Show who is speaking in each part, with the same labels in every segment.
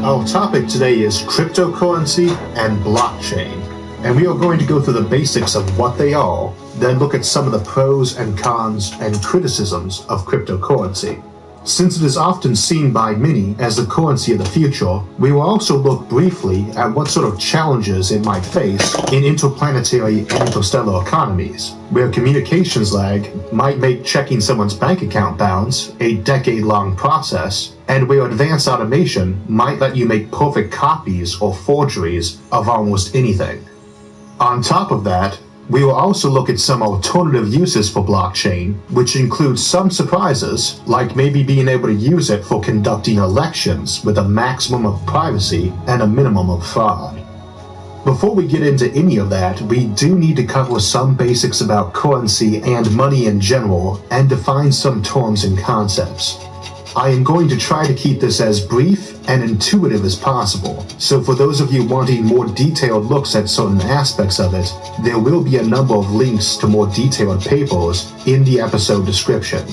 Speaker 1: Our topic today is cryptocurrency and blockchain, and we are going to go through the basics of what they are, then look at some of the pros and cons and criticisms of cryptocurrency. Since it is often seen by many as the currency of the future, we will also look briefly at what sort of challenges it might face in interplanetary and interstellar economies, where communications lag might make checking someone's bank account balance a decade-long process, and where advanced automation might let you make perfect copies or forgeries of almost anything. On top of that, we will also look at some alternative uses for blockchain, which includes some surprises, like maybe being able to use it for conducting elections with a maximum of privacy and a minimum of fraud. Before we get into any of that, we do need to cover some basics about currency and money in general and define some terms and concepts. I am going to try to keep this as brief and intuitive as possible, so for those of you wanting more detailed looks at certain aspects of it, there will be a number of links to more detailed papers in the episode description.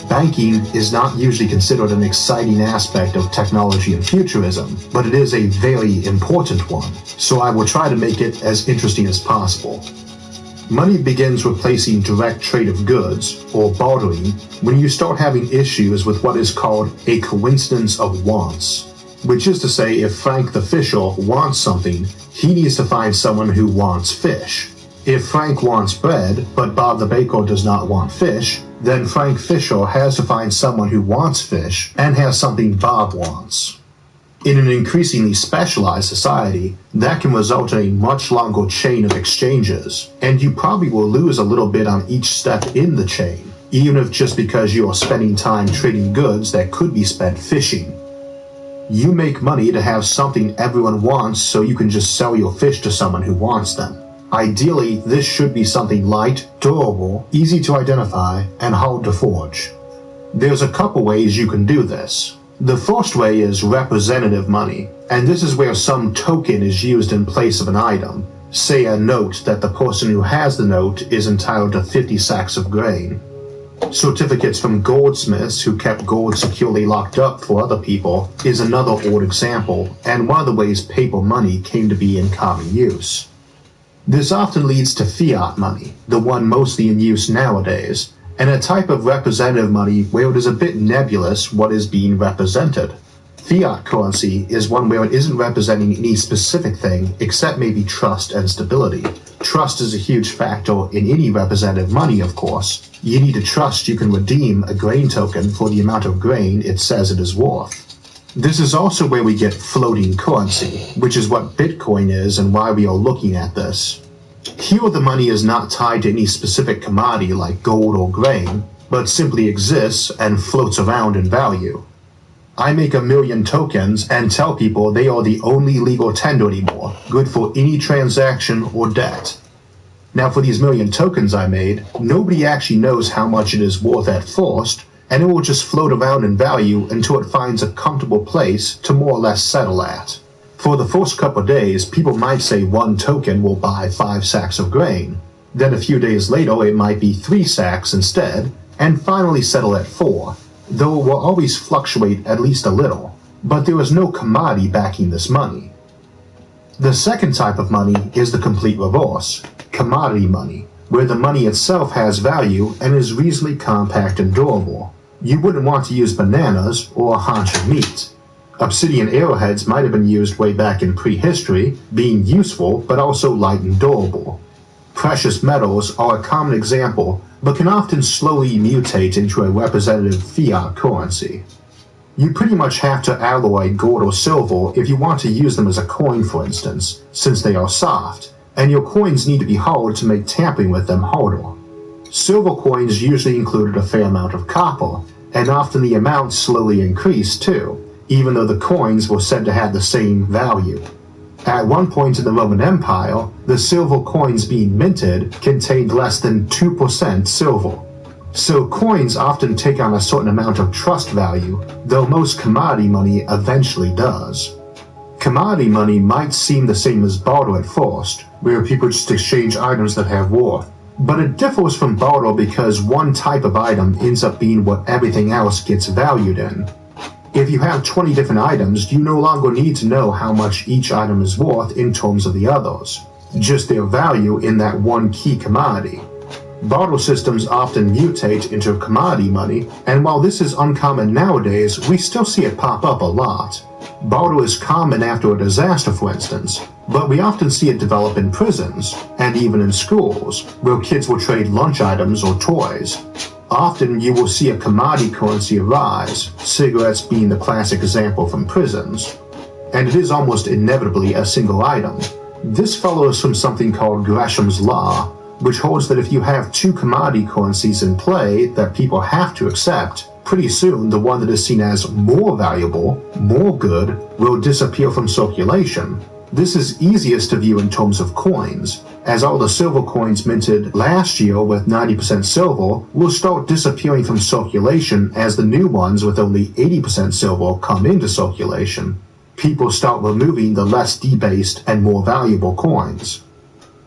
Speaker 1: Banking is not usually considered an exciting aspect of technology and futurism, but it is a very important one, so I will try to make it as interesting as possible. Money begins replacing direct trade of goods, or bartering, when you start having issues with what is called a coincidence of wants. Which is to say, if Frank the Fisher wants something, he needs to find someone who wants fish. If Frank wants bread, but Bob the Baker does not want fish, then Frank Fisher has to find someone who wants fish and has something Bob wants. In an increasingly specialized society, that can result in a much longer chain of exchanges, and you probably will lose a little bit on each step in the chain, even if just because you are spending time trading goods that could be spent fishing. You make money to have something everyone wants so you can just sell your fish to someone who wants them. Ideally, this should be something light, durable, easy to identify, and hard to forge. There's a couple ways you can do this. The first way is representative money, and this is where some token is used in place of an item, say a note that the person who has the note is entitled to 50 sacks of grain. Certificates from goldsmiths who kept gold securely locked up for other people is another old example, and one of the ways paper money came to be in common use. This often leads to fiat money, the one mostly in use nowadays, and a type of representative money where it is a bit nebulous what is being represented. Fiat currency is one where it isn't representing any specific thing except maybe trust and stability. Trust is a huge factor in any representative money, of course. You need to trust you can redeem a grain token for the amount of grain it says it is worth. This is also where we get floating currency, which is what Bitcoin is and why we are looking at this. Here the money is not tied to any specific commodity like gold or grain, but simply exists and floats around in value. I make 1 million tokens and tell people they are the only legal tender anymore, good for any transaction or debt. Now for these 1 million tokens I made, nobody actually knows how much it is worth at first, and it will just float around in value until it finds a comfortable place to more or less settle at. For the first couple of days, people might say 1 token will buy 5 sacks of grain. Then a few days later, it might be 3 sacks instead, and finally settle at 4, though it will always fluctuate at least a little. But there is no commodity backing this money. The second type of money is the complete reverse, commodity money, where the money itself has value and is reasonably compact and durable. You wouldn't want to use bananas or a haunch of meat. Obsidian arrowheads might have been used way back in prehistory, being useful but also light and durable. Precious metals are a common example, but can often slowly mutate into a representative fiat currency. You pretty much have to alloy gold or silver if you want to use them as a coin, for instance, since they are soft, and your coins need to be hard to make tampering with them harder. Silver coins usually included a fair amount of copper, and often the amounts slowly increased too, even though the coins were said to have the same value. At one point in the Roman Empire, the silver coins being minted contained less than 2% silver. So coins often take on a certain amount of trust value, though most commodity money eventually does. Commodity money might seem the same as barter at first, where people just exchange items that have worth, but it differs from barter because one type of item ends up being what everything else gets valued in. If you have 20 different items, you no longer need to know how much each item is worth in terms of the others, just their value in that one key commodity. Barter systems often mutate into commodity money, and while this is uncommon nowadays, we still see it pop up a lot. Barter is common after a disaster, for instance, but we often see it develop in prisons, and even in schools, where kids will trade lunch items or toys. Often you will see a commodity currency arise, cigarettes being the classic example from prisons, and it is almost inevitably a single item. This follows from something called Gresham's Law, which holds that if you have two commodity currencies in play that people have to accept, pretty soon the one that is seen as more valuable, more good, will disappear from circulation. This is easiest to view in terms of coins, as all the silver coins minted last year with 90% silver will start disappearing from circulation as the new ones with only 80% silver come into circulation. People start removing the less debased and more valuable coins.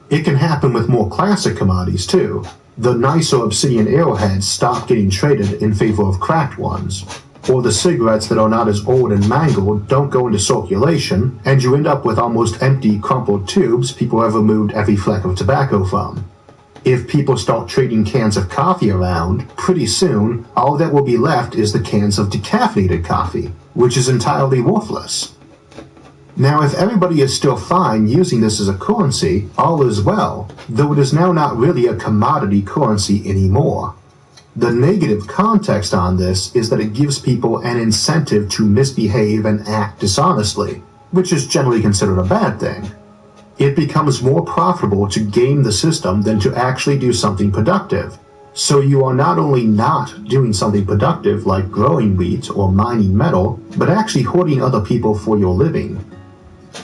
Speaker 1: It can happen with more classic commodities too. The nicer obsidian arrowheads stop getting traded in favor of cracked ones, or the cigarettes that are not as old and mangled don't go into circulation, and you end up with almost empty, crumpled tubes people have removed every fleck of tobacco from. If people start trading cans of coffee around, pretty soon all that will be left is the cans of decaffeinated coffee, which is entirely worthless. Now, if everybody is still fine using this as a currency, all is well, though it is now not really a commodity currency anymore. The negative context on this is that it gives people an incentive to misbehave and act dishonestly, which is generally considered a bad thing. It becomes more profitable to game the system than to actually do something productive. So you are not only not doing something productive like growing wheat or mining metal, but actually hurting other people for your living.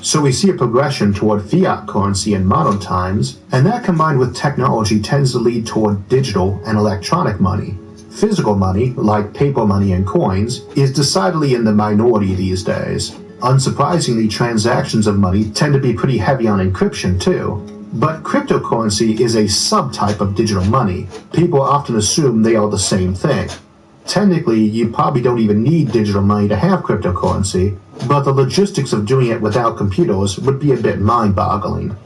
Speaker 1: So we see a progression toward fiat currency in modern times, and that combined with technology tends to lead toward digital and electronic money. Physical money, like paper money and coins, is decidedly in the minority these days. Unsurprisingly, transactions of money tend to be pretty heavy on encryption too. But cryptocurrency is a subtype of digital money. People often assume they are the same thing. Technically, you probably don't even need digital money to have cryptocurrency, but the logistics of doing it without computers would be a bit mind-boggling.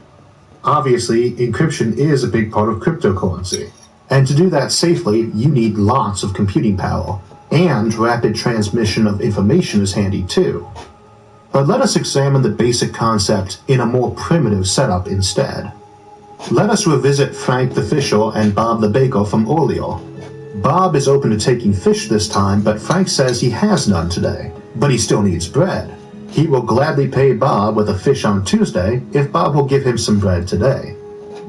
Speaker 1: Obviously, encryption is a big part of cryptocurrency, and to do that safely, you need lots of computing power, and rapid transmission of information is handy too. But let us examine the basic concept in a more primitive setup instead. Let us revisit Frank the Fisher and Bob the Baker from earlier. Bob is open to taking fish this time, but Frank says he has none today, but he still needs bread. He will gladly pay Bob with a fish on Tuesday if Bob will give him some bread today.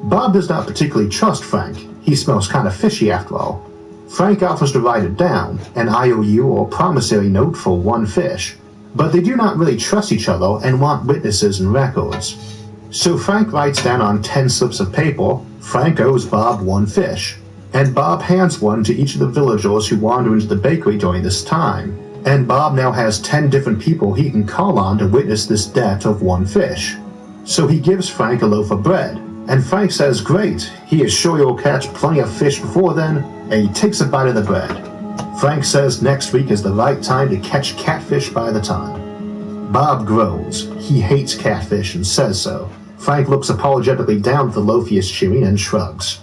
Speaker 1: Bob does not particularly trust Frank. He smells kind of fishy after all. Frank offers to write it down, an IOU or promissory note for one fish, but they do not really trust each other and want witnesses and records. So Frank writes down on 10 slips of paper, Frank owes Bob one fish, and Bob hands one to each of the villagers who wander into the bakery during this time. And Bob now has 10 different people he can call on to witness this debt of one fish. So he gives Frank a loaf of bread, and Frank says great, he is sure he'll catch plenty of fish before then, and he takes a bite of the bread. Frank says next week is the right time to catch catfish by the ton. Bob groans. He hates catfish and says so. Frank looks apologetically down at the loaf he is chewing and shrugs.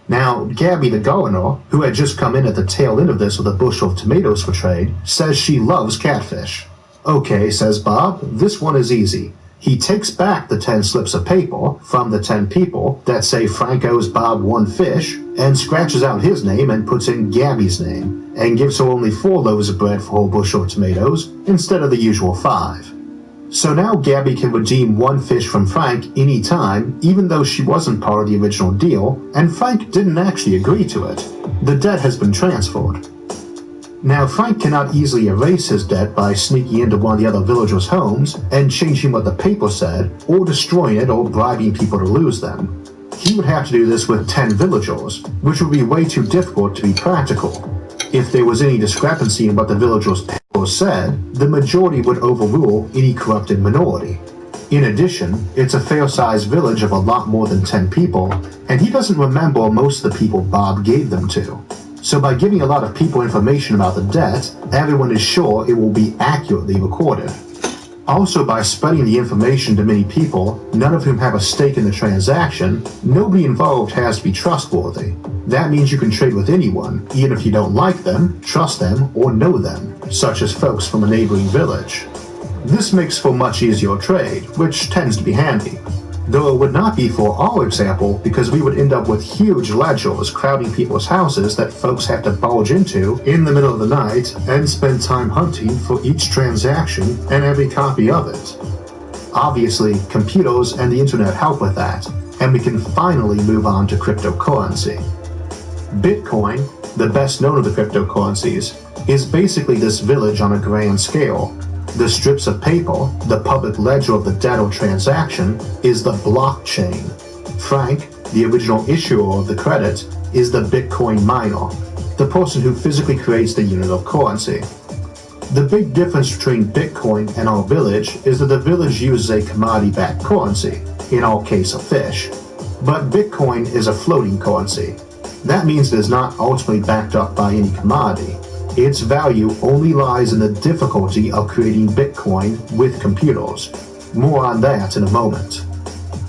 Speaker 1: Now, Gabby the gardener, who had just come in at the tail end of this with a bushel of tomatoes for trade, says she loves catfish. Okay, says Bob, this one is easy. He takes back the 10 slips of paper from the 10 people that say Frank owes Bob one fish, and scratches out his name and puts in Gabby's name, and gives her only 4 loaves of bread for her bushel of tomatoes instead of the usual 5. So now Gabby can redeem one fish from Frank any time, even though she wasn't part of the original deal, and Frank didn't actually agree to it. The debt has been transferred. Now Frank cannot easily erase his debt by sneaking into one of the other villagers' homes and changing what the paper said, or destroying it or bribing people to lose them. He would have to do this with 10 villagers, which would be way too difficult to be practical. If there was any discrepancy in what the villagers' paper said, the majority would overrule any corrupted minority. In addition, it's a fair-sized village of a lot more than 10 people, and he doesn't remember most of the people Bob gave them to. So by giving a lot of people information about the debt, everyone is sure it will be accurately recorded. Also, by spreading the information to many people, none of whom have a stake in the transaction, nobody involved has to be trustworthy. That means you can trade with anyone, even if you don't like them, trust them, or know them, such as folks from a neighboring village. This makes for much easier trade, which tends to be handy. Though it would not be for our example, because we would end up with huge ledgers crowding people's houses that folks have to bulge into in the middle of the night and spend time hunting for each transaction and every copy of it. Obviously, computers and the internet help with that, and we can finally move on to cryptocurrency. Bitcoin, the best known of the cryptocurrencies, is basically this village on a grand scale. The strips of paper, the public ledger of the debt or transaction, is the blockchain. Frank, the original issuer of the credit, is the Bitcoin miner, the person who physically creates the unit of currency. The big difference between Bitcoin and our village is that the village uses a commodity-backed currency, in our case a fish. But Bitcoin is a floating currency. That means it is not ultimately backed up by any commodity. Its value only lies in the difficulty of creating Bitcoin with computers. More on that in a moment.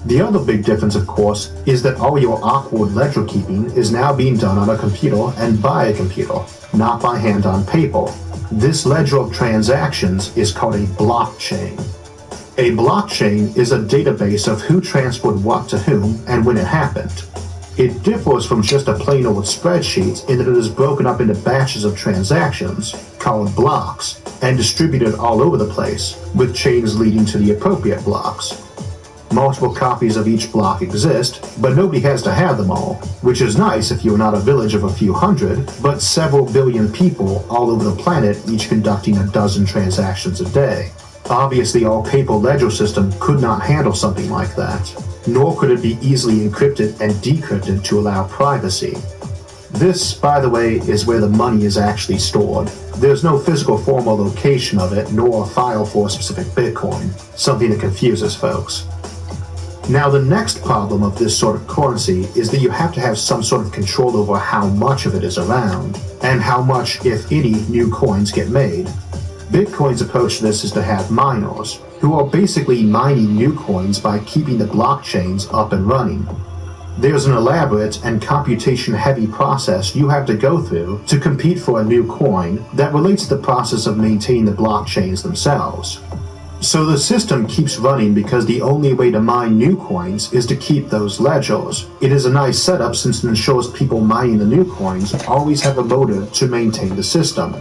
Speaker 1: The other big difference, of course, is that all your awkward ledger keeping is now being done on a computer and by a computer, not by hand on paper. This ledger of transactions is called a blockchain. A blockchain is a database of who transferred what to whom and when it happened. It differs from just a plain old spreadsheet in that it is broken up into batches of transactions, called blocks, and distributed all over the place, with chains leading to the appropriate blocks. Multiple copies of each block exist, but nobody has to have them all, which is nice if you're not a village of a few hundred, but several billion people all over the planet each conducting a dozen transactions a day. Obviously, our paper ledger system could not handle something like that, nor could it be easily encrypted and decrypted to allow privacy. This, by the way, is where the money is actually stored. There's no physical form or location of it, nor a file for a specific Bitcoin, something that confuses folks. Now, the next problem of this sort of currency is that you have to have some sort of control over how much of it is around, and how much, if any, new coins get made. Bitcoin's approach to this is to have miners, who are basically mining new coins by keeping the blockchains up and running. There's an elaborate and computation-heavy process you have to go through to compete for a new coin that relates to the process of maintaining the blockchains themselves. So the system keeps running because the only way to mine new coins is to keep those ledgers. It is a nice setup since it ensures people mining the new coins always have a motive to maintain the system.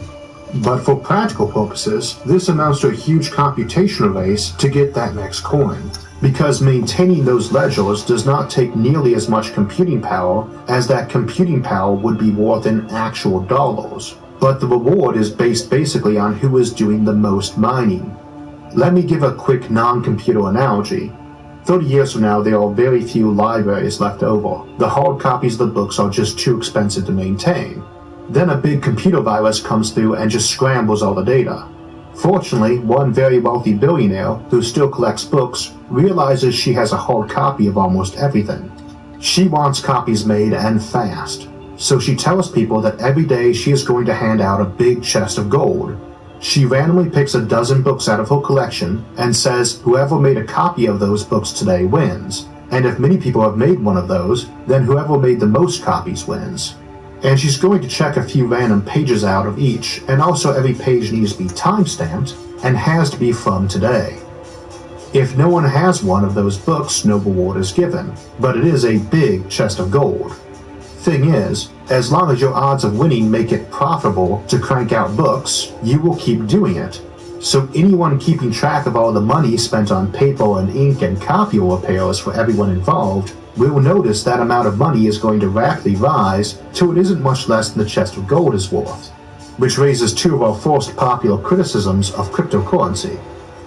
Speaker 1: But for practical purposes, this amounts to a huge computational race to get that next coin, because maintaining those ledgers does not take nearly as much computing power as that computing power would be worth in actual dollars. But the reward is based basically on who is doing the most mining. Let me give a quick non-computer analogy. 30 years from now, there are very few libraries left over. The hard copies of the books are just too expensive to maintain. Then a big computer virus comes through and just scrambles all the data. Fortunately, one very wealthy billionaire, who still collects books, realizes she has a hard copy of almost everything. She wants copies made and fast, so she tells people that every day she is going to hand out a big chest of gold. She randomly picks a dozen books out of her collection and says whoever made a copy of those books today wins, and if many people have made one of those, then whoever made the most copies wins. And she's going to check a few random pages out of each, and also every page needs to be time-stamped and has to be from today. If no one has one of those books, no reward is given, but it is a big chest of gold. Thing is, as long as your odds of winning make it profitable to crank out books, you will keep doing it. So anyone keeping track of all the money spent on paper and ink and copier repairs for everyone involved will notice that amount of money is going to rapidly rise till it isn't much less than the chest of gold is worth. Which raises two of our first popular criticisms of cryptocurrency.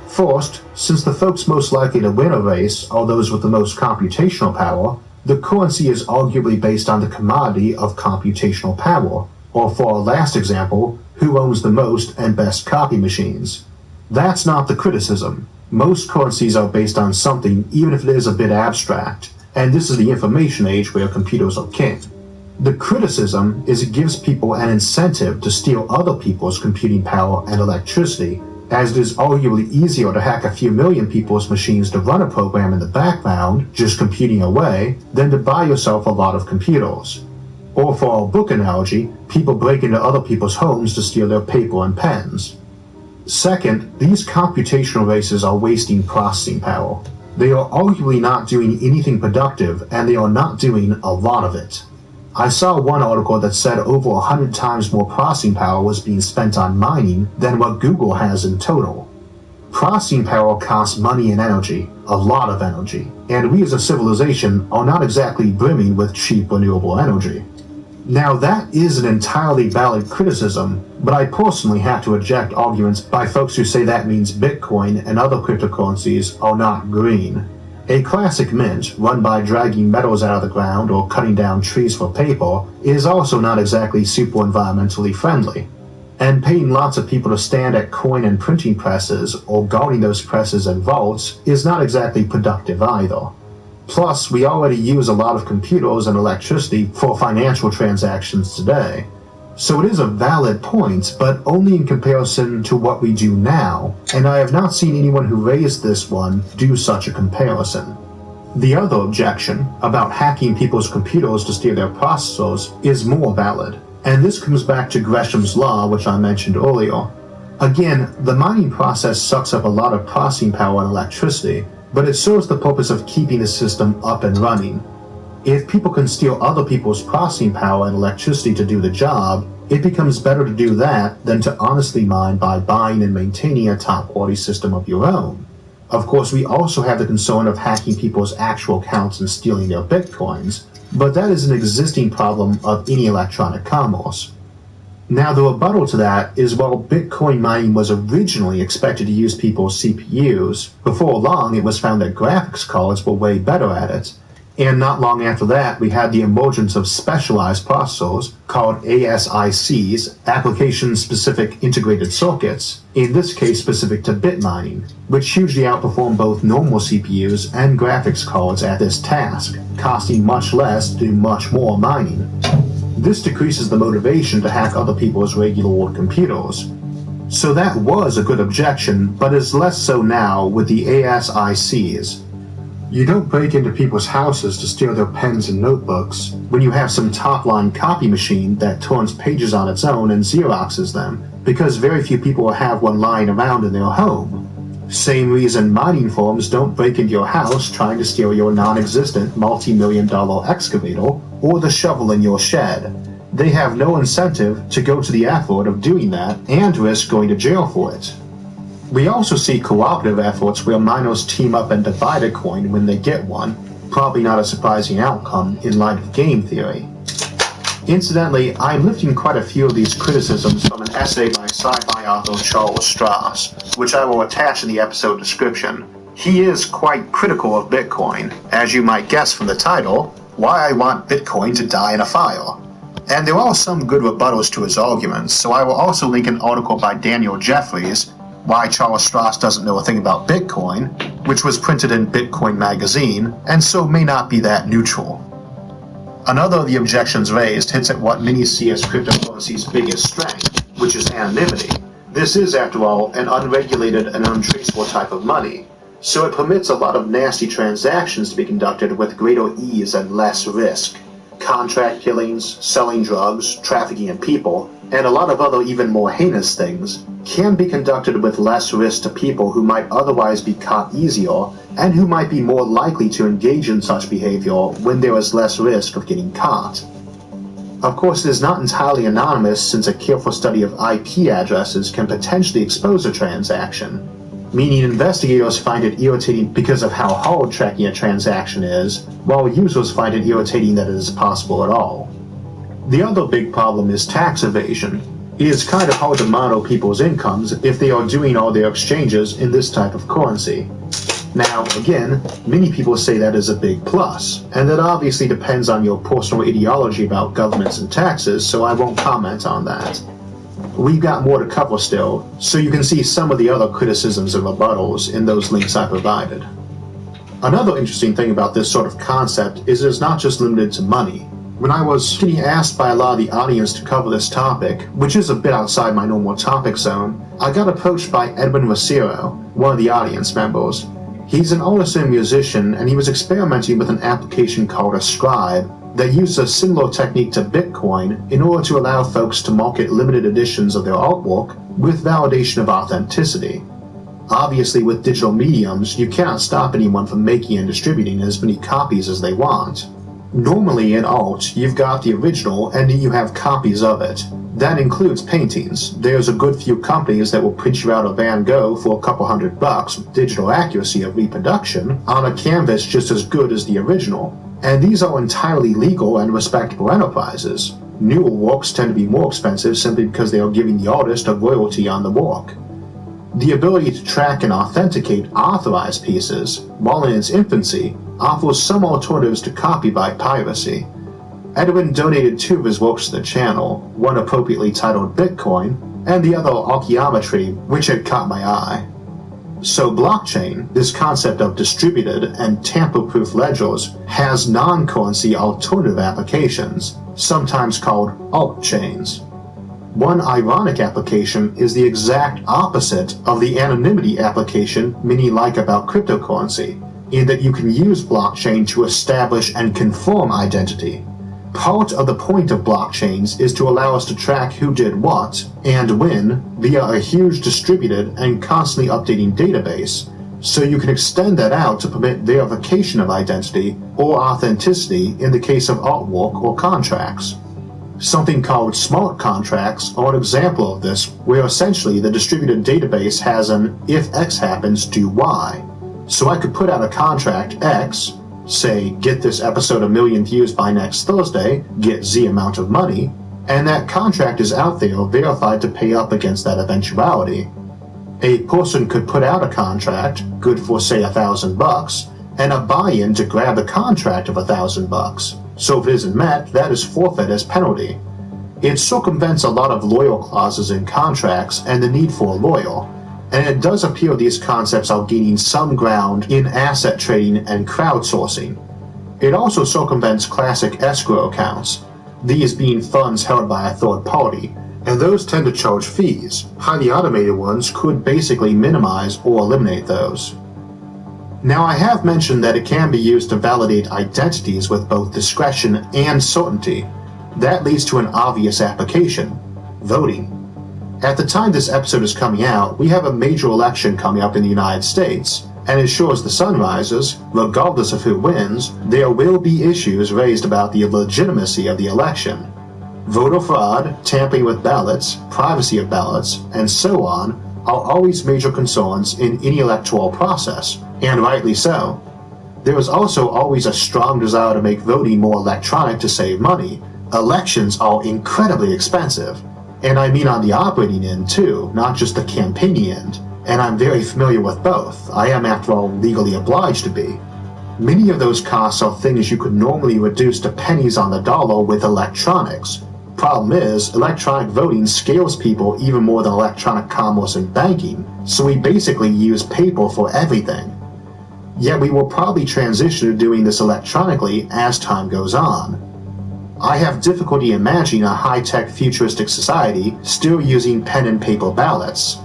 Speaker 1: First, since the folks most likely to win a race are those with the most computational power, the currency is arguably based on the commodity of computational power, or for our last example, who owns the most and best copy machines. That's not the criticism. Most currencies are based on something, even if it is a bit abstract. And this is the information age where computers are king. The criticism is it gives people an incentive to steal other people's computing power and electricity, as it is arguably easier to hack a few million people's machines to run a program in the background, just computing away, than to buy yourself a lot of computers. Or for our book analogy, people break into other people's homes to steal their paper and pens. Second, these computational races are wasting processing power. They are arguably not doing anything productive, and they are not doing a lot of it. I saw one article that said over 100 times more processing power was being spent on mining than what Google has in total. Processing power costs money and energy, a lot of energy, and we as a civilization are not exactly brimming with cheap renewable energy. Now that is an entirely valid criticism, but I personally have to reject arguments by folks who say that means Bitcoin and other cryptocurrencies are not green. A classic mint, run by dragging metals out of the ground or cutting down trees for paper, is also not exactly super environmentally friendly. And paying lots of people to stand at coin and printing presses or guarding those presses and vaults is not exactly productive either. Plus, we already use a lot of computers and electricity for financial transactions today. So it is a valid point, but only in comparison to what we do now, and I have not seen anyone who raised this one do such a comparison. The other objection, about hacking people's computers to steal their processors, is more valid, and this comes back to Gresham's law, which I mentioned earlier. Again, the mining process sucks up a lot of processing power and electricity, but it serves the purpose of keeping the system up and running. If people can steal other people's processing power and electricity to do the job, it becomes better to do that than to honestly mine by buying and maintaining a top-quality system of your own. Of course, we also have the concern of hacking people's actual accounts and stealing their bitcoins, but that is an existing problem of any electronic commerce. Now, the rebuttal to that is while Bitcoin mining was originally expected to use people's CPUs, before long it was found that graphics cards were way better at it. And not long after that, we had the emergence of specialized processors called ASICs, Application-Specific Integrated Circuits, in this case specific to bit mining, which hugely outperform both normal CPUs and graphics cards at this task, costing much less to do much more mining. This decreases the motivation to hack other people's regular old computers. So that was a good objection, but is less so now with the ASICs. You don't break into people's houses to steal their pens and notebooks when you have some top-line copy machine that turns pages on its own and Xeroxes them, because very few people will have one lying around in their home. Same reason mining firms don't break into your house trying to steal your non-existent multi-million-dollar excavator or the shovel in your shed. They have no incentive to go to the effort of doing that and risk going to jail for it. We also see cooperative efforts where miners team up and divide a coin when they get one, probably not a surprising outcome in light of game theory. Incidentally, I'm lifting quite a few of these criticisms from an essay by sci-fi author Charles Stross, which I will attach in the episode description. He is quite critical of Bitcoin, as you might guess from the title, Why I Want Bitcoin to Die in a Fire. And there are some good rebuttals to his arguments, so I will also link an article by Daniel Jeffries, Why Charles Stross Doesn't Know a Thing About Bitcoin, which was printed in Bitcoin magazine, and so may not be that neutral. Another of the objections raised hits at what many see as cryptocurrency's biggest strength, which is anonymity. This is, after all, an unregulated and untraceable type of money, so it permits a lot of nasty transactions to be conducted with greater ease and less risk. Contract killings, selling drugs, trafficking in people, and a lot of other even more heinous things can be conducted with less risk to people who might otherwise be caught easier and who might be more likely to engage in such behavior when there is less risk of getting caught. Of course, it is not entirely anonymous since a careful study of IP addresses can potentially expose a transaction, meaning investigators find it irritating because of how hard tracking a transaction is, while users find it irritating that it is possible at all. The other big problem is tax evasion. It is kind of hard to monitor people's incomes if they are doing all their exchanges in this type of currency. Now, again, many people say that is a big plus, and that obviously depends on your personal ideology about governments and taxes, so I won't comment on that. We've got more to cover still, so you can see some of the other criticisms and rebuttals in those links I provided. Another interesting thing about this sort of concept is it is not just limited to money. When I was getting asked by a lot of the audience to cover this topic, which is a bit outside my normal topic zone, I got approached by Edwin Rosero, one of the audience members. He's an artist and musician, and he was experimenting with an application called Ascribe that uses a similar technique to Bitcoin in order to allow folks to market limited editions of their artwork with validation of authenticity. Obviously, with digital mediums, you cannot stop anyone from making and distributing as many copies as they want. Normally in art, you've got the original and then you have copies of it. That includes paintings. There's a good few companies that will print you out a Van Gogh for a couple $100 with digital accuracy of reproduction on a canvas just as good as the original. And these are entirely legal and respectable enterprises. Newer works tend to be more expensive simply because they are giving the artist a royalty on the work. The ability to track and authenticate authorized pieces, while in its infancy, offers some alternatives to copyright piracy. Edwin donated 2 of his works to the channel, one appropriately titled Bitcoin, and the other Archaeometry, which had caught my eye. So blockchain, this concept of distributed and tamper-proof ledgers, has non-currency alternative applications, sometimes called altchains. One ironic application is the exact opposite of the anonymity application many like about cryptocurrency, in that you can use blockchain to establish and confirm identity. Part of the point of blockchains is to allow us to track who did what and when via a huge distributed and constantly updating database, so you can extend that out to permit verification of identity or authenticity in the case of artwork or contracts. Something called smart contracts are an example of this, where essentially the distributed database has an if X happens, do Y. So I could put out a contract X, say get this episode 1 million views by next Thursday, get Z amount of money, and that contract is out there verified to pay up against that eventuality. A person could put out a contract, good for say $1,000, and a buy-in to grab the contract of $1,000. So if it isn't met, that is forfeit as penalty. It circumvents a lot of lawyer clauses in contracts and the need for a lawyer, and it does appear these concepts are gaining some ground in asset trading and crowdsourcing. It also circumvents classic escrow accounts, these being funds held by a third party, and those tend to charge fees. Highly automated ones could basically minimize or eliminate those. Now, I have mentioned that it can be used to validate identities with both discretion and certainty. That leads to an obvious application: voting. At the time this episode is coming out, we have a major election coming up in the United States, and as sure as the sun rises, regardless of who wins, there will be issues raised about the legitimacy of the election. Voter fraud, tampering with ballots, privacy of ballots, and so on are always major concerns in any electoral process, and rightly so. There is also always a strong desire to make voting more electronic to save money. Elections are incredibly expensive, and I mean on the operating end too, not just the campaigning end, and I'm very familiar with both. I am, after all, legally obliged to be. Many of those costs are things you could normally reduce to pennies on the dollar with electronics. Problem is, electronic voting scales people even more than electronic commerce and banking, so we basically use paper for everything. Yet we will probably transition to doing this electronically as time goes on. I have difficulty imagining a high-tech futuristic society still using pen and paper ballots.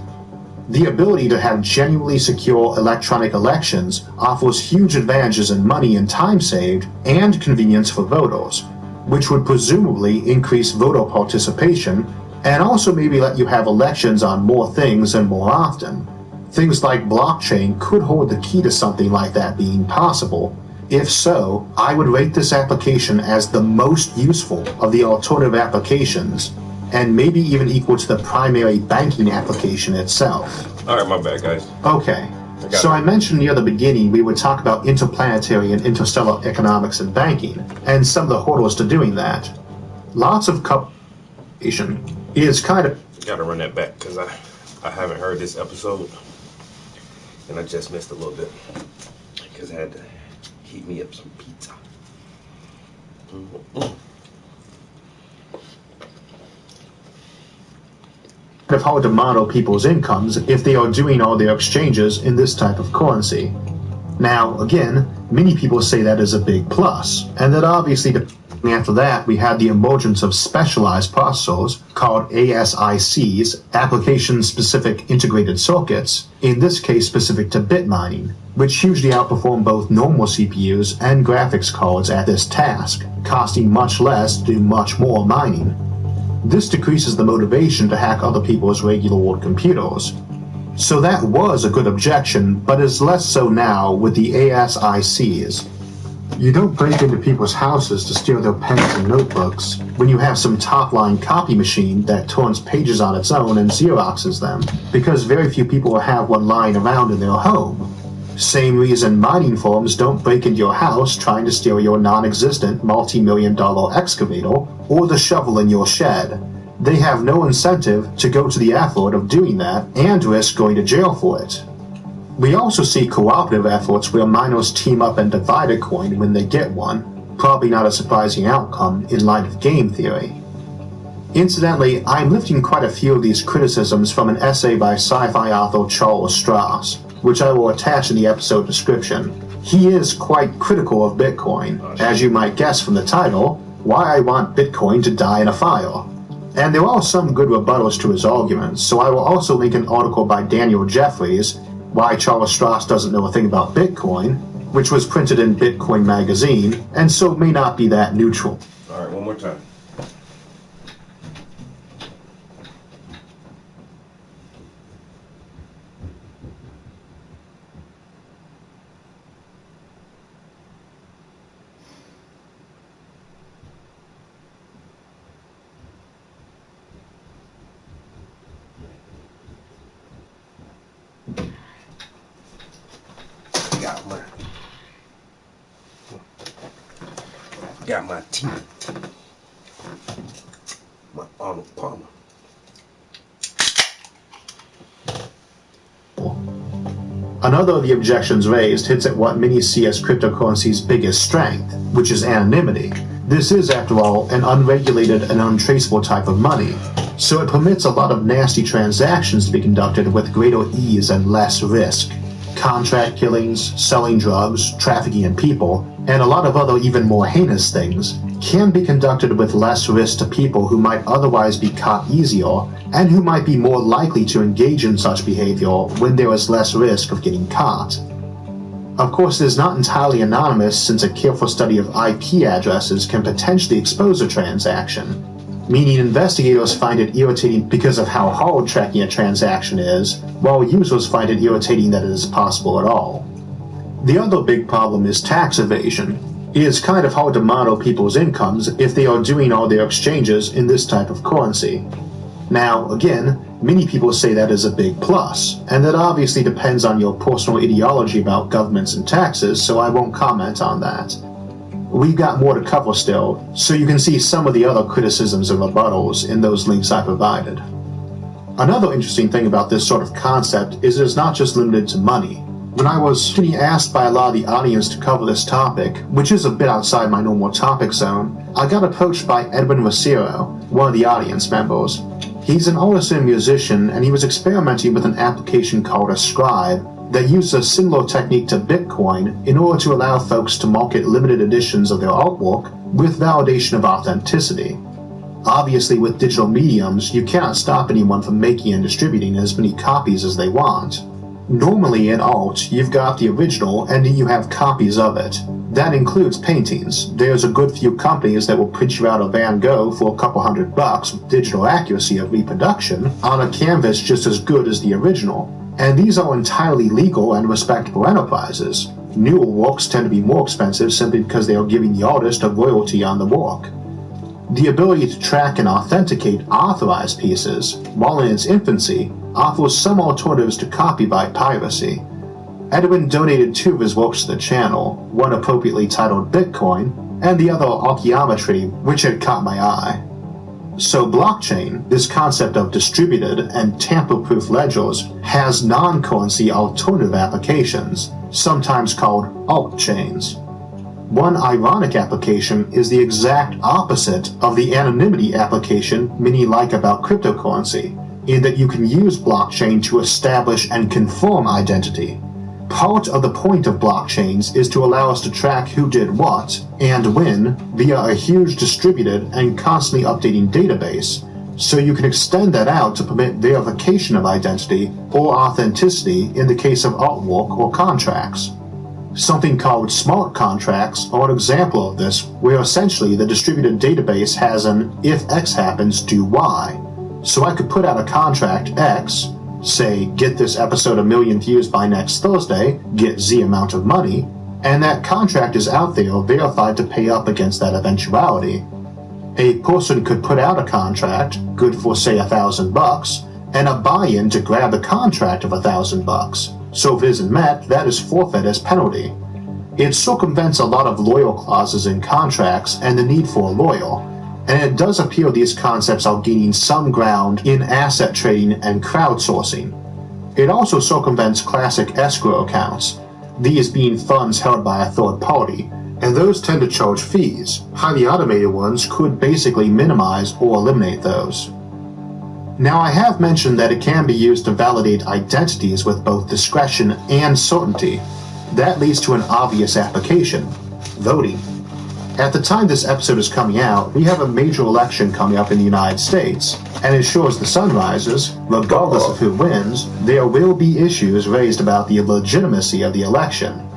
Speaker 1: The ability to have genuinely secure electronic elections offers huge advantages in money and time saved and convenience for voters, which would presumably increase voter participation and also maybe let you have elections on more things and more often. Things like blockchain could hold the key to something like that being possible. If so, I would rate this application as the most useful of the alternative applications, and maybe even equal to the primary banking application itself.
Speaker 2: Alright, my bad, guys.
Speaker 1: Okay. So I mentioned near the beginning we would talk about interplanetary and interstellar economics and banking, and some of the hurdles to doing that. Lots of is kind of...
Speaker 2: Gotta run that back, because I haven't heard this episode, and I just missed a little bit, because I had to heat me up some pizza.
Speaker 1: Of how to model people's incomes if they are doing all their exchanges in this type of currency. Now, again, many people say that is a big plus, and that obviously After that, we had the emergence of specialized processors called ASICs, application-specific integrated circuits, in this case specific to bit mining, which hugely outperform both normal CPUs and graphics cards at this task, costing much less to do much more mining. This decreases the motivation to hack other people's regular old computers. So that was a good objection, but is less so now with the ASICs. You don't break into people's houses to steal their pens and notebooks when you have some top-line copy machine that turns pages on its own and Xeroxes them, because very few people will have one lying around in their home. Same reason mining firms don't break into your house trying to steal your non-existent multi-million-dollar excavator or the shovel in your shed. They have no incentive to go to the effort of doing that and risk going to jail for it. We also see cooperative efforts where miners team up and divide a coin when they get one, probably not a surprising outcome in light of game theory. Incidentally, I'm lifting quite a few of these criticisms from an essay by sci-fi author Charles Stross, which I will attach in the episode description. He is quite critical of Bitcoin, as you might guess from the title, Why I Want Bitcoin to Die in a Fire. And there are some good rebuttals to his arguments, so I will also link an article by Daniel Jeffries, Why Charles Stross Doesn't Know a Thing About Bitcoin, which was printed in Bitcoin magazine, and so may not be that neutral.
Speaker 2: All right, one more time. Got my tea. My Arnold Palmer.
Speaker 1: Another of the objections raised hits at what many see as cryptocurrency's biggest strength, which is anonymity. This is, after all, an unregulated and untraceable type of money, so it permits a lot of nasty transactions to be conducted with greater ease and less risk. Contract killings, selling drugs, trafficking in people, and a lot of other even more heinous things can be conducted with less risk to people who might otherwise be caught easier and who might be more likely to engage in such behavior when there is less risk of getting caught. Of course, it is not entirely anonymous, since a careful study of IP addresses can potentially expose a transaction, meaning investigators find it irritating because of how hard tracking a transaction is, while users find it irritating that it is possible at all. The other big problem is tax evasion. It is kind of hard to model people's incomes if they are doing all their exchanges in this type of currency. Now, again, many people say that is a big plus, and that obviously depends on your personal ideology about governments and taxes, so I won't comment on that. We've got more to cover still, so you can see some of the other criticisms and rebuttals in those links I provided. Another interesting thing about this sort of concept is it is not just limited to money. When I was getting asked by a lot of the audience to cover this topic, which is a bit outside my normal topic zone, I got approached by Edwin Rosero, one of the audience members. He's an artist and musician, and he was experimenting with an application called Ascribe that uses a similar technique to Bitcoin in order to allow folks to market limited editions of their artwork with validation of authenticity. Obviously, with digital mediums, you cannot stop anyone from making and distributing as many copies as they want. Normally in art, you've got the original and then you have copies of it. That includes paintings. There's a good few companies that will print you out a Van Gogh for a couple $100 with digital accuracy of reproduction on a canvas just as good as the original. And these are entirely legal and respectable enterprises. Newer works tend to be more expensive simply because they are giving the artist a royalty on the work. The ability to track and authenticate authorized pieces, while in its infancy, offers some alternatives to copyright piracy. Edwin donated 2 of his works to the channel, one appropriately titled Bitcoin, and the other Archaeometry, which had caught my eye. So blockchain, this concept of distributed and tamper-proof ledgers, has non-currency alternative applications, sometimes called altchains. One ironic application is the exact opposite of the anonymity application many like about cryptocurrency, in that you can use blockchain to establish and confirm identity. Part of the point of blockchains is to allow us to track who did what and when via a huge distributed and constantly updating database, so you can extend that out to permit verification of identity or authenticity in the case of artwork or contracts. Something called smart contracts are an example of this, where essentially the distributed database has an if X happens, do Y. So I could put out a contract X, say get this episode 1 million views by next Thursday, get Z amount of money, and that contract is out there verified to pay up against that eventuality. A person could put out a contract, good for say $1,000, and a buy-in to grab the contract of $1,000. So if it isn't met, that is forfeit as penalty. It circumvents a lot of loyal clauses in contracts and the need for a lawyer, and it does appear these concepts are gaining some ground in asset trading and crowdsourcing. It also circumvents classic escrow accounts, these being funds held by a third party, and those tend to charge fees. Highly automated ones could basically minimize or eliminate those. Now, I have mentioned that it can be used to validate identities with both discretion and certainty. That leads to an obvious application: voting. At the time this episode is coming out, we have a major election coming up in the United States, and as sure as the sun rises, regardless of who wins, there will be issues raised about the legitimacy of the election.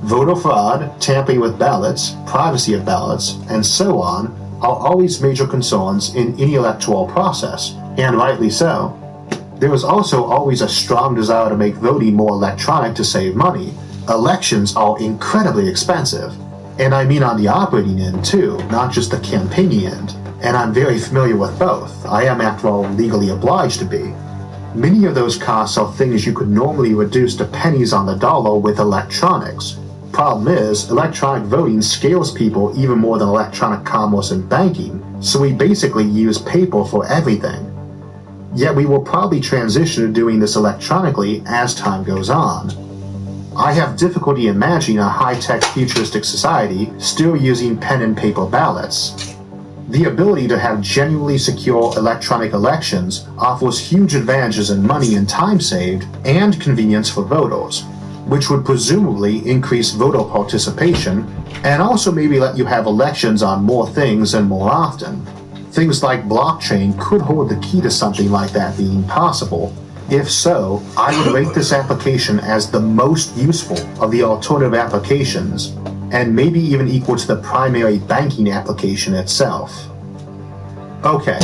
Speaker 1: Voter fraud, tampering with ballots, privacy of ballots, and so on are always major concerns in any electoral process, and rightly so. There is also always a strong desire to make voting more electronic to save money. Elections are incredibly expensive, and I mean on the operating end too, not just the campaigning end, and I'm very familiar with both. I am, after all, legally obliged to be. Many of those costs are things you could normally reduce to pennies on the dollar with electronics. Problem is, electronic voting scales people even more than electronic commerce and banking, so we basically use paper for everything. Yet we will probably transition to doing this electronically as time goes on. I have difficulty imagining a high-tech futuristic society still using pen and paper ballots. The ability to have genuinely secure electronic elections offers huge advantages in money and time saved and convenience for voters, which would presumably increase voter participation and also maybe let you have elections on more things and more often. Things like blockchain could hold the key to something like that being possible. If so, I would rate this application as the most useful of the alternative applications, and maybe even equal to the primary banking application itself. Okay,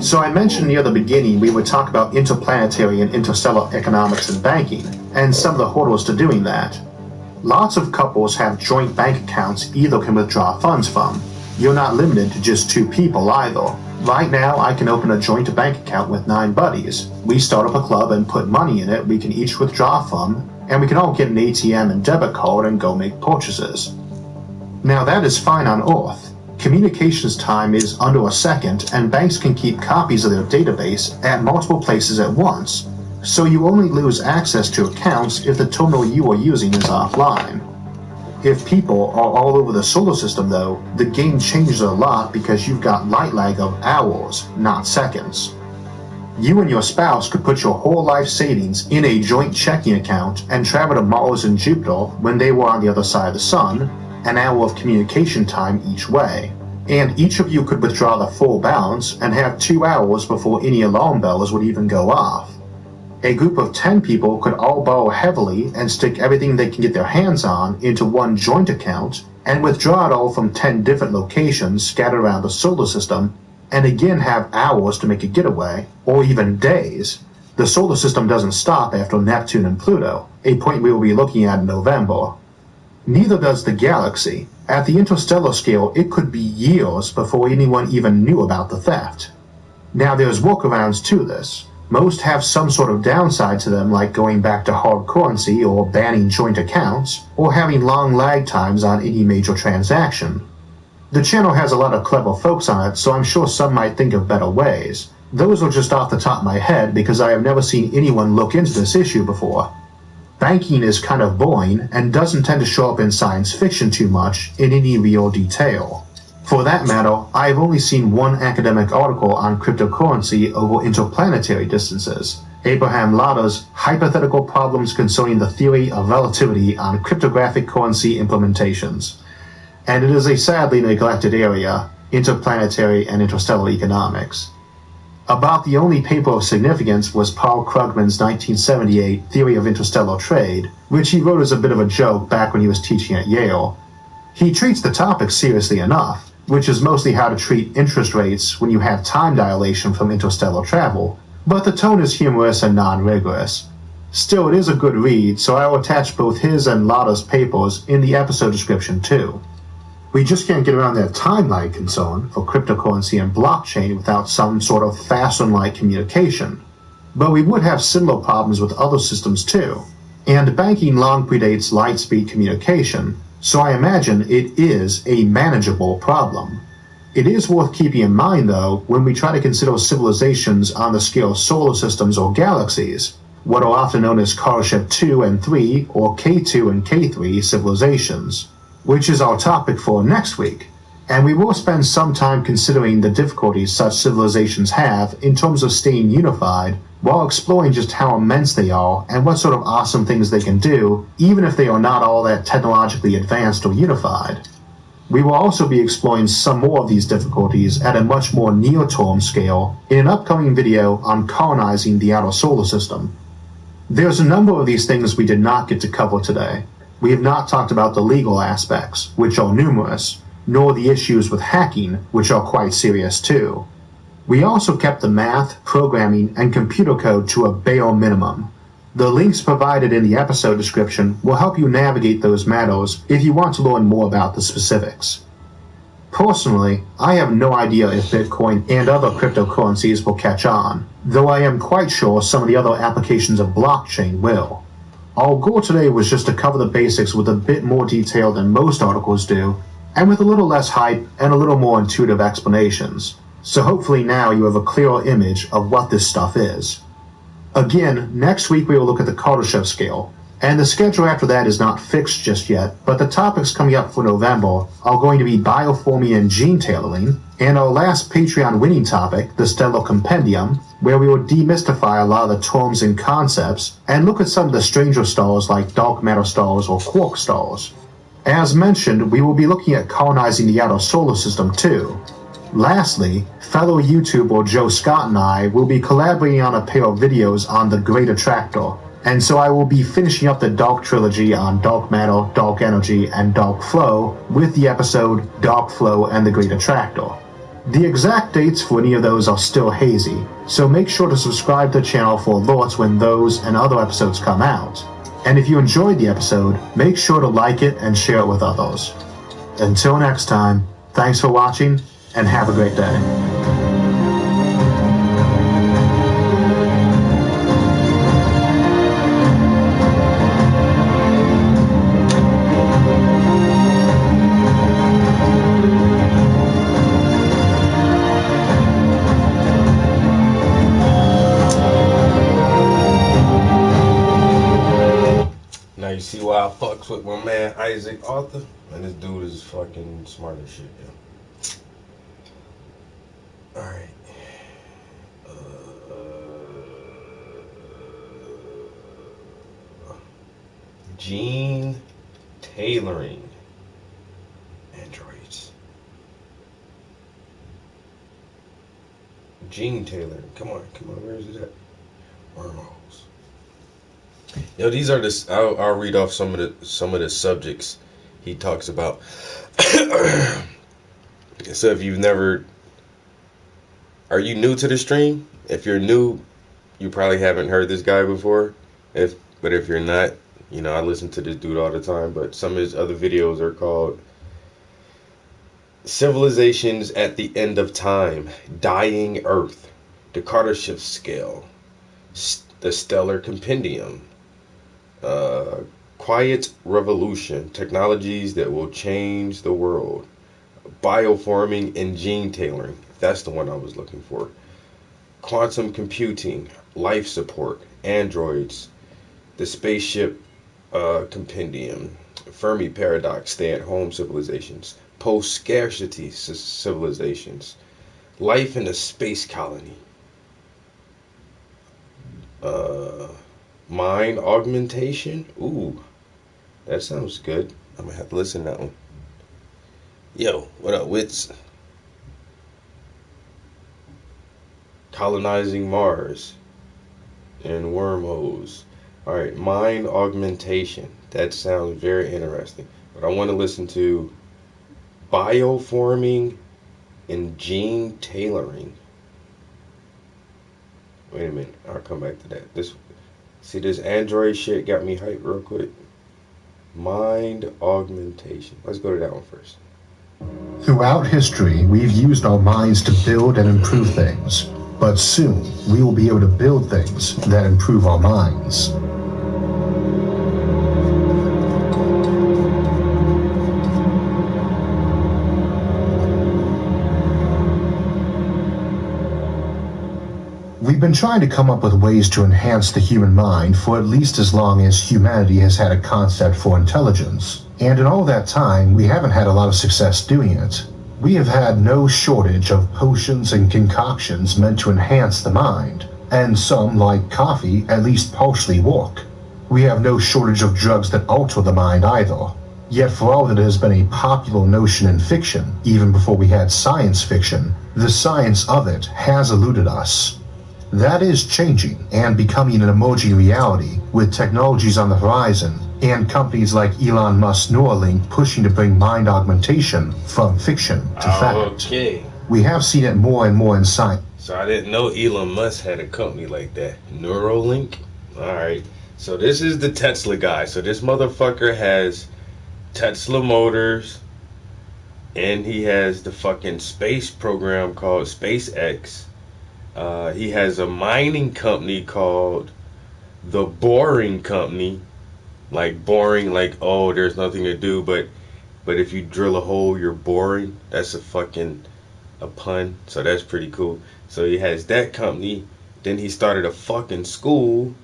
Speaker 1: so I mentioned near the beginning we would talk about interplanetary and interstellar economics and banking, and some of the hurdles to doing that. Lots of couples have joint bank accounts either can withdraw funds from. You're not limited to just 2 people either. Right now, I can open a joint bank account with 9 buddies. We start up a club and put money in it we can each withdraw from, and we can all get an ATM and debit card and go make purchases. Now that is fine on Earth. Communications time is under a second, and banks can keep copies of their database at multiple places at once, so you only lose access to accounts if the terminal you are using is offline. If people are all over the solar system though, the game changes a lot because you've got light lag of hours, not seconds. You and your spouse could put your whole life savings in a joint checking account and travel to Mars and Jupiter when they were on the other side of the sun, an hour of communication time each way. And each of you could withdraw the full balance and have 2 hours before any alarm bells would even go off. A group of 10 people could all borrow heavily and stick everything they can get their hands on into one joint account and withdraw it all from 10 different locations scattered around the solar system, and again have hours to make a getaway, or even days. The solar system doesn't stop after Neptune and Pluto, a point we will be looking at in November. Neither does the galaxy. At the interstellar scale, it could be years before anyone even knew about the theft. Now there's workarounds to this. Most have some sort of downside to them, like going back to hard currency or banning joint accounts, or having long lag times on any major transaction. The channel has a lot of clever folks on it, so I'm sure some might think of better ways. Those are just off the top of my head because I have never seen anyone look into this issue before. Banking is kind of boring and doesn't tend to show up in science fiction too much in any real detail. For that matter, I've only seen one academic article on cryptocurrency over interplanetary distances, Abraham Lada's Hypothetical Problems Concerning the Theory of Relativity on Cryptographic Currency Implementations. And it is a sadly neglected area, interplanetary and interstellar economics. About the only paper of significance was Paul Krugman's 1978 Theory of Interstellar Trade, which he wrote as a bit of a joke back when he was teaching at Yale. He treats the topic seriously enough, which is mostly how to treat interest rates when you have time dilation from interstellar travel, but the tone is humorous and non-rigorous. Still, it is a good read, so I will attach both his and Lada's papers in the episode description too. We just can't get around that timeline concern for cryptocurrency and blockchain without some sort of faster-than-light communication. But we would have similar problems with other systems too. And banking long predates light-speed communication, so I imagine it is a manageable problem. It is worth keeping in mind, though, when we try to consider civilizations on the scale of solar systems or galaxies, what are often known as Kardashev 2 and 3 or K2 and K3 civilizations, which is our topic for next week. And we will spend some time considering the difficulties such civilizations have in terms of staying unified, while exploring just how immense they are and what sort of awesome things they can do, even if they are not all that technologically advanced or unified. We will also be exploring some more of these difficulties at a much more near-term scale in an upcoming video on colonizing the outer solar system. There's a number of these things we did not get to cover today. We have not talked about the legal aspects, which are numerous, nor the issues with hacking, which are quite serious too. We also kept the math, programming, and computer code to a bare minimum. The links provided in the episode description will help you navigate those matters if you want to learn more about the specifics. Personally, I have no idea if Bitcoin and other cryptocurrencies will catch on, though I am quite sure some of the other applications of blockchain will. Our goal today was just to cover the basics with a bit more detail than most articles do, and with a little less hype and a little more intuitive explanations, so hopefully now you have a clearer image of what this stuff is. Again, next week we will look at the Kardashev scale, and the schedule after that is not fixed just yet, but the topics coming up for November are going to be bioforming and gene tailoring, and our last Patreon winning topic, the Stellar Compendium, where we will demystify a lot of the terms and concepts, and look at some of the stranger stars like dark matter stars or quark stars. As mentioned, we will be looking at colonizing the outer solar system too. Lastly, fellow YouTuber Joe Scott and I will be collaborating on a pair of videos on the Great Attractor, and so I will be finishing up the Dark Trilogy on dark matter, dark energy, and dark flow with the episode Dark Flow and the Great Attractor. The exact dates for any of those are still hazy, so make sure to subscribe to the channel for alerts when those and other episodes come out. And if you enjoyed the episode, make sure to like it and share it with others. Until next time, thanks for watching, and have a great day.
Speaker 2: Now you see why I fucks with my man Isaac Arthur? And this dude is fucking smart as shit, yo. Alright. Gene tailoring androids. Gene tailoring. Come on, where is it at? Wormholes. Yo, these are this. I'll read off some of the subjects he talks about. So if you've never, are you new to the stream? If you're new, you probably haven't heard this guy before. But if you're not, you know, I listen to this dude all the time. But some of his other videos are called Civilizations at the End of Time, Dying Earth, the Kardashev Scale, the Stellar Compendium, Quiet Revolution, Technologies that Will Change the World, Bioforming and Gene Tailoring, that's the one I was looking for, Quantum Computing, Life Support, Androids, the Spaceship Compendium, Fermi Paradox, Stay-at-Home Civilizations, Post-Scarcity Civilizations, Life in a Space Colony, Mind augmentation? Ooh, that sounds good. I'm gonna have to listen to that one. Yo, what up, Wits? Colonizing Mars and wormholes. Alright, mind augmentation. That sounds very interesting. But I want to listen to bioforming and gene tailoring. Wait a minute, I'll come back to that. This Android shit got me hyped real quick. Mind augmentation. Let's go to that one first.
Speaker 1: Throughout history, we've used our minds to build and improve things, but soon we will be able to build things that improve our minds. We've been trying to come up with ways to enhance the human mind for at least as long as humanity has had a concept for intelligence. And in all that time, we haven't had a lot of success doing it. We have had no shortage of potions and concoctions meant to enhance the mind, and some, like coffee, at least partially work. We have no shortage of drugs that alter the mind either. Yet for all that it has been a popular notion in fiction, even before we had science fiction, the science of it has eluded us. That is changing and becoming an emerging reality with technologies on the horizon and companies like Elon Musk's Neuralink pushing to bring mind augmentation from fiction to fact.
Speaker 2: Okay.
Speaker 1: We have seen it more and more in science.
Speaker 2: So I didn't know Elon Musk had a company like that. Neuralink? Alright. So this is the Tesla guy. So this motherfucker has Tesla Motors and he has the fucking space program called SpaceX. He has a mining company called The Boring Company. Like boring, like, oh, there's nothing to do, but if you drill a hole, you're boring. That's a pun, so that's pretty cool. So he has that company, then he started a fucking school,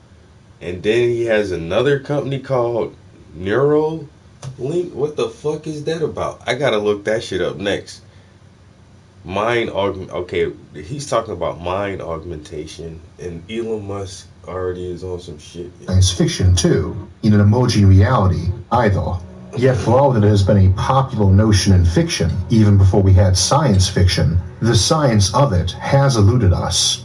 Speaker 2: and then he has another company called Neuralink. What the fuck is that about? I gotta look that shit up next. Okay, he's talking about mind augmentation, and Elon Musk already is on some shit.
Speaker 1: Science fiction too, in an emerging reality either. Yet for all that it has been a popular notion in fiction, even before we had science fiction, the science of it has eluded us.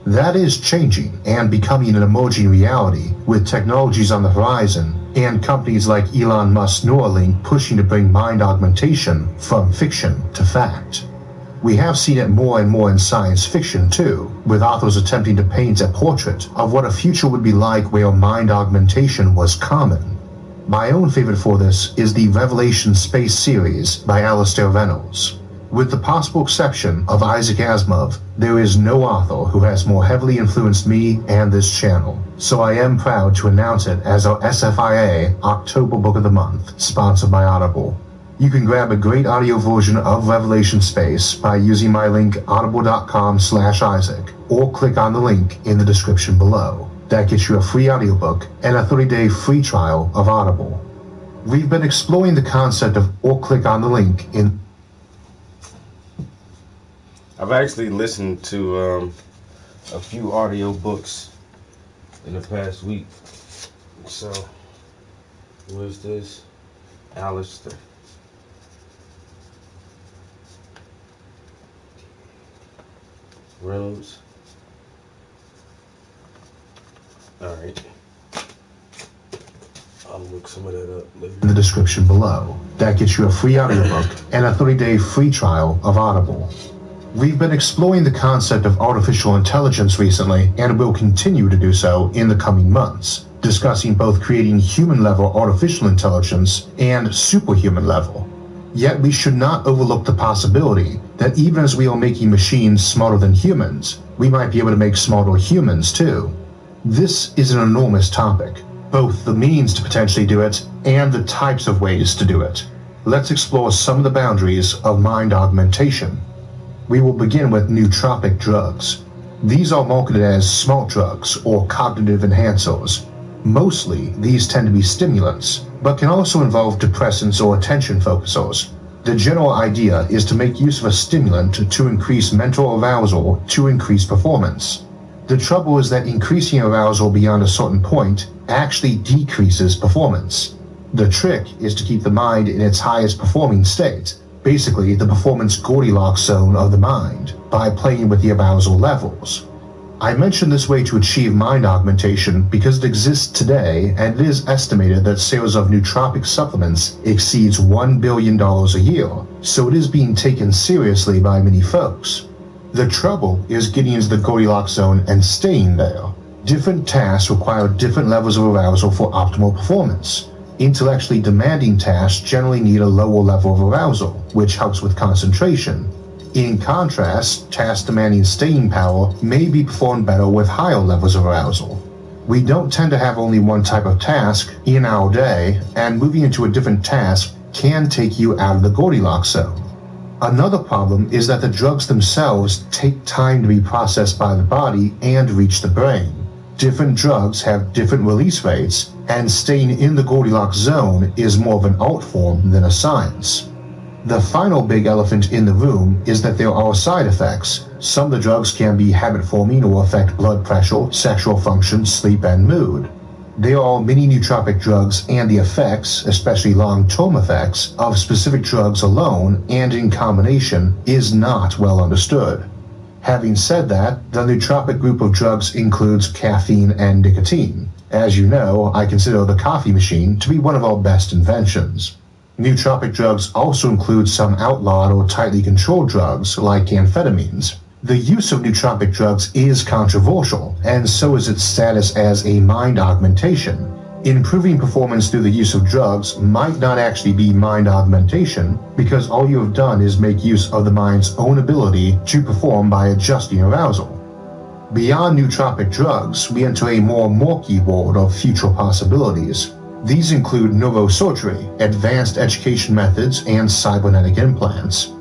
Speaker 1: That is changing and becoming an emerging reality with technologies on the horizon and companies like Elon Musk's Neuralink pushing to bring mind augmentation from fiction to fact. We have seen it more and more in science fiction too, with authors attempting to paint a portrait of what a future would be like where mind augmentation was common. My own favorite for this is the Revelation Space series by Alastair Reynolds. With the possible exception of Isaac Asimov, there is no author who has more heavily influenced me and this channel, so I am proud to announce it as our SFIA October Book of the Month, sponsored by Audible. You can grab a great audio version of Revelation Space by using my link audible.com/Isaac, or click on the link in the description below. That gets you a free audiobook and a 30-day free trial of Audible. We've been exploring the concept of or click on the link in...
Speaker 2: I've actually listened to a few audiobooks in the past week. So, where's this? Alistair. Reynolds. Alright. I'll look some of that up later.
Speaker 1: In the description below. That gets you a free audiobook and a 30-day free trial of Audible. We've been exploring the concept of artificial intelligence recently and will continue to do so in the coming months, discussing both creating human-level artificial intelligence and superhuman level. Yet we should not overlook the possibility that even as we are making machines smarter than humans, we might be able to make smarter humans too. This is an enormous topic, both the means to potentially do it and the types of ways to do it. Let's explore some of the boundaries of mind augmentation. We will begin with nootropic drugs. These are marketed as smart drugs or cognitive enhancers. Mostly, these tend to be stimulants, but can also involve depressants or attention focusers. The general idea is to make use of a stimulant to increase mental arousal to increase performance. The trouble is that increasing arousal beyond a certain point actually decreases performance. The trick is to keep the mind in its highest performing state, basically the performance Goldilocks zone of the mind, by playing with the arousal levels. I mention this way to achieve mind augmentation because it exists today, and it is estimated that sales of nootropic supplements exceeds $1 billion a year, so it is being taken seriously by many folks. The trouble is getting into the Goldilocks zone and staying there. Different tasks require different levels of arousal for optimal performance. Intellectually demanding tasks generally need a lower level of arousal, which helps with concentration. In contrast, tasks demanding staying power may be performed better with higher levels of arousal. We don't tend to have only one type of task in our day, and moving into a different task can take you out of the Goldilocks zone. Another problem is that the drugs themselves take time to be processed by the body and reach the brain. Different drugs have different release rates, and staying in the Goldilocks zone is more of an art form than a science. The final big elephant in the room is that there are side effects. Some of the drugs can be habit-forming or affect blood pressure, sexual function, sleep, and mood. There are many nootropic drugs, and the effects, especially long-term effects, of specific drugs alone and in combination is not well understood. Having said that, the nootropic group of drugs includes caffeine and nicotine. As you know, I consider the coffee machine to be one of our best inventions. Nootropic drugs also include some outlawed or tightly controlled drugs like amphetamines. The use of nootropic drugs is controversial, and so is its status as a mind augmentation. Improving performance through the use of drugs might not actually be mind augmentation, because all you have done is make use of the mind's own ability to perform by adjusting arousal. Beyond nootropic drugs, we enter a more murky world of future possibilities. These include neurosurgery, advanced education methods, and cybernetic implants.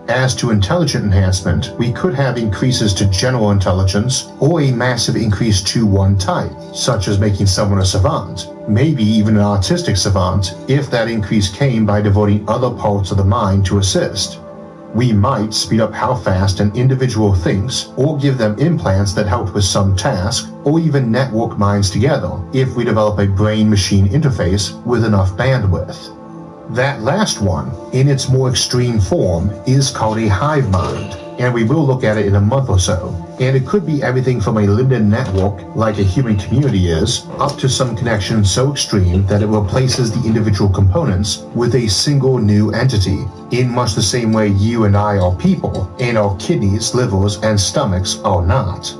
Speaker 1: As to intelligent enhancement, we could have increases to general intelligence or a massive increase to one type, such as making someone a savant, maybe even an autistic savant, if that increase came by devoting other parts of the mind to assist. We might speed up how fast an individual thinks, or give them implants that help with some task, or even network minds together if we develop a brain-machine interface with enough bandwidth. That last one, in its more extreme form, is called a hive mind, and we will look at it in a month or so. And it could be everything from a limited network, like a human community is, up to some connection so extreme that it replaces the individual components with a single new entity, in much the same way you and I are people, and our kidneys, livers, and stomachs are not.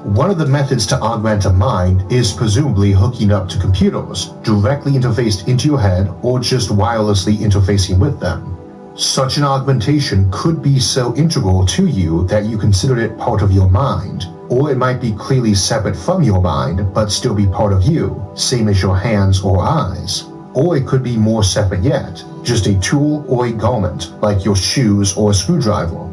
Speaker 1: One of the methods to augment a mind is presumably hooking up to computers, directly interfaced into your head, or just wirelessly interfacing with them. Such an augmentation could be so integral to you that you consider it part of your mind, or it might be clearly separate from your mind but still be part of you, same as your hands or eyes. Or it could be more separate yet, just a tool or a garment, like your shoes or a screwdriver.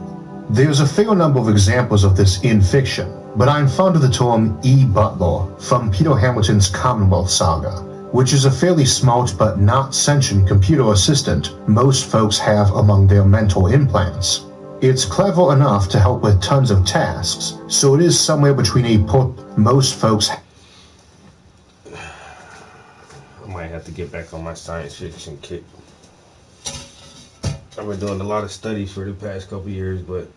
Speaker 1: There's a fair number of examples of this in fiction, but I'm fond of the term E. Butler from Peter Hamilton's Commonwealth saga, which is a fairly smart but not sentient computer assistant most folks have among their mental implants. It's clever enough to help with tons of tasks, so it is somewhere between most folks.
Speaker 2: I might have to get back on my science fiction kick. I've been doing a lot of studies for the past couple years, but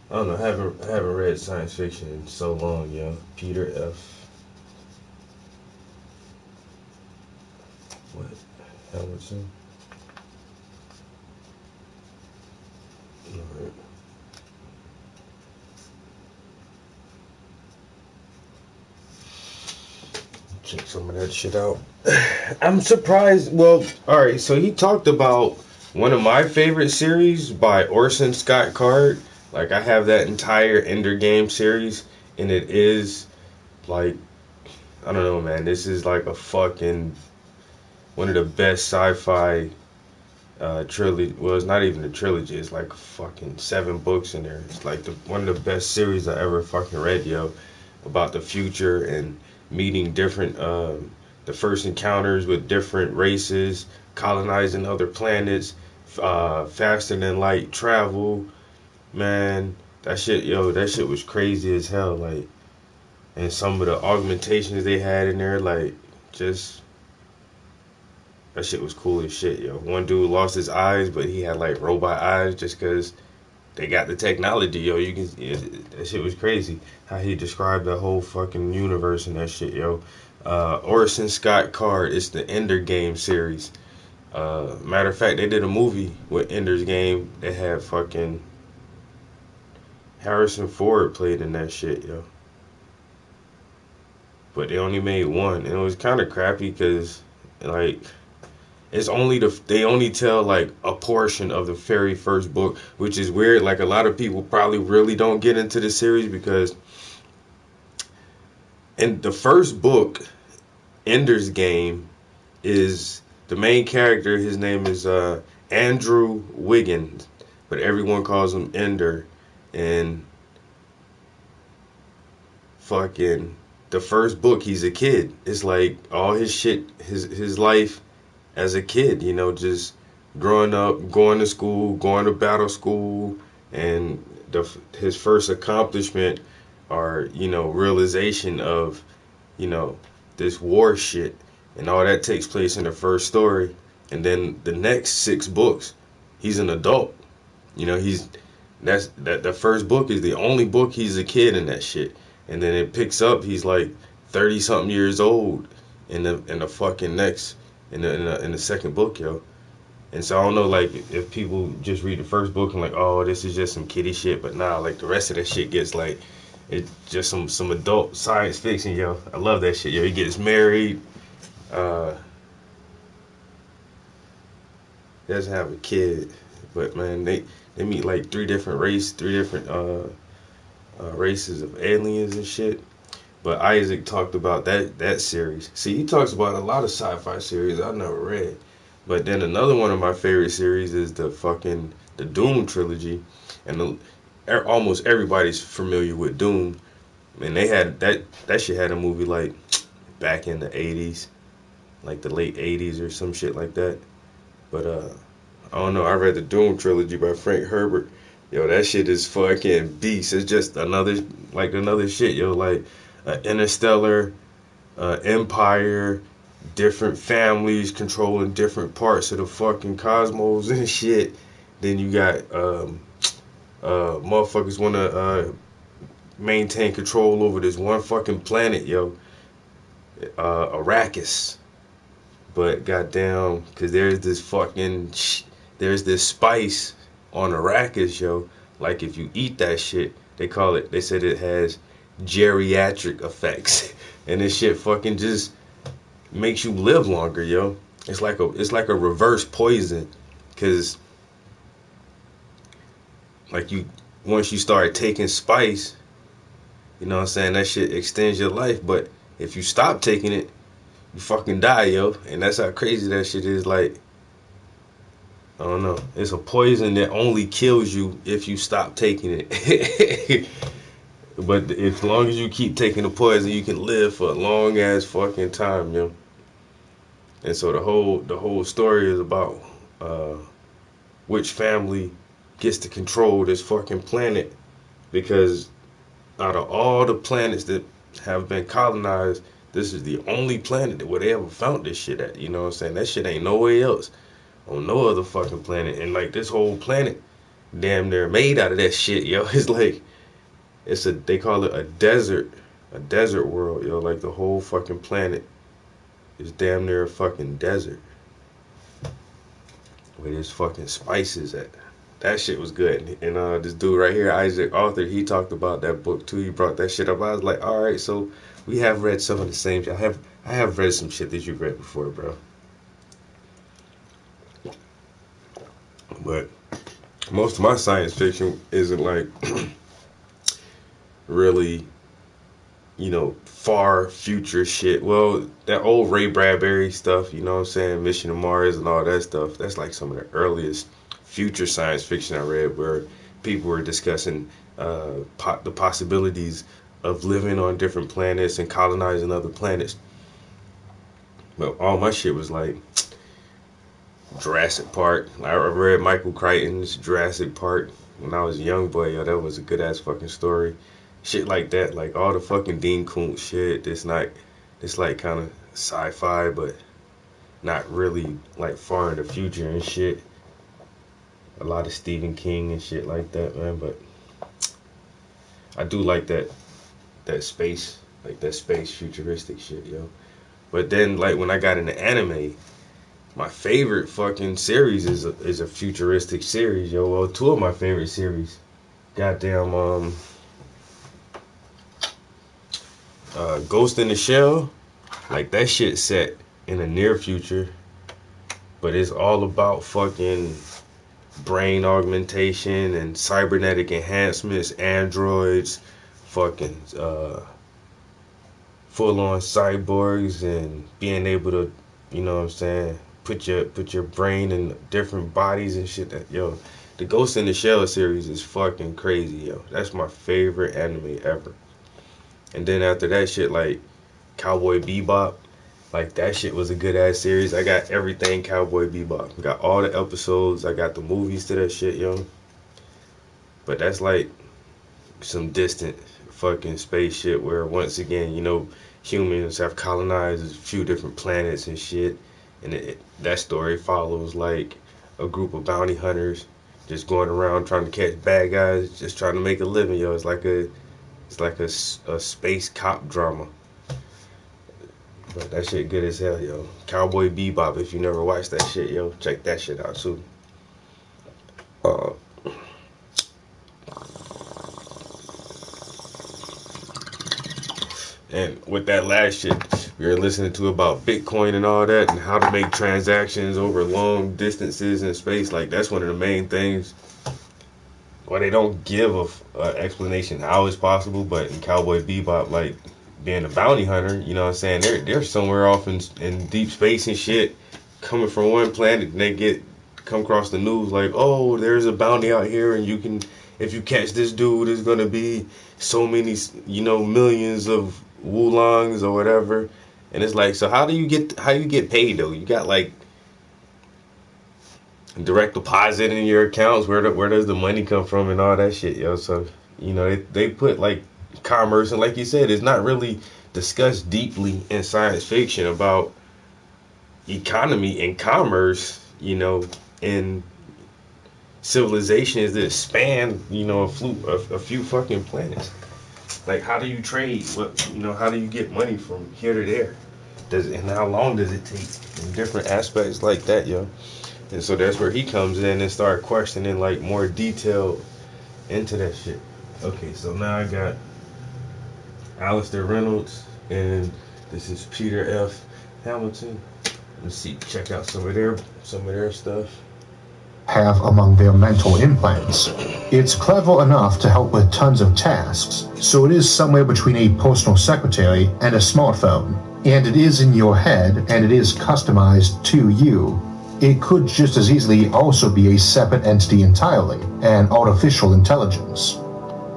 Speaker 2: I don't know, I haven't read science fiction in so long, yo. Peter F. What? Hamilton? Alright. Check some of that shit out. I'm surprised. Well, alright, so he talked about one of my favorite series by Orson Scott Card. Like, I have that entire Ender Game series, and it is, like, I don't know, man. This is like a fucking, one of the best sci-fi trilogy. Well, it's not even a trilogy. It's like fucking 7 books in there. It's like one of the best series I ever fucking read, yo. About the future and meeting different, the first encounters with different races, colonizing other planets, faster than light travel. Man, that shit was crazy as hell. Like, and some of the augmentations they had in there, like, just that shit was cool as shit, yo. One dude lost his eyes, but he had like robot eyes just because they got the technology, yo. That shit was crazy. How he described the whole fucking universe and that shit, yo. Orson Scott Card, it's the Ender Game series. Matter of fact, they did a movie with Ender's Game. They had fucking Harrison Ford played in that shit, yo. But they only made one, and it was kind of crappy because, like, they only tell like a portion of the very first book, which is weird. Like, a lot of people probably really don't get into the series because in the first book, Ender's Game, is the main character. His name is Andrew Wiggins, but everyone calls him Ender. And fucking the first book, he's a kid. It's like all his shit, his life as a kid, you know, just growing up, going to school, going to battle school, and his first accomplishment or, you know, realization of, you know, this war shit, and all that takes place in the first story. And then the next 6 books, he's an adult. You know, the first book is the only book he's a kid in that shit. And then it picks up, he's like 30 something years old in the fucking next in the second book, yo. And so I don't know, like, if people just read the first book and like, oh, this is just some kiddie shit, but nah, like, the rest of that shit gets like, it's just some adult science fiction, yo. I love that shit, yo. He gets married, doesn't have a kid, but man, they meet like three different races of aliens and shit. But Isaac talked about that series. See, he talks about a lot of sci-fi series I've never read. But then another one of my favorite series is the Doom trilogy, and almost everybody's familiar with Doom. And they had that shit had a movie like back in the 80s, like the late 80s or some shit like that. But I don't know. I read the Doom trilogy by Frank Herbert. Yo, that shit is fucking beast. It's just another shit, yo. Like Interstellar, Empire, different families controlling different parts of the fucking cosmos and shit. Then you got motherfuckers want to maintain control over this one fucking planet, yo. Arrakis. But goddamn, because there's this spice on Arrakis, yo. Like, if you eat that shit, they said it has geriatric effects. And this shit fucking just makes you live longer, yo. It's like a reverse poison. Cause like, once you start taking spice, you know what I'm saying, that shit extends your life. But if you stop taking it, you fucking die, yo. And that's how crazy that shit is. Like, I don't know. It's a poison that only kills you if you stop taking it. But as long as you keep taking the poison, you can live for a long ass fucking time, yo. And so the whole story is about which family gets to control this fucking planet, because out of all the planets that have been colonized, this is the only planet where they ever found this shit at. You know what I'm saying? That shit ain't nowhere else on no other fucking planet. And like, this whole planet damn near made out of that shit, yo. It's like, they call it a desert world, yo. Like, the whole fucking planet is damn near a fucking desert where there's fucking spices at. That shit was good. And this dude right here, Isaac Arthur, he talked about that book too. He brought that shit up. I was like, all right, so we have read some of the same shit. I have read some shit that you've read before, bro. But most of my science fiction isn't like really, you know, far future shit. Well, that old Ray Bradbury stuff, you know what I'm saying, Mission to Mars and all that stuff, that's like some of the earliest future science fiction I read, where people were discussing the possibilities of living on different planets and colonizing other planets. But all my shit was like Jurassic Park. I read Michael Crichton's Jurassic Park. when I was a young boy, yo, that was a good ass fucking story. Shit like that, like all the fucking Dean Koontz shit. It's like kind of sci-fi, but not really like far in the future and shit. A lot of Stephen King and shit like that, man. But I do like that space, like that space futuristic shit, yo. But then, like when I got into anime, my favorite fucking series is a futuristic series, yo. Well, two of my favorite series, goddamn, Ghost in the Shell, like that shit set in the near future, but it's all about fucking brain augmentation and cybernetic enhancements, androids, fucking full on cyborgs, and being able to, you know what I'm saying, put your brain in different bodies and shit. That, yo, the Ghost in the Shell series is fucking crazy, yo. That's my favorite anime ever. And then after that shit, like Cowboy Bebop, like that shit was a good ass series. I got everything Cowboy Bebop. Got all the episodes. I got the movies to that shit, yo. But that's like some distant fucking space shit where once again, you know, humans have colonized a few different planets and shit. And that story follows like a group of bounty hunters just going around trying to catch bad guys, just trying to make a living, yo. It's like a space cop drama. But that shit good as hell, yo. Cowboy Bebop, if you never watched that shit, yo, check that shit out too. And with that last shit, we were listening to about Bitcoin and all that, and how to make transactions over long distances in space. Like, that's one of the main things. Well, they don't give a explanation how it's possible, but in Cowboy Bebop, like, being a bounty hunter, you know what I'm saying, they're somewhere off in deep space and shit, coming from one planet, and they come across the news like, oh, there's a bounty out here, and you can, if you catch this dude, there's gonna be so many, you know, millions of woolongs or whatever. And it's like, so how you get paid though? You got like direct deposit in your accounts. Where does the money come from and all that shit, yo? So, you know, they put like commerce, and like you said, it's not really discussed deeply in science fiction about economy and commerce, you know, in civilizations that span, you know, a few fucking planets. Like, how do you trade? What, you know, how do you get money from here to there? And how long does it take? In different aspects like that, yo. And so that's where he comes in and start questioning like more detail into that shit. Okay, so now I got Alistair Reynolds, and this is Peter F. Hamilton. Let's see, check out some of their stuff.
Speaker 1: Have among their mental implants. It's clever enough to help with tons of tasks, so it is somewhere between a personal secretary and a smartphone. And it is in your head, and it is customized to you. It could just as easily also be a separate entity entirely, an artificial intelligence.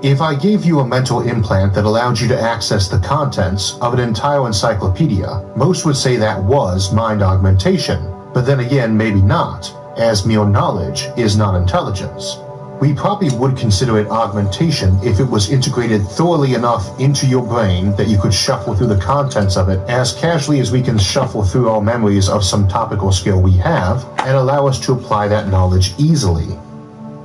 Speaker 1: If I gave you a mental implant that allowed you to access the contents of an entire encyclopedia, most would say that was mind augmentation, but then again, maybe not, as mere knowledge is not intelligence. We probably would consider it augmentation if it was integrated thoroughly enough into your brain that you could shuffle through the contents of it as casually as we can shuffle through our memories of some topical skill we have, and allow us to apply that knowledge easily.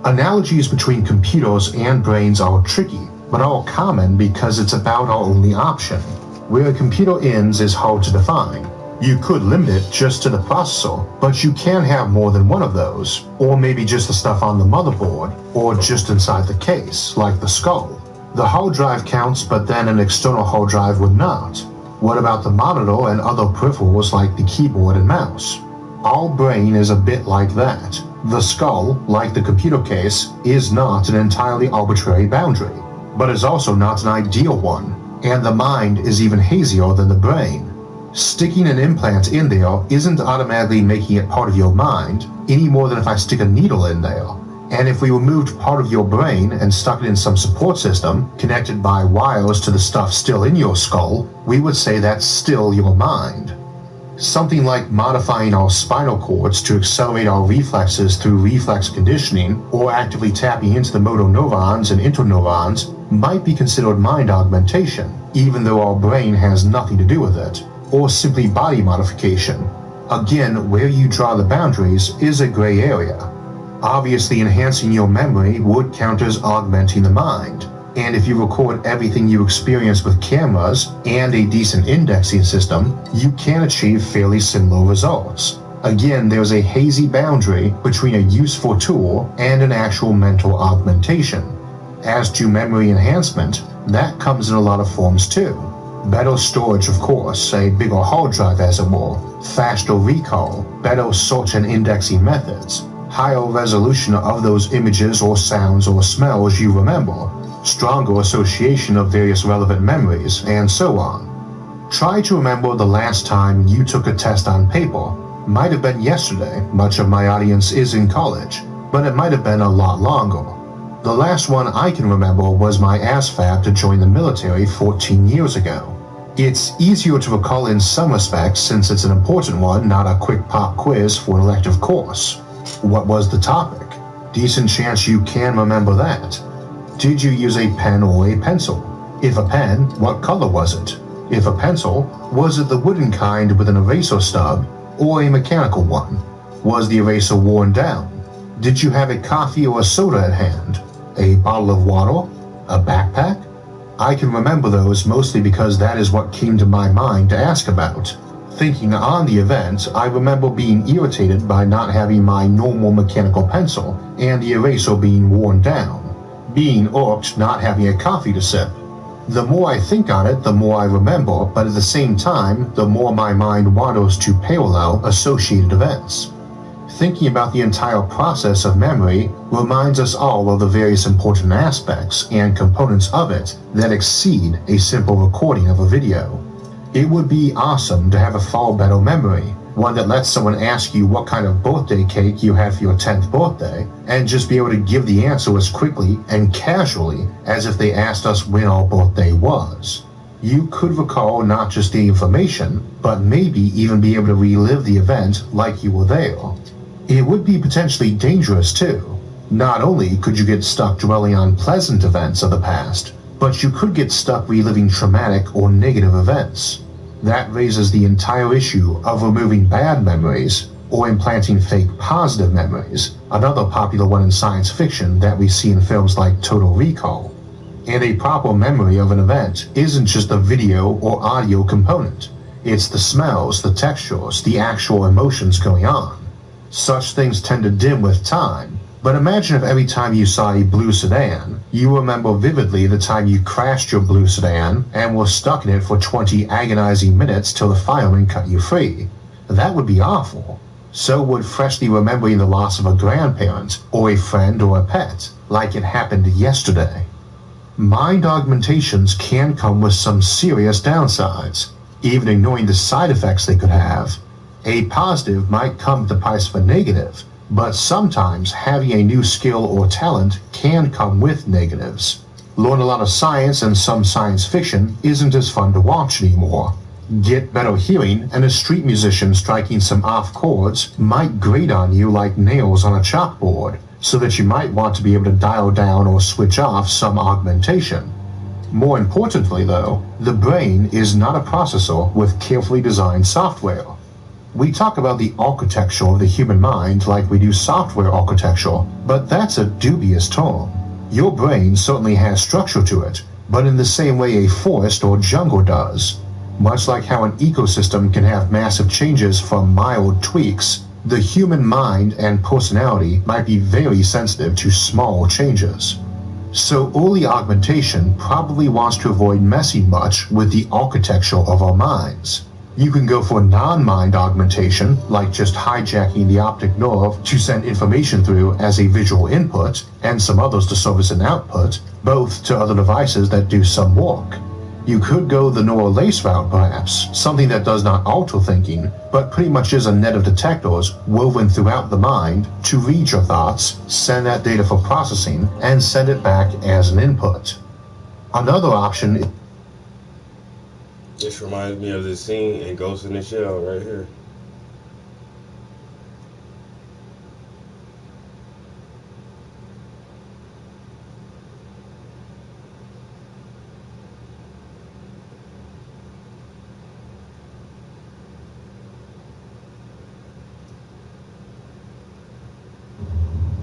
Speaker 1: Analogies between computers and brains are tricky, but are common because it's about our only option. Where a computer ends is hard to define. You could limit it just to the processor, but you can have more than one of those, or maybe just the stuff on the motherboard, or just inside the case, like the skull. The hard drive counts, but then an external hard drive would not. What about the monitor and other peripherals like the keyboard and mouse? Our brain is a bit like that. The skull, like the computer case, is not an entirely arbitrary boundary, but is also not an ideal one, and the mind is even hazier than the brain. Sticking an implant in there isn't automatically making it part of your mind, any more than if I stick a needle in there. And if we removed part of your brain and stuck it in some support system, connected by wires to the stuff still in your skull, we would say that's still your mind. Something like modifying our spinal cords to accelerate our reflexes through reflex conditioning, or actively tapping into the motor neurons and interneurons, might be considered mind augmentation, even though our brain has nothing to do with it, or simply body modification. Again, where you draw the boundaries is a gray area. Obviously, enhancing your memory would count as augmenting the mind, and if you record everything you experience with cameras and a decent indexing system, you can achieve fairly similar results. Again, there's a hazy boundary between a useful tool and an actual mental augmentation. As to memory enhancement, that comes in a lot of forms too. Better storage, of course, a bigger hard drive as it were, faster recall, better search and indexing methods, higher resolution of those images or sounds or smells you remember, stronger association of various relevant memories, and so on. Try to remember the last time you took a test on paper. Might have been yesterday, much of my audience is in college, but it might have been a lot longer. The last one I can remember was my ASVAB to join the military 14 years ago. It's easier to recall in some respects since it's an important one, not a quick pop quiz for an elective course. What was the topic? Decent chance you can remember that. Did you use a pen or a pencil? If a pen, what color was it? If a pencil, was it the wooden kind with an eraser stub, or a mechanical one? Was the eraser worn down? Did you have a coffee or a soda at hand? A bottle of water? A backpack? I can remember those mostly because that is what came to my mind to ask about. Thinking on the event, I remember being irritated by not having my normal mechanical pencil and the eraser being worn down. Being irked not having a coffee to sip. The more I think on it, the more I remember, but at the same time, the more my mind wanders to parallel associated events. Thinking about the entire process of memory reminds us all of the various important aspects and components of it that exceed a simple recording of a video. It would be awesome to have a far better memory, one that lets someone ask you what kind of birthday cake you had for your 10th birthday, and just be able to give the answer as quickly and casually as if they asked us when our birthday was. You could recall not just the information, but maybe even be able to relive the event like you were there. It would be potentially dangerous too. Not only could you get stuck dwelling on pleasant events of the past, but you could get stuck reliving traumatic or negative events. That raises the entire issue of removing bad memories or implanting fake positive memories, another popular one in science fiction that we see in films like Total Recall. And a proper memory of an event isn't just a video or audio component. It's the smells, the textures, the actual emotions going on. Such things tend to dim with time, but imagine if every time you saw a blue sedan, you remember vividly the time you crashed your blue sedan and were stuck in it for 20 agonizing minutes till the fireman cut you free. That would be awful. So would freshly remembering the loss of a grandparent, or a friend or a pet, like it happened yesterday. Mind augmentations can come with some serious downsides, even ignoring the side effects they could have. A positive might come at the price of a negative, but sometimes having a new skill or talent can come with negatives. Learn a lot of science and some science fiction isn't as fun to watch anymore. Get better hearing, and a street musician striking some off chords might grate on you like nails on a chalkboard, so that you might want to be able to dial down or switch off some augmentation. More importantly though, the brain is not a processor with carefully designed software. We talk about the architecture of the human mind like we do software architecture, but that's a dubious term. Your brain certainly has structure to it, but in the same way a forest or jungle does. Much like how an ecosystem can have massive changes from mild tweaks, the human mind and personality might be very sensitive to small changes. So early augmentation probably wants to avoid messing much with the architecture of our minds. You can go for non-mind augmentation, like just hijacking the optic nerve to send information through as a visual input, and some others to serve as an output, both to other devices that do some work. You could go the neural lace route perhaps, something that does not alter thinking, but pretty much is a net of detectors woven throughout the mind to read your thoughts, send that data for processing, and send it back as an input. Another option.
Speaker 2: This reminds me of the scene in Ghost in the Shell right here.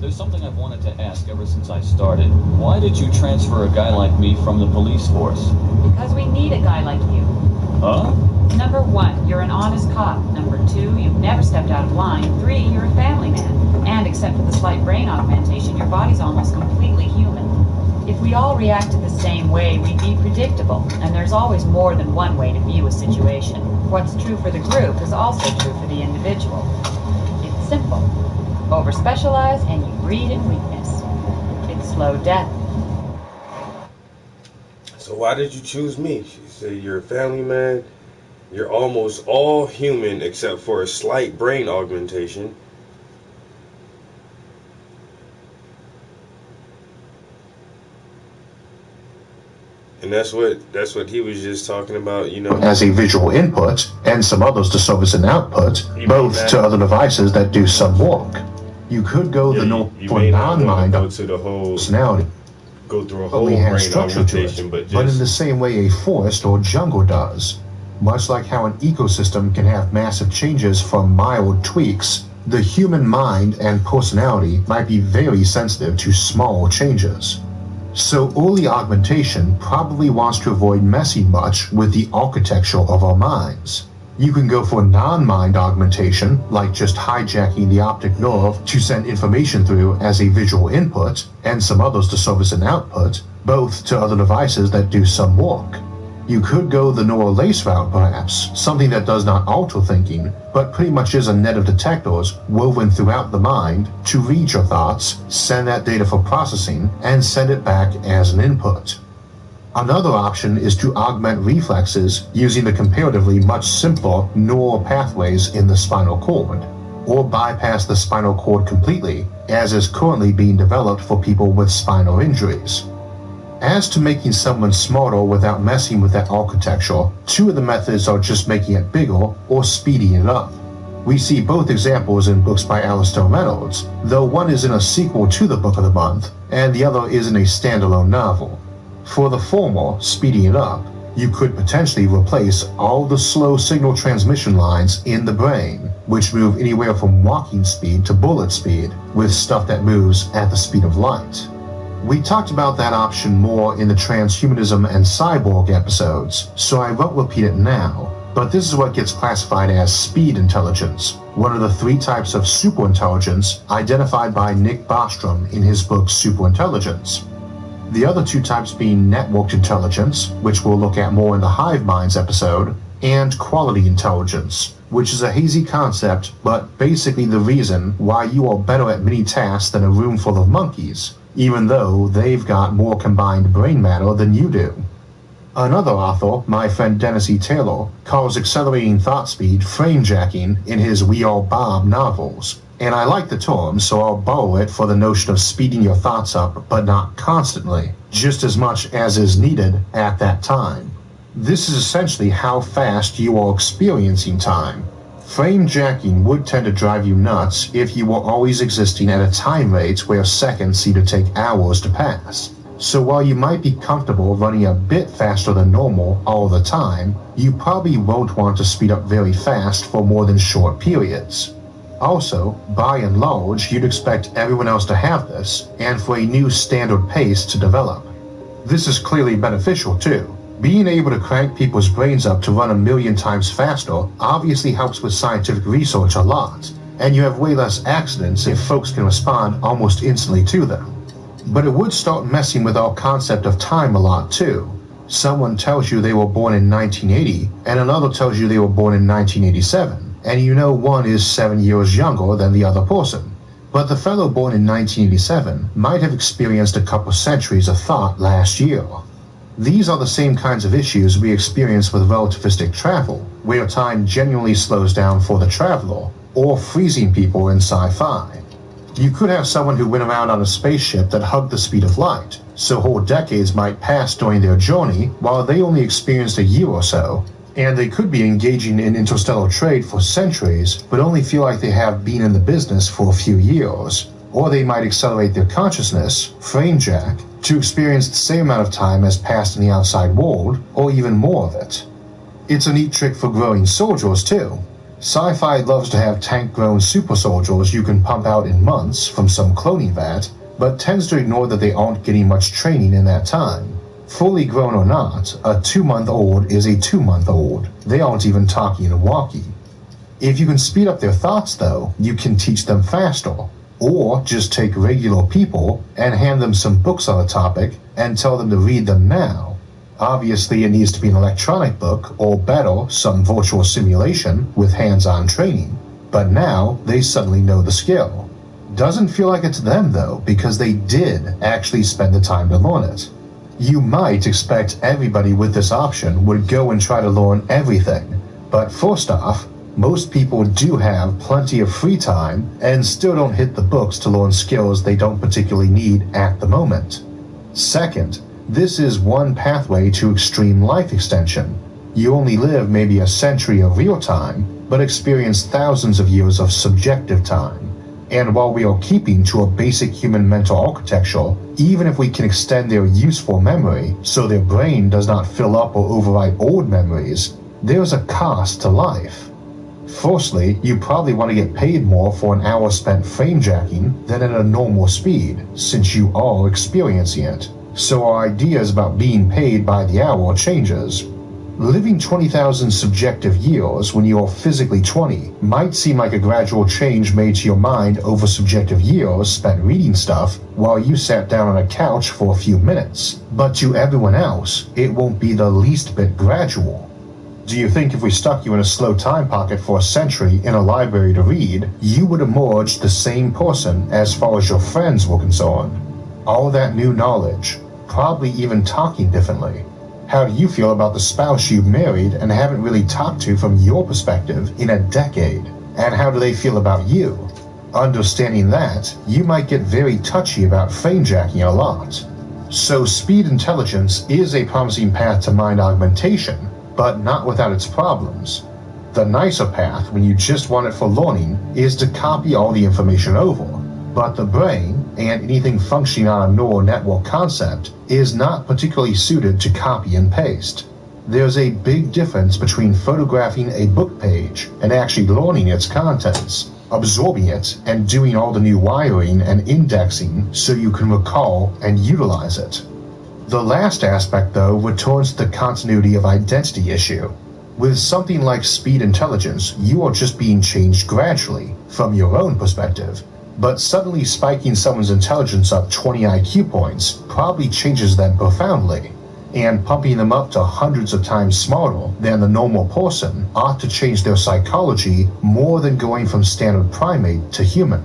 Speaker 3: There's something I've wanted to ask ever since I started. Why did you transfer a guy like me from the police force?
Speaker 4: Because we need a guy like you.
Speaker 3: Huh?
Speaker 4: Number 1, you're an honest cop. Number 2, you've never stepped out of line. 3, you're a family man. And except for the slight brain augmentation, your body's almost completely human. If we all reacted the same way, we'd be predictable. And there's always more than one way to view a situation. What's true for the group is also true for the individual. It's simple. Over-specialize and you breed in weakness. It's slow death.
Speaker 2: So why did you choose me? She said, you're a family man. You're almost all human except for a slight brain augmentation. And that's what he was just talking about, you know.
Speaker 1: As a visual input, and some others to serve as an output, both to other devices that do some work. You could go the norm for non-mind personality.
Speaker 2: Go through a whole
Speaker 1: Only
Speaker 2: brain
Speaker 1: has structure to
Speaker 2: augmentation,
Speaker 1: it, but in the same way a forest or jungle does. Much like how an ecosystem can have massive changes from mild tweaks, the human mind and personality might be very sensitive to small changes. So early augmentation probably wants to avoid messing much with the architecture of our minds. You can go for non-mind augmentation, like just hijacking the optic nerve to send information through as a visual input, and some others to serve as an output, both to other devices that do some work. You could go the neural lace route perhaps, something that does not alter thinking, but pretty much is a net of detectors woven throughout the mind to read your thoughts, send that data for processing, and send it back as an input. Another option is to augment reflexes using the comparatively much simpler neural pathways in the spinal cord, or bypass the spinal cord completely, as is currently being developed for people with spinal injuries. As to making someone smarter without messing with that architecture, 2 of the methods are just making it bigger or speeding it up. We see both examples in books by Alastair Reynolds, though one is in a sequel to the Book of the Month, and the other is in a standalone novel. For the former, speeding it up, you could potentially replace all the slow signal transmission lines in the brain, which move anywhere from walking speed to bullet speed, with stuff that moves at the speed of light. We talked about that option more in the transhumanism and cyborg episodes, so I won't repeat it now, but this is what gets classified as speed intelligence, one of the 3 types of superintelligence identified by Nick Bostrom in his book Superintelligence. The other 2 types being networked intelligence, which we'll look at more in the Hive Minds episode, and quality intelligence, which is a hazy concept, but basically the reason why you are better at many tasks than a room full of monkeys, even though they've got more combined brain matter than you do. Another author, my friend Dennis E. Taylor, calls accelerating thought speed frame jacking in his We Are Bob novels. And I like the term, so I'll borrow it for the notion of speeding your thoughts up, but not constantly, just as much as is needed at that time. This is essentially how fast you are experiencing time. Frame jacking would tend to drive you nuts if you were always existing at a time rate where seconds seem to take hours to pass. So while you might be comfortable running a bit faster than normal all the time, you probably won't want to speed up very fast for more than short periods. Also, by and large, you'd expect everyone else to have this, and for a new standard pace to develop. This is clearly beneficial too. Being able to crank people's brains up to run 1,000,000 times faster obviously helps with scientific research a lot, and you have way less accidents if folks can respond almost instantly to them. But it would start messing with our concept of time a lot too. Someone tells you they were born in 1980, and another tells you they were born in 1987. And you know one is 7 years younger than the other person. But the fellow born in 1987 might have experienced a couple centuries of thought last year. These are the same kinds of issues we experience with relativistic travel, where time genuinely slows down for the traveler, or freezing people in sci-fi. You could have someone who went around on a spaceship that hugged the speed of light, so whole decades might pass during their journey while they only experienced a year or so, And they could be engaging in interstellar trade for centuries, but only feel like they have been in the business for a few years. Or they might accelerate their consciousness, frame-jack, to experience the same amount of time as passed in the outside world, or even more of it. It's a neat trick for growing soldiers, too. Sci-fi loves to have tank-grown super soldiers you can pump out in months from some cloning vat, but tends to ignore that they aren't getting much training in that time. Fully grown or not, a 2-month-old is a 2-month-old. They aren't even talking and walking. If you can speed up their thoughts, though, you can teach them faster. Or just take regular people and hand them some books on a topic and tell them to read them now. Obviously, it needs to be an electronic book, or better, some virtual simulation with hands-on training. But now, they suddenly know the skill. Doesn't feel like it to them, though, because they did actually spend the time to learn it. You might expect everybody with this option would go and try to learn everything, but first off, most people do have plenty of free time and still don't hit the books to learn skills they don't particularly need at the moment. Second, this is one pathway to extreme life extension. You only live maybe a century of real time, but experience thousands of years of subjective time. And while we are keeping to a basic human mental architecture, even if we can extend their useful memory so their brain does not fill up or overwrite old memories, there's a cost to life. Firstly, you probably want to get paid more for an hour spent frame-jacking than at a normal speed, since you are experiencing it. So our ideas about being paid by the hour changes. Living 20,000 subjective years when you are physically 20 might seem like a gradual change made to your mind over subjective years spent reading stuff while you sat down on a couch for a few minutes, but to everyone else, it won't be the least bit gradual. Do you think if we stuck you in a slow time pocket for a century in a library to read, you would emerge the same person as far as your friends were concerned? All that new knowledge, probably even talking differently. How do you feel about the spouse you married and haven't really talked to from your perspective in a decade? And how do they feel about you? Understanding that, you might get very touchy about frame-jacking a lot. So speed intelligence is a promising path to mind augmentation, but not without its problems. The nicer path, when you just want it for learning, is to copy all the information over. But the brain, and anything functioning on a neural network concept, is not particularly suited to copy and paste. There's a big difference between photographing a book page and actually learning its contents, absorbing it, and doing all the new wiring and indexing so you can recall and utilize it. The last aspect, though, returns to the continuity of identity issue. With something like speed intelligence, you are just being changed gradually, from your own perspective. But suddenly spiking someone's intelligence up 20 IQ points probably changes them profoundly, and pumping them up to hundreds of times smarter than the normal person ought to change their psychology more than going from standard primate to human.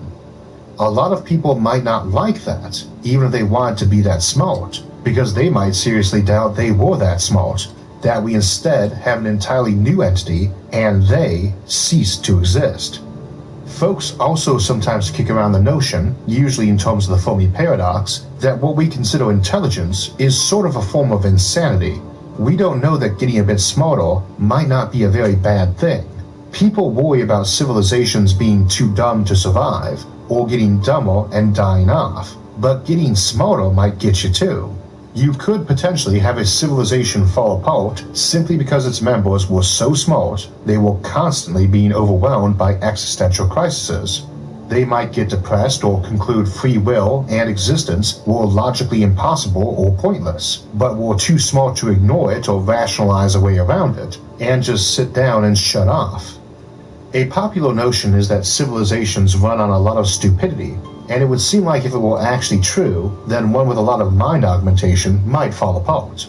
Speaker 1: A lot of people might not like that, even if they wanted to be that smart, because they might seriously doubt they were that smart, that we instead have an entirely new entity and they cease to exist. Folks also sometimes kick around the notion, usually in terms of the Fermi paradox, that what we consider intelligence is sort of a form of insanity. We don't know that getting a bit smarter might not be a very bad thing. People worry about civilizations being too dumb to survive, or getting dumber and dying off, but getting smarter might get you too. You could potentially have a civilization fall apart simply because its members were so smart they were constantly being overwhelmed by existential crises. They might get depressed or conclude free will and existence were logically impossible or pointless, but were too smart to ignore it or rationalize a way around it, and just sit down and shut off. A popular notion is that civilizations run on a lot of stupidity, and it would seem like if it were actually true, then one with a lot of mind augmentation might fall apart.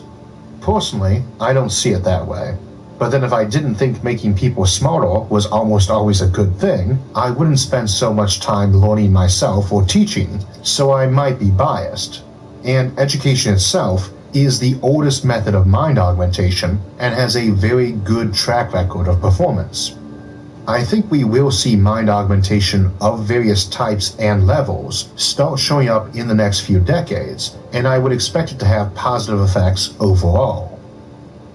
Speaker 1: Personally, I don't see it that way. But then if I didn't think making people smarter was almost always a good thing, I wouldn't spend so much time learning myself or teaching, so I might be biased. And education itself is the oldest method of mind augmentation and has a very good track record of performance. I think we will see mind augmentation of various types and levels start showing up in the next few decades, and I would expect it to have positive effects overall.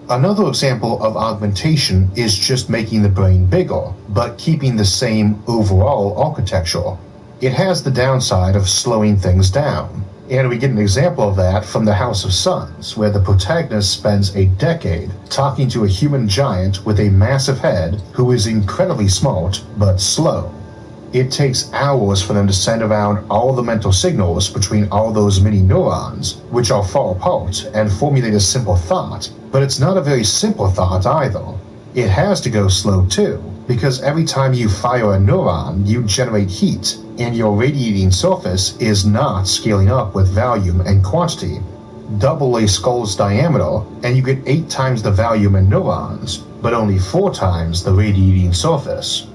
Speaker 1: Another example of augmentation is just making the brain bigger, but keeping the same overall architecture. It has the downside of slowing things down, and we get an example of that from the House of Suns, where the protagonist spends a decade talking to a human giant with a massive head who is incredibly smart but slow. It takes hours for them to send around all the mental signals between all those mini neurons, which are far apart, and formulate a simple thought, but it's not a very simple thought either. It has to go slow too, because every time you fire a neuron, you generate heat, and your radiating surface is not scaling up with volume and quantity. Double a skull's diameter, and you get 8 times the volume in neurons, but only 4 times the radiating surface.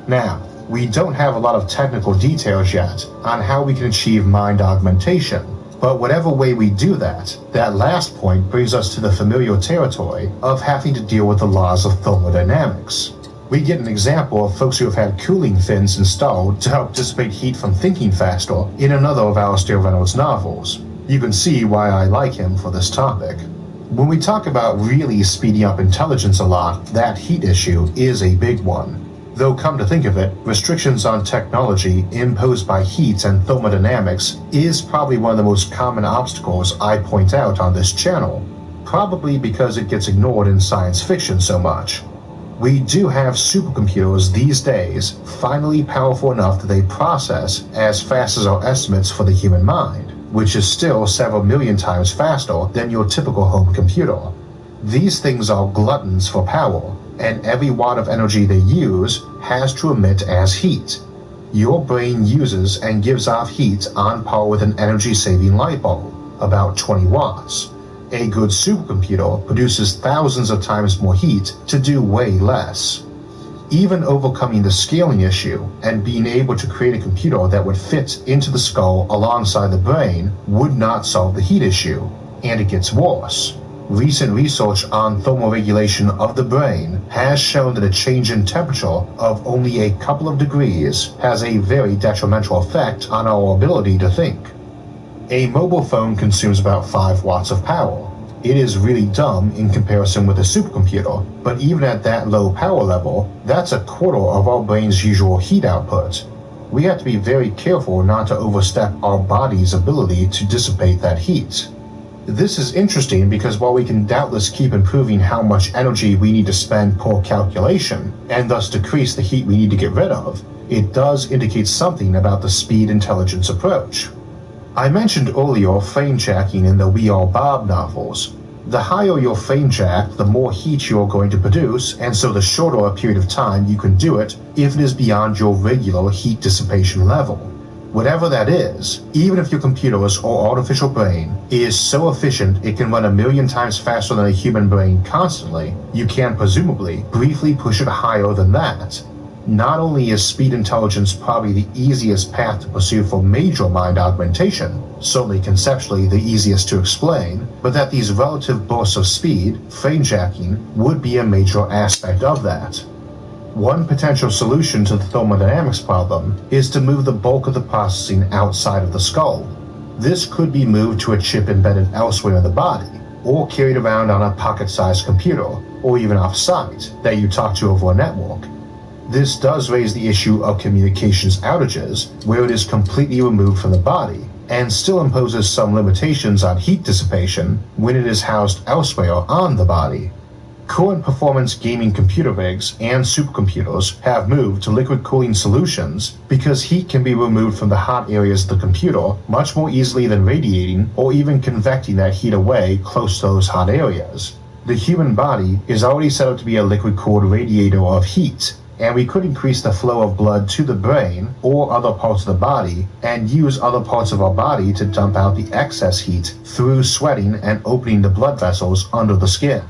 Speaker 1: Now, we don't have a lot of technical details yet on how we can achieve mind augmentation, but whatever way we do that, that last point brings us to the familiar territory of having to deal with the laws of thermodynamics. We get an example of folks who have had cooling fins installed to help dissipate heat from thinking faster in another of Alastair Reynolds' novels. You can see why I like him for this topic. When we talk about really speeding up intelligence a lot, that heat issue is a big one. Though come to think of it, restrictions on technology imposed by heat and thermodynamics is probably one of the most common obstacles I point out on this channel, probably because it gets ignored in science fiction so much. We do have supercomputers these days finally powerful enough that they process as fast as our estimates for the human mind, which is still several million times faster than your typical home computer. These things are gluttons for power, and every watt of energy they use has to emit as heat. Your brain uses and gives off heat on par with an energy-saving light bulb, about 20 watts. A good supercomputer produces thousands of times more heat to do way less. Even overcoming the scaling issue and being able to create a computer that would fit into the skull alongside the brain would not solve the heat issue, and it gets worse. Recent research on thermoregulation of the brain has shown that a change in temperature of only a couple of degrees has a very detrimental effect on our ability to think. A mobile phone consumes about 5 watts of power. It is really dumb in comparison with a supercomputer, but even at that low power level, that's a quarter of our brain's usual heat output. We have to be very careful not to overstep our body's ability to dissipate that heat. This is interesting because while we can doubtless keep improving how much energy we need to spend per calculation, and thus decrease the heat we need to get rid of, it does indicate something about the speed intelligence approach. I mentioned earlier frame jacking in the We Are Bob novels. The higher your frame jack, the more heat you're going to produce, and so the shorter a period of time you can do it if it is beyond your regular heat dissipation level. Whatever that is, even if your computer's or artificial brain is so efficient it can run 1,000,000 times faster than a human brain constantly, you can presumably briefly push it higher than that. Not only is speed intelligence probably the easiest path to pursue for major mind augmentation, certainly conceptually the easiest to explain, but that these relative bursts of speed, frame jacking, would be a major aspect of that. One potential solution to the thermodynamics problem is to move the bulk of the processing outside of the skull. This could be moved to a chip embedded elsewhere in the body, or carried around on a pocket-sized computer, or even off-site that you talk to over a network. This does raise the issue of communications outages, where it is completely removed from the body, and still imposes some limitations on heat dissipation when it is housed elsewhere on the body. Current performance gaming computer rigs and supercomputers have moved to liquid cooling solutions because heat can be removed from the hot areas of the computer much more easily than radiating or even convecting that heat away close to those hot areas. The human body is already set up to be a liquid-cooled radiator of heat, and we could increase the flow of blood to the brain or other parts of the body and use other parts of our body to dump out the excess heat through sweating and opening the blood vessels under the skin.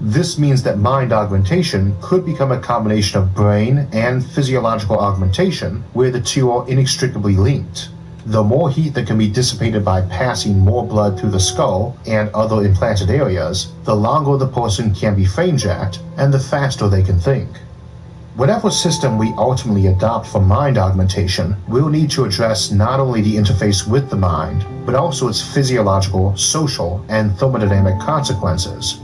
Speaker 1: This means that mind augmentation could become a combination of brain and physiological augmentation, where the two are inextricably linked. The more heat that can be dissipated by passing more blood through the skull and other implanted areas, the longer the person can be frame jacked and the faster they can think. Whatever system we ultimately adopt for mind augmentation will need to address not only the interface with the mind, but also its physiological, social, and thermodynamic consequences.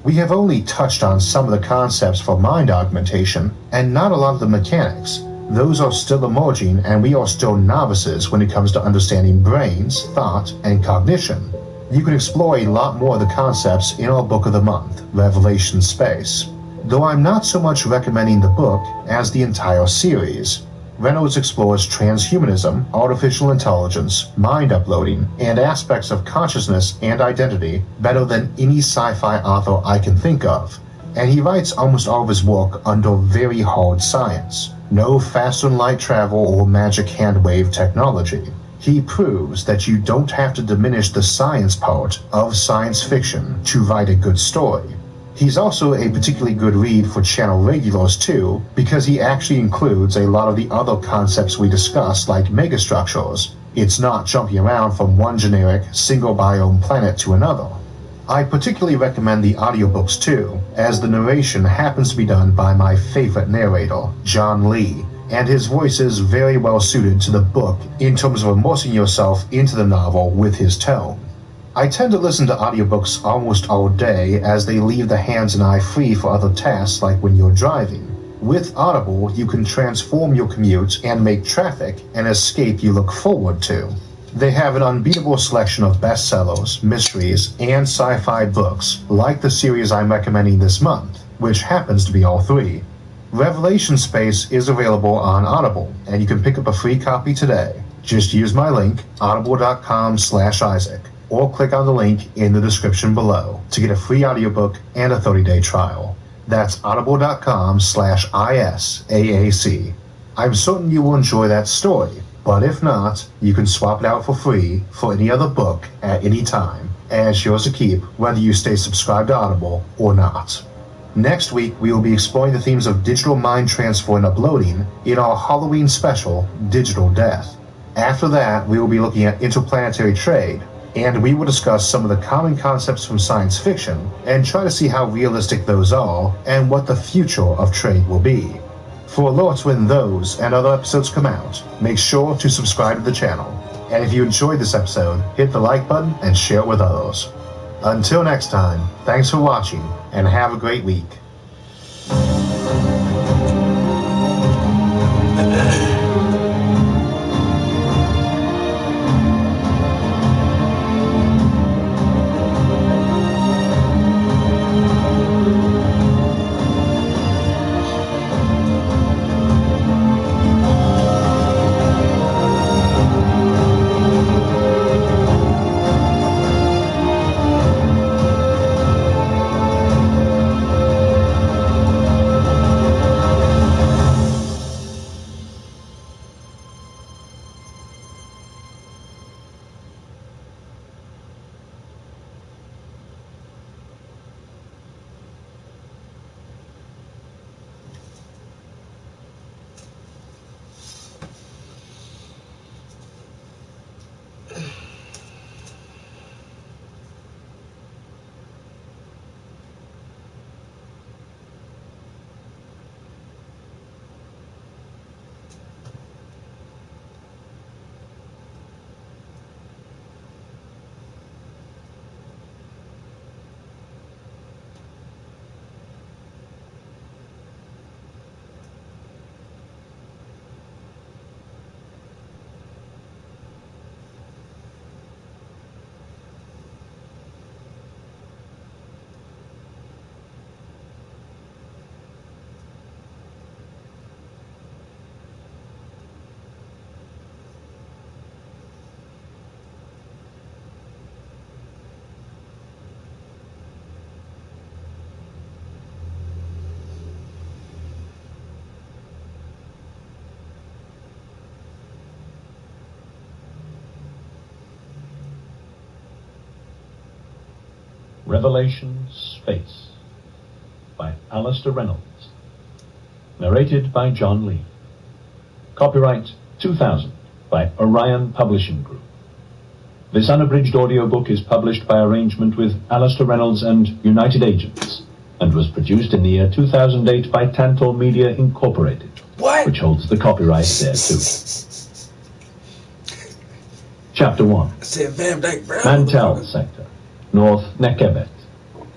Speaker 1: We have only touched on some of the concepts for mind augmentation, and not a lot of the mechanics. Those are still emerging, and we are still novices when it comes to understanding brains, thought, and cognition. You can explore a lot more of the concepts in our book of the month, Revelation Space, though I'm not so much recommending the book as the entire series. Reynolds explores transhumanism, artificial intelligence, mind uploading, and aspects of consciousness and identity better than any sci-fi author I can think of, and he writes almost all of his work under very hard science. No faster-than-light travel or magic hand-wave technology. He proves that you don't have to diminish the science part of science fiction to write a good story. He's also a particularly good read for channel regulars too, because he actually includes a lot of the other concepts we discussed, like megastructures. It's not jumping around from one generic, single biome planet to another. I particularly recommend the audiobooks too, as the narration happens to be done by my favorite narrator, John Lee, and his voice is very well suited to the book in terms of immersing yourself into the novel with his tone. I tend to listen to audiobooks almost all day, as they leave the hands and eye free for other tasks like when you're driving. With Audible, you can transform your commute and make traffic an escape you look forward to. They have an unbeatable selection of bestsellers, mysteries, and sci-fi books, like the series I'm recommending this month, which happens to be all three. Revelation Space is available on Audible, and you can pick up a free copy today. Just use my link, audible.com/Isaac. or click on the link in the description below to get a free audiobook and a 30-day trial. That's audible.com/ISAAC. I'm certain you will enjoy that story, but if not, you can swap it out for free for any other book at any time, as yours to keep whether you stay subscribed to Audible or not. Next week, we will be exploring the themes of digital mind transfer and uploading in our Halloween special, Digital Death. After that, we will be looking at interplanetary trade, and we will discuss some of the common concepts from science fiction and try to see how realistic those are and what the future of trade will be. For alerts when those and other episodes come out, make sure to subscribe to the channel. And if you enjoyed this episode, hit the like button and share it with others. Until next time, thanks for watching and have a great week.
Speaker 5: Revelation Space by Alastair Reynolds. Narrated by John Lee. Copyright 2000 by Orion Publishing Group. This unabridged audiobook is published by arrangement with Alastair Reynolds and United Agents, and was produced in the year 2008 by Tantor Media Incorporated, which holds the copyright thereto. Chapter 1.
Speaker 2: I said Van Dyke Brown.
Speaker 5: Mantel Sector, North Nekebet.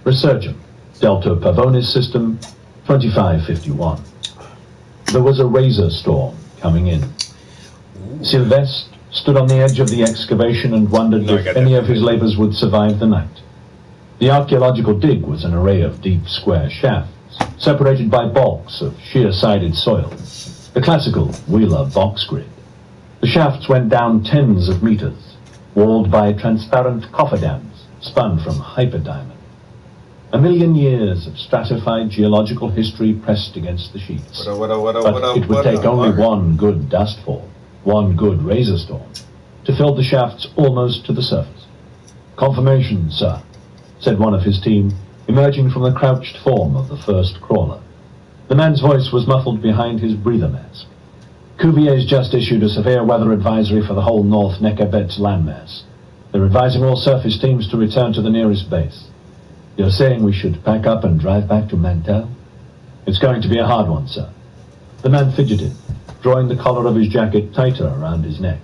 Speaker 5: Resurgam, Delta Pavonis System 2551. There was a razor storm coming in. Sylvestre stood on the edge of the excavation and wondered if any of his labors would survive the night. The archaeological dig was an array of deep square shafts, separated by balks of sheer-sided soil, the classical Wheeler box grid. The shafts went down tens of meters, walled by transparent cofferdams spun from hyperdiamond. A million years of stratified geological history pressed against the sheets. But it would take only one good dustfall, one good razor storm, to fill the shafts almost to the surface. "Confirmation, sir," said one of his team, emerging from the crouched form of the first crawler. The man's voice was muffled behind his breather mask. "Cuvier's just issued a severe weather advisory for the whole North Neckar-Betz landmass. They're advising all surface teams to return to the nearest base. You're saying we should pack up and drive back to Mantel? It's going to be a hard one, sir." The man fidgeted, drawing the collar of his jacket tighter around his neck.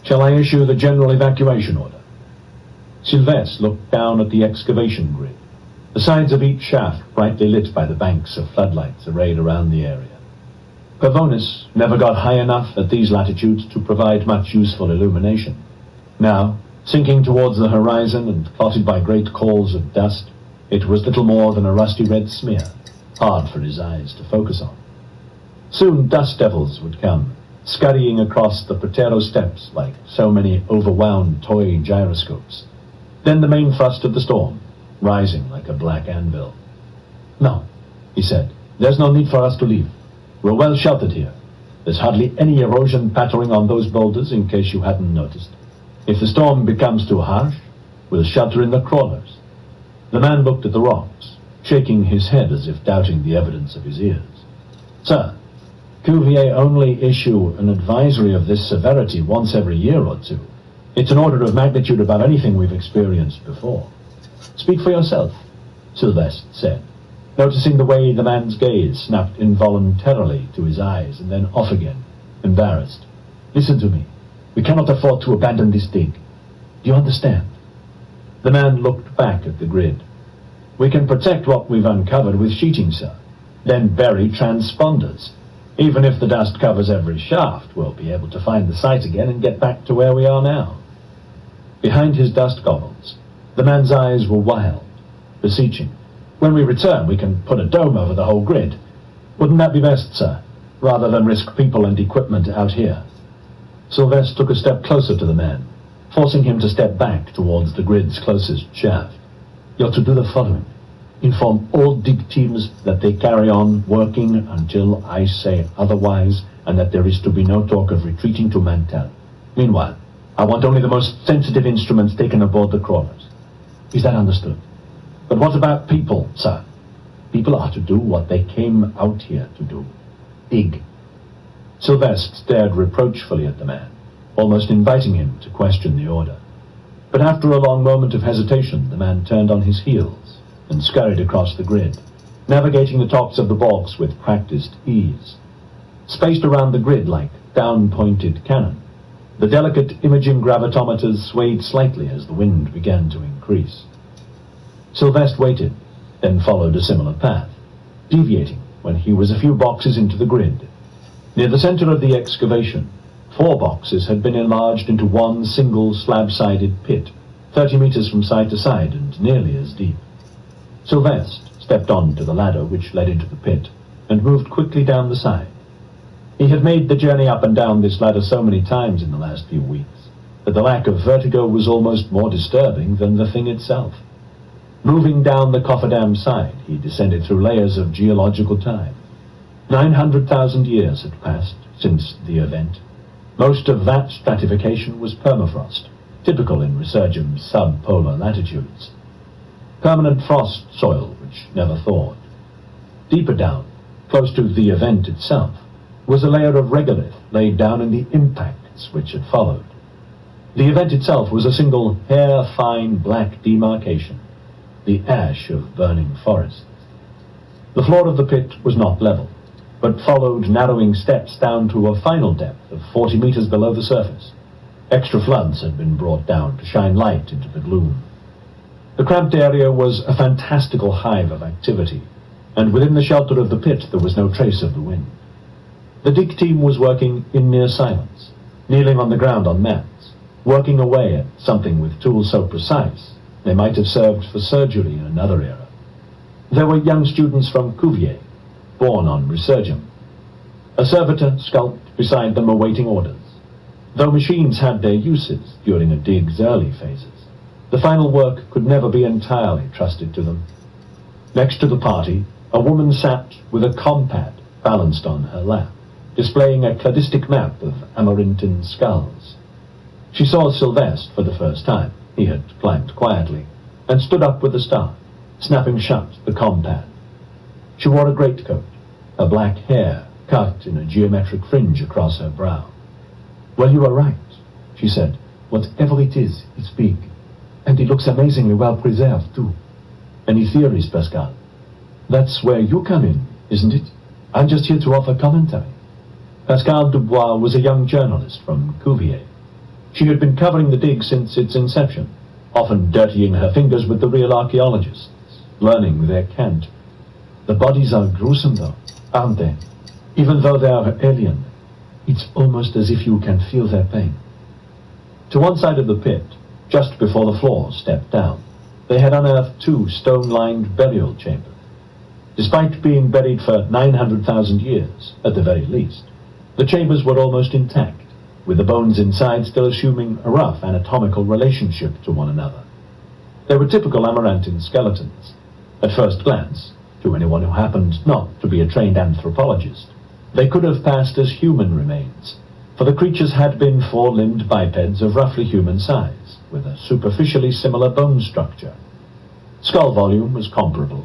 Speaker 5: "Shall I issue the general evacuation order?" Sylvestre looked down at the excavation grid, the sides of each shaft brightly lit by the banks of floodlights arrayed around the area. Pavonis never got high enough at these latitudes to provide much useful illumination. Now, sinking towards the horizon and clotted by great calls of dust, it was little more than a rusty red smear, hard for his eyes to focus on. Soon dust devils would come, scurrying across the Protero steps like so many overwound toy gyroscopes. Then the main thrust of the storm, rising like a black anvil. "No," he said, "there's no need for us to leave. We're well sheltered here. There's hardly any erosion pattering on those boulders, in case you hadn't noticed. If the storm becomes too harsh, we'll shelter in the crawlers." The man looked at the rocks, shaking his head as if doubting the evidence of his ears. "Sir, Cuvier only issue an advisory of this severity once every year or two. It's an order of magnitude above anything we've experienced before." "Speak for yourself," Sylvestre said, noticing the way the man's gaze snapped involuntarily to his eyes and then off again, embarrassed. "Listen to me. We cannot afford to abandon this dig. Do you understand?" The man looked back at the grid. "We can protect what we've uncovered with sheeting, sir, then bury transponders. Even if the dust covers every shaft, we'll be able to find the site again and get back to where we are now." Behind his dust goggles, the man's eyes were wild, beseeching. "When we return, we can put a dome over the whole grid. Wouldn't that be best, sir, rather than risk people and equipment out here?" Sylvestre took a step closer to the man, forcing him to step back towards the grid's closest shaft. "You're to do the following. Inform all dig teams that they carry on working until I say otherwise, and that there is to be no talk of retreating to Mantel. Meanwhile, I want only the most sensitive instruments taken aboard the crawlers. Is that understood? But what about people, sir? People are to do what they came out here to do. Dig." Sylvestre stared reproachfully at the man, almost inviting him to question the order. But after a long moment of hesitation, the man turned on his heels and scurried across the grid, navigating the tops of the balks with practiced ease. Spaced around the grid like down-pointed cannon, the delicate imaging gravitometers swayed slightly as the wind began to increase. Sylvestre waited, then followed a similar path, deviating when he was a few boxes into the grid. Near the center of the excavation, 4 boxes had been enlarged into one single slab-sided pit, 30 meters from side to side and nearly as deep. Sylvestre stepped onto the ladder which led into the pit and moved quickly down the side. He had made the journey up and down this ladder so many times in the last few weeks that the lack of vertigo was almost more disturbing than the thing itself. Moving down the cofferdam side, he descended through layers of geological time. 900,000 years had passed since the event. Most of that stratification was permafrost, typical in Resurgem's subpolar latitudes. Permanent frost soil which never thawed. Deeper down, close to the event itself, was a layer of regolith laid down in the impacts which had followed. The event itself was a single hair-fine black demarcation, the ash of burning forests. The floor of the pit was not level, but followed narrowing steps down to a final depth of 40 meters below the surface. Extra floods had been brought down to shine light into the gloom. The cramped area was a fantastical hive of activity, and within the shelter of the pit there was no trace of the wind. The dig team was working in near silence, kneeling on the ground on mats, working away at something with tools so precise they might have served for surgery in another era. There were young students from Cuvier, born on Resurgam. A servitor skulked beside them awaiting orders. Though machines had their uses during a dig's early phases, the final work could never be entirely trusted to them. Next to the party, a woman sat with a compad balanced on her lap, displaying a cladistic map of Amarantin skulls. She saw Sylvestre for the first time. He had climbed quietly, and stood up with a start, snapping shut the compad. She wore a greatcoat, her black hair cut in a geometric fringe across her brow. "Well, you are right," she said. "Whatever it is, it's big. And it looks amazingly well preserved, too. Any theories, Pascal?" "That's where you come in, isn't it? I'm just here to offer commentary." Pascal Dubois was a young journalist from Cuvier. She had been covering the dig since its inception, often dirtying her fingers with the real archaeologists, learning their cant. "The bodies are gruesome, though, aren't they? Even though they are alien, it's almost as if you can feel their pain." To one side of the pit, just before the floor stepped down, they had unearthed 2 stone-lined burial chambers. Despite being buried for 900,000 years, at the very least, the chambers were almost intact, with the bones inside still assuming a rough anatomical relationship to one another. They were typical Amarantin skeletons. At first glance, to anyone who happened not to be a trained anthropologist, they could have passed as human remains, for the creatures had been 4-limbed bipeds of roughly human size, with a superficially similar bone structure. Skull volume was comparable,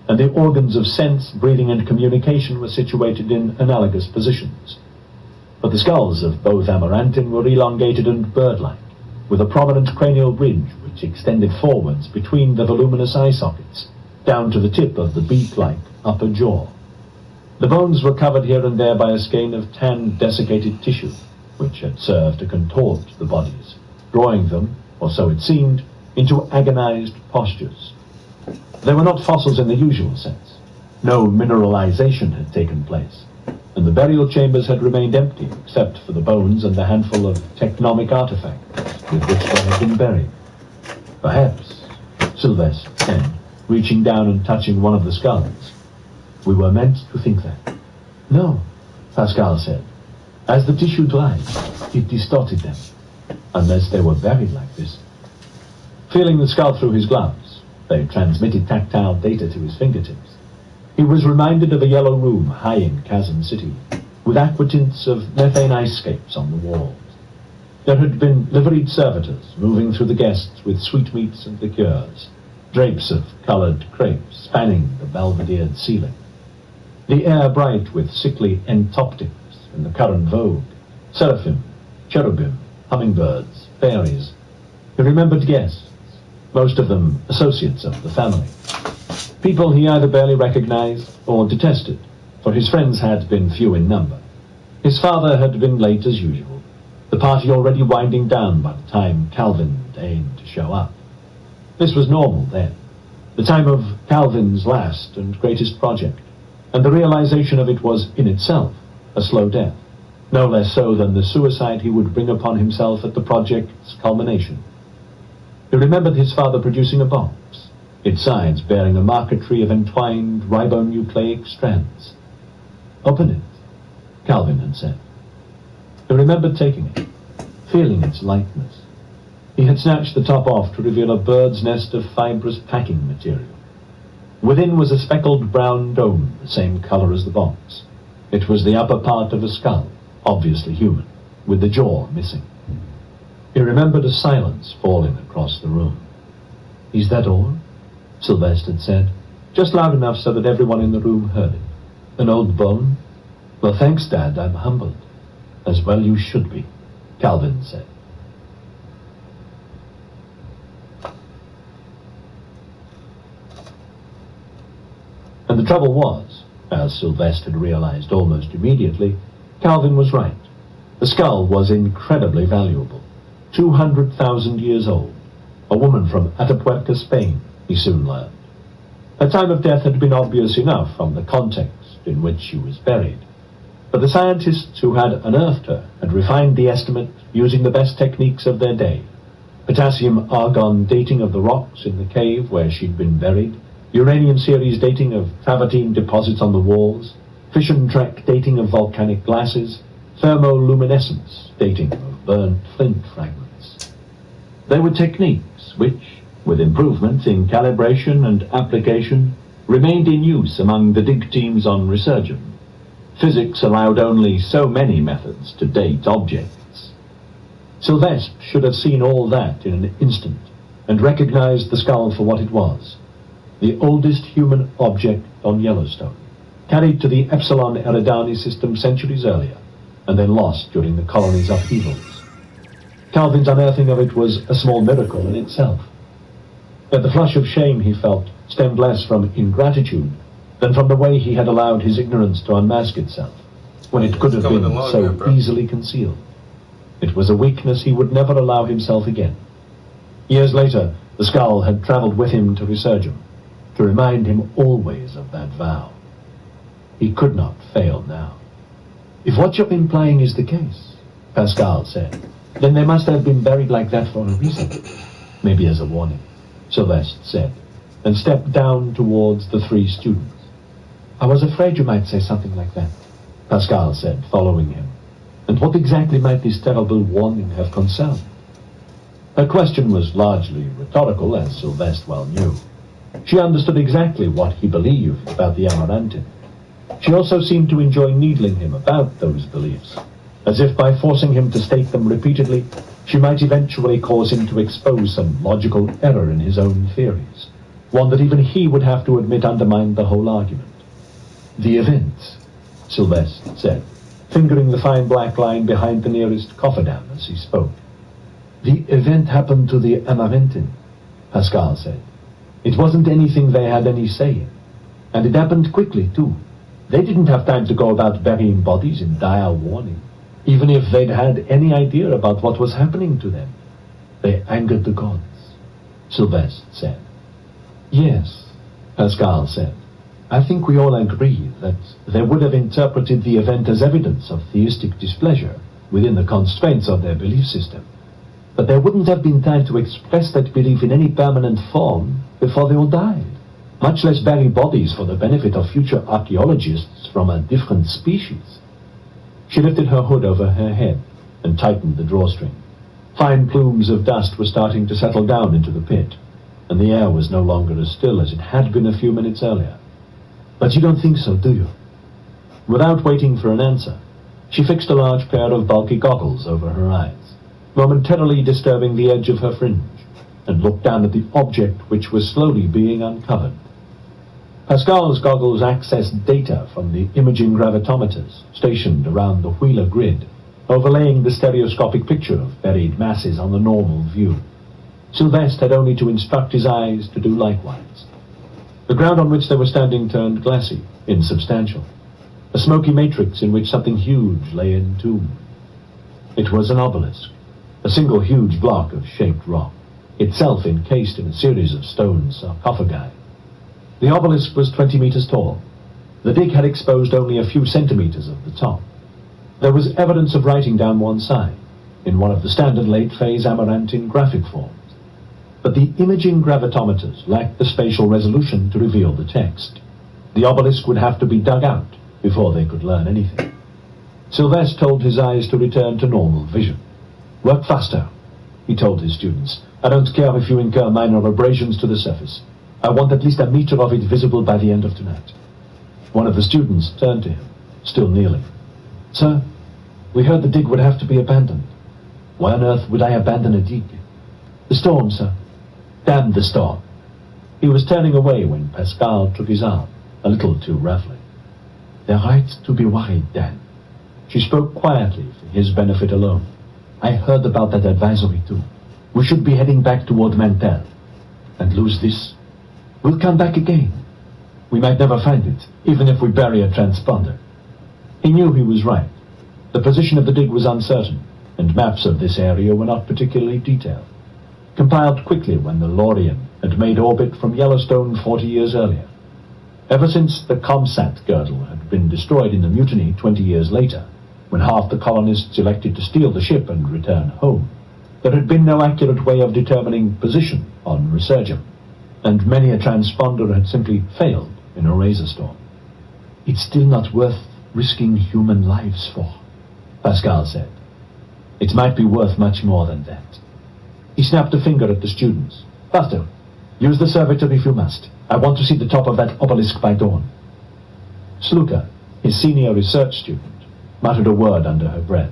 Speaker 5: and the organs of sense, breathing, and communication were situated in analogous positions. But the skulls of both Amarantin were elongated and bird-like, with a prominent cranial ridge which extended forwards between the voluminous eye sockets, down to the tip of the beak-like upper jaw. The bones were covered here and there by a skein of tan, desiccated tissue, which had served to contort the bodies, drawing them, or so it seemed, into agonized postures. They were not fossils in the usual sense. No mineralization had taken place, and the burial chambers had remained empty except for the bones and the handful of technomic artifacts with which they had been buried. "Perhaps," Sylvestre said, reaching down and touching one of the skulls, "we were meant to think that." "No," Pascal said. "As the tissue dried, it distorted them, unless they were buried like this." Feeling the skull through his gloves, they transmitted tactile data to his fingertips. He was reminded of a yellow room high in Chasm City, with aquatints of methane ice-scapes on the walls. There had been liveried servitors moving through the guests with sweetmeats and liqueurs, drapes of colored crepe spanning the belvedered ceiling. The air bright with sickly entoptics in the current vogue, seraphim, cherubim, hummingbirds, fairies. He remembered guests, most of them associates of the family. People he either barely recognized or detested, for his friends had been few in number. His father had been late as usual, the party already winding down by the time Calvin deigned to show up. This was normal then, the time of Calvin's last and greatest project, and the realization of it was in itself a slow death, no less so than the suicide he would bring upon himself at the project's culmination. He remembered his father producing a box, its sides bearing a marquetry of entwined ribonucleic strands. "Open it," Calvin had said. He remembered taking it, feeling its lightness. He had snatched the top off to reveal a bird's nest of fibrous packing material. Within was a speckled brown dome, the same color as the box. It was the upper part of a skull, obviously human, with the jaw missing. He remembered a silence falling across the room. "Is that all?" Sylvestre had said, just loud enough so that everyone in the room heard it. "An old bone? Well, thanks, Dad, I'm humbled." "As well you should be," Calvin said. And the trouble was, as Sylvestre had realized almost immediately, Calvin was right. The skull was incredibly valuable, 200,000 years old, a woman from Atapuerca, Spain, he soon learned. Her time of death had been obvious enough from the context in which she was buried, but the scientists who had unearthed her had refined the estimate using the best techniques of their day. Potassium-argon dating of the rocks in the cave where she'd been buried, uranium series dating of travertine deposits on the walls, fission track dating of volcanic glasses, thermoluminescence dating of burnt flint fragments. They were techniques which, with improvements in calibration and application, remained in use among the dig teams on Resurgam. Physics allowed only so many methods to date objects. Sylvestre should have seen all that in an instant and recognized the skull for what it was, the oldest human object on Yellowstone, carried to the Epsilon Eridani system centuries earlier, and then lost during the colony's upheavals. Calvin's unearthing of it was a small miracle in itself. But the flush of shame he felt stemmed less from ingratitude than from the way he had allowed his ignorance to unmask itself, when it could have been so easily concealed. It was a weakness he would never allow himself again. Years later, the skull had traveled with him to Resurgam, to remind him always of that vow. He could not fail now. If what you're implying is the case, Pascal said, then they must have been buried like that for a reason. Maybe as a warning, Sylvestre said, and stepped down towards the three students. I was afraid you might say something like that, Pascal said, following him. And what exactly might this terrible warning have concerned? Her question was largely rhetorical, as Sylvestre well knew. She understood exactly what he believed about the Amarantin. She also seemed to enjoy needling him about those beliefs, as if by forcing him to state them repeatedly, she might eventually cause him to expose some logical error in his own theories, one that even he would have to admit undermined the whole argument. The event, Sylvestre said, fingering the fine black line behind the nearest cofferdam as he spoke. The event happened to the Amarantin, Pascal said. It wasn't anything they had any say in, and it happened quickly, too. They didn't have time to go about burying bodies in dire warning, even if they'd had any idea about what was happening to them. They angered the gods, Sylvestre said. Yes, Pascal said. I think we all agree that they would have interpreted the event as evidence of theistic displeasure within the constraints of their belief system. But there wouldn't have been time to express that belief in any permanent form before they all died, much less bury bodies for the benefit of future archaeologists from a different species. She lifted her hood over her head and tightened the drawstring. Fine plumes of dust were starting to settle down into the pit, and the air was no longer as still as it had been a few minutes earlier. But you don't think so, do you? Without waiting for an answer, she fixed a large pair of bulky goggles over her eyes, momentarily disturbing the edge of her fringe, and looked down at the object which was slowly being uncovered. Pascal's goggles accessed data from the imaging gravitometers stationed around the Wheeler grid, overlaying the stereoscopic picture of buried masses on the normal view. Sylvestre had only to instruct his eyes to do likewise. The ground on which they were standing turned glassy, insubstantial, a smoky matrix in which something huge lay entombed. It was an obelisk, a single huge block of shaped rock, itself encased in a series of stone sarcophagi. The obelisk was 20 meters tall. The dig had exposed only a few centimeters of the top. There was evidence of writing down one side, in one of the standard late-phase Amarantin graphic forms. But the imaging gravitometers lacked the spatial resolution to reveal the text. The obelisk would have to be dug out before they could learn anything. Sylvestre told his eyes to return to normal vision. Work faster, he told his students. I don't care if you incur minor abrasions to the surface. I want at least a meter of it visible by the end of tonight. One of the students turned to him, still kneeling. Sir, we heard the dig would have to be abandoned. Why on earth would I abandon a dig? The storm, sir. Damn the storm. He was turning away when Pascal took his arm, a little too roughly. They're right to be worried, Dan. She spoke quietly for his benefit alone. I heard about that advisory too. We should be heading back toward Mantell. And lose this, we'll come back again. We might never find it, even if we bury a transponder. He knew he was right. The position of the dig was uncertain, and maps of this area were not particularly detailed. compiled quickly when the Lorien had made orbit from Yellowstone 40 years earlier. Ever since the ComSat girdle had been destroyed in the mutiny 20 years later, when half the colonists elected to steal the ship and return home, there had been no accurate way of determining position on Resurgam, and many a transponder had simply failed in a razor storm. "It's still not worth risking human lives for," Pascal said. "It might be worth much more than that." He snapped a finger at the students. "Faster! Use the servitor if you must. I want to see the top of that obelisk by dawn." Sluka, his senior research student, muttered a word under her breath.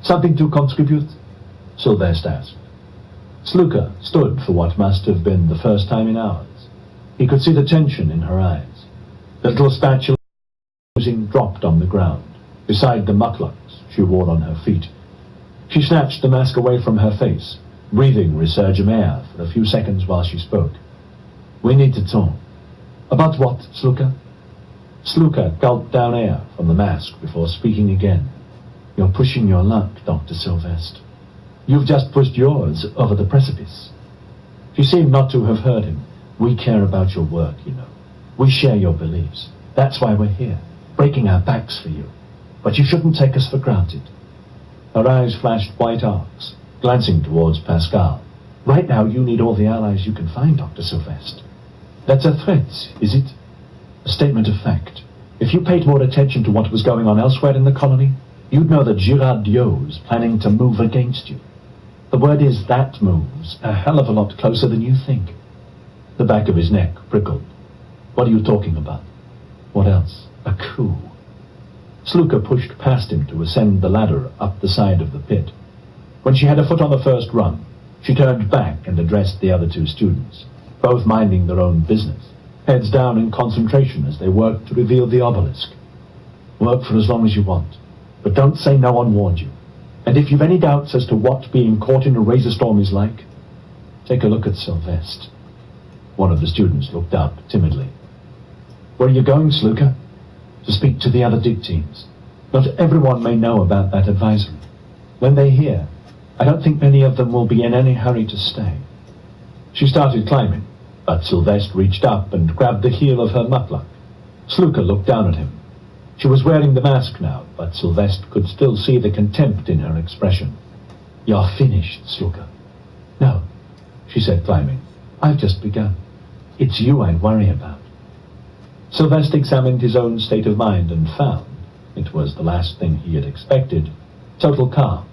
Speaker 5: "Something to contribute?" Sylvester asked. Sluka stood for what must have been the first time in hours. He could see the tension in her eyes. The little spatula dropped on the ground, beside the mucklucks she wore on her feet. She snatched the mask away from her face, breathing Resurgam air for a few seconds while she spoke. "We need to talk." "About what, Sluka?" Sluka gulped down air from the mask before speaking again. "You're pushing your luck, Dr. Sylvester. You've just pushed yours over the precipice." She seemed not to have heard him. "We care about your work, you know. We share your beliefs. That's why we're here, breaking our backs for you. But you shouldn't take us for granted." Her eyes flashed white arcs, glancing towards Pascal. "Right now you need all the allies you can find, Dr. Sylvester. That's a threat, is it? A statement of fact. If you paid more attention to what was going on elsewhere in the colony, you'd know that Girard Dio's planning to move against you. The word is that move's a hell of a lot closer than you think." The back of his neck prickled. "What are you talking about?" "What else? A coup." Sluka pushed past him to ascend the ladder up the side of the pit. When she had a foot on the first rung, she turned back and addressed the other two students, both minding their own business, heads down in concentration as they worked to reveal the obelisk. "Work for as long as you want, but don't say no one warned you. And if you've any doubts as to what being caught in a razor storm is like, take a look at Sylvester." One of the students looked up timidly. "Where are you going, Sluka?" "To speak to the other dig teams. Not everyone may know about that advisory. When they hear, I don't think many of them will be in any hurry to stay." She started climbing, but Sylvester reached up and grabbed the heel of her muckluck. Sluka looked down at him. She was wearing the mask now, but Sylvester could still see the contempt in her expression. "You're finished, Sluka." "No," she said, climbing. "I've just begun. It's you I'd worry about." Sylvester examined his own state of mind and found, it was the last thing he had expected, total calm.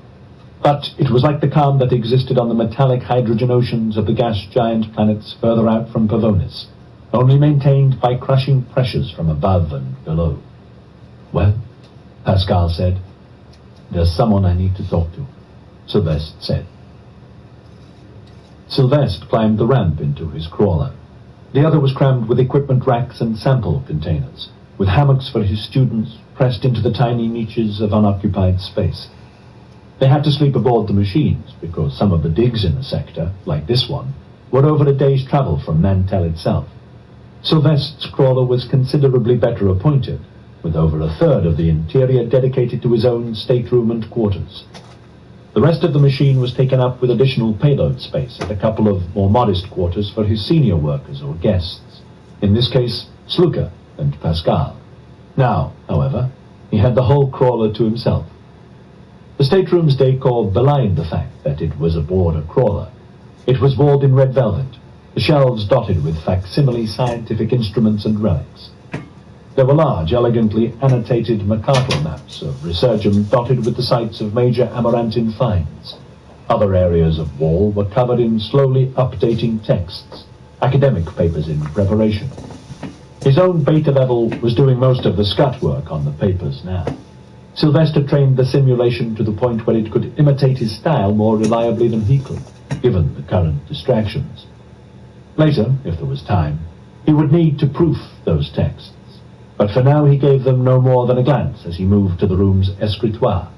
Speaker 5: But it was like the calm that existed on the metallic hydrogen oceans of the gas giant planets further out from Pavonis, only maintained by crushing pressures from above and below. "Well," Pascal said. "There's someone I need to talk to," Sylvester said. Sylvester climbed the ramp into his crawler. The other was crammed with equipment racks and sample containers, with hammocks for his students pressed into the tiny niches of unoccupied space. They had to sleep aboard the machines because some of the digs in the sector, like this one, were over a day's travel from Mantel itself. Sylvester's crawler was considerably better appointed, with over a third of the interior dedicated to his own stateroom and quarters. The rest of the machine was taken up with additional payload space at a couple of more modest quarters for his senior workers or guests, in this case, Sluka and Pascal. Now, however, he had the whole crawler to himself. The stateroom's decor belied the fact that it was aboard a crawler. It was walled in red velvet, the shelves dotted with facsimile scientific instruments and relics. There were large, elegantly annotated Mercator maps of Resurgam dotted with the sites of major Amarantin finds. Other areas of wall were covered in slowly updating texts, academic papers in preparation. His own beta level was doing most of the scut work on the papers now. Sylvester trained the simulation to the point where it could imitate his style more reliably than he could, given the current distractions. Later, if there was time, he would need to proof those texts. But for now he gave them no more than a glance as he moved to the room's escritoire.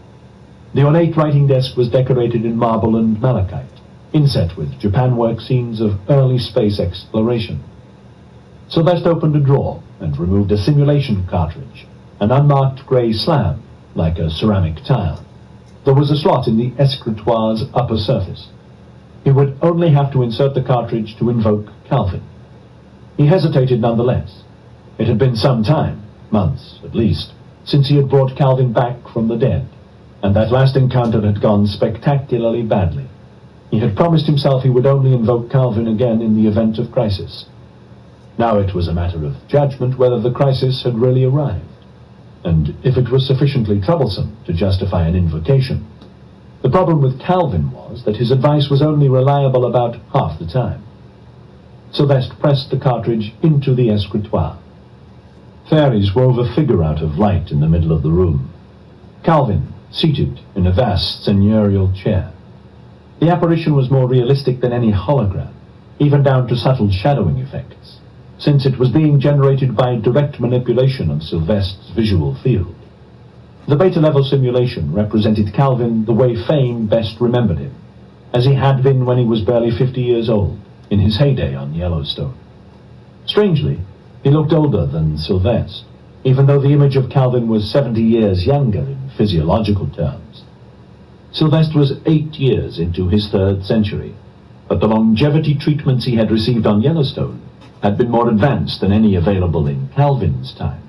Speaker 5: The ornate writing desk was decorated in marble and malachite, inset with Japanwork scenes of early space exploration. Sylvester opened a drawer and removed a simulation cartridge, an unmarked grey slab, like a ceramic tile. There was a slot in the escritoire's upper surface. He would only have to insert the cartridge to invoke Calvin. He hesitated nonetheless. It had been some time, months at least, since he had brought Calvin back from the dead, and that last encounter had gone spectacularly badly. He had promised himself he would only invoke Calvin again in the event of crisis. Now it was a matter of judgment whether the crisis had really arrived, and if it was sufficiently troublesome to justify an invocation. The problem with Calvin was that his advice was only reliable about half the time. Sylvestre pressed the cartridge into the escritoire. Fairies wove a figure out of light in the middle of the room. Calvin, seated in a vast seigneurial chair. The apparition was more realistic than any hologram, even down to subtle shadowing effects, since it was being generated by direct manipulation of Sylvestre's visual field. The beta-level simulation represented Calvin the way Fane best remembered him, as he had been when he was barely 50 years old, in his heyday on Yellowstone. Strangely, he looked older than Sylvestre, even though the image of Calvin was 70 years younger in physiological terms. Sylvestre was 8 years into his third century, but the longevity treatments he had received on Yellowstone had been more advanced than any available in Calvin's time.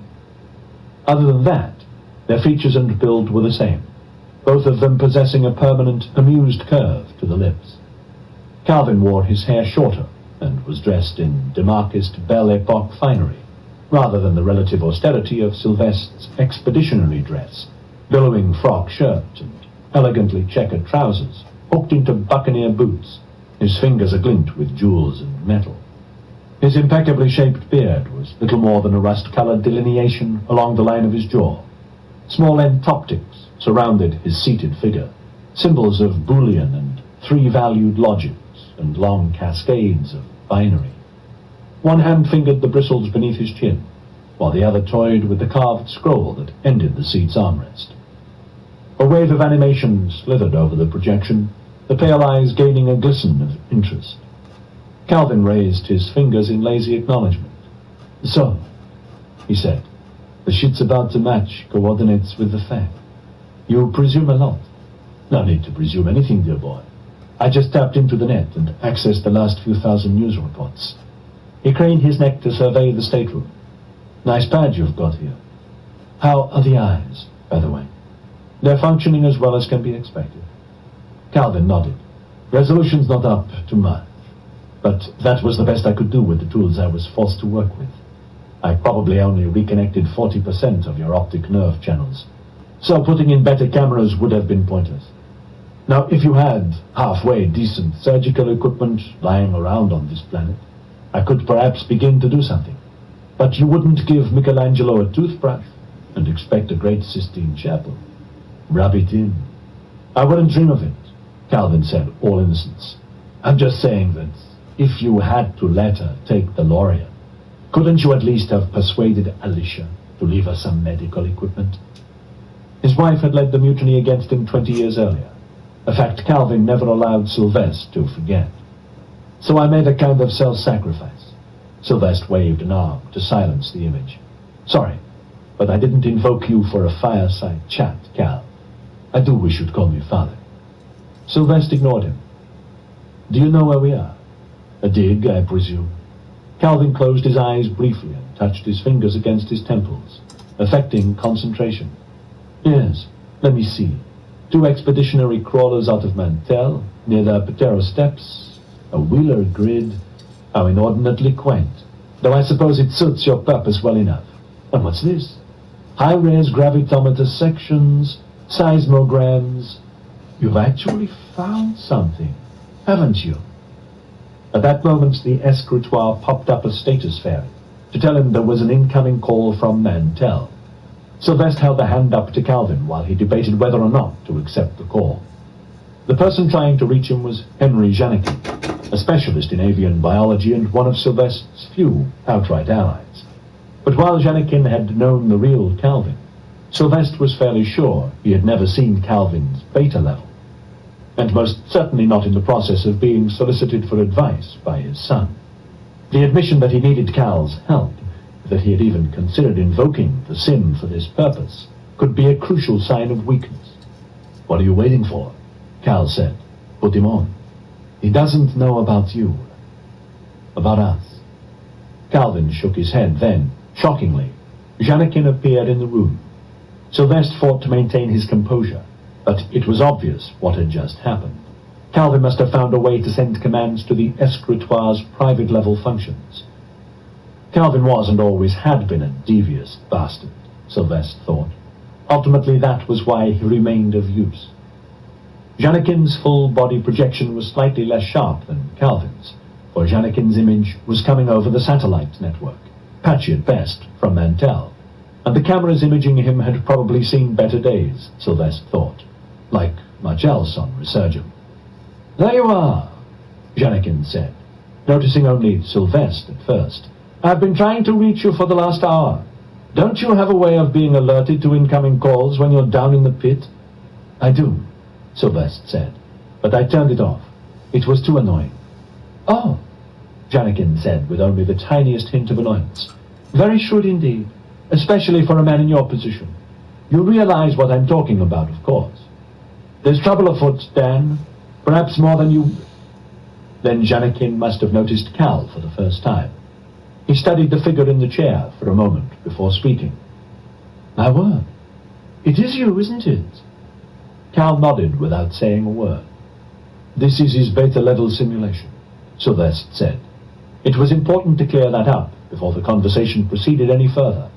Speaker 5: Other than that, their features and build were the same, both of them possessing a permanent, amused curve to the lips. Calvin wore his hair shorter and was dressed in demarquised Belle Epoque finery, rather than the relative austerity of Sylvestre's expeditionary dress, billowing frock shirt and elegantly checkered trousers, hooked into buccaneer boots, his fingers aglint with jewels and metal. His impeccably shaped beard was little more than a rust-colored delineation along the line of his jaw. Small entoptics surrounded his seated figure, symbols of Boolean and three-valued logics and long cascades of binary. One hand fingered the bristles beneath his chin, while the other toyed with the carved scroll that ended the seat's armrest. A wave of animation slithered over the projection, the pale eyes gaining a glisten of interest. Calvin raised his fingers in lazy acknowledgement. "So," he said, "the shit's about to match coordinates with the fact. You presume a lot." "No need to presume anything, dear boy. I just tapped into the net and accessed the last few thousand news reports." He craned his neck to survey the stateroom. "Nice pad you've got here. How are the eyes, by the way?" "They're functioning as well as can be expected." Calvin nodded. "Resolution's not up to much, but that was the best I could do with the tools I was forced to work with. I probably only reconnected 40% of your optic nerve channels, so putting in better cameras would have been pointless. Now, if you had halfway decent surgical equipment lying around on this planet, I could perhaps begin to do something. But you wouldn't give Michelangelo a toothbrush and expect a great Sistine Chapel. Rub it in." "I wouldn't dream of it," Calvin said, all innocence. "I'm just saying that if you had to let her take the Lorien, couldn't you at least have persuaded Alicia to leave her some medical equipment?" His wife had led the mutiny against him 20 years earlier, a fact Calvin never allowed Sylvestre to forget. "So I made a kind of self-sacrifice." Sylvestre waved an arm to silence the image. "Sorry, but I didn't invoke you for a fireside chat, Cal. I do wish you'd call me father." Sylvestre ignored him. "Do you know where we are? A dig, I presume?" Calvin closed his eyes briefly and touched his fingers against his temples, affecting concentration. "Yes, let me see. 2 expeditionary crawlers out of Mantell, near the Patero Steps, a Wheeler grid. How inordinately quaint, though I suppose it suits your purpose well enough. And what's this? High-res gravitometer sections, seismograms. You've actually found something, haven't you?" At that moment, the escritoire popped up a status fairy to tell him there was an incoming call from Mantell. Sylvestre held a hand up to Calvin while he debated whether or not to accept the call. The person trying to reach him was Henry Janekin, a specialist in avian biology and one of Sylvestre's few outright allies. But while Janekin had known the real Calvin, Sylvestre was fairly sure he had never seen Calvin's beta level, and most certainly not in the process of being solicited for advice by his son. The admission that he needed Cal's help, that he had even considered invoking the sim for this purpose, could be a crucial sign of weakness. "What are you waiting for?" Cal said. "Put him on." He doesn't know about you. About us. Calvin shook his head. Then, shockingly, Janikin appeared in the room. Sylvestre fought to maintain his composure, but it was obvious what had just happened. Calvin must have found a way to send commands to the escritoire's private-level functions. Calvin was and always had been a devious bastard, Sylvestre thought. Ultimately, that was why he remained of use. Janikin's full-body projection was slightly less sharp than Calvin's, for Janikin's image was coming over the satellite network, patchy at best, from Mantell, and the cameras imaging him had probably seen better days, Sylvestre thought, like much else on Resurgam. "There you are," Janikin said, noticing only Sylvestre at first. "I've been trying to reach you for the last hour. Don't you have a way of being alerted to incoming calls when you're down in the pit?" "I do," Sylvestre said, "but I turned it off. It was too annoying." "Oh," Janikin said with only the tiniest hint of annoyance. "Very shrewd indeed, especially for a man in your position. You realize what I'm talking about, of course. There's trouble afoot, Dan, perhaps more than you..." Then Janikin must have noticed Cal for the first time. He studied the figure in the chair for a moment before speaking. "My word, it is you, isn't it?" Cal nodded without saying a word. "This is his beta-level simulation," Sylvestre said. It was important to clear that up before the conversation proceeded any further.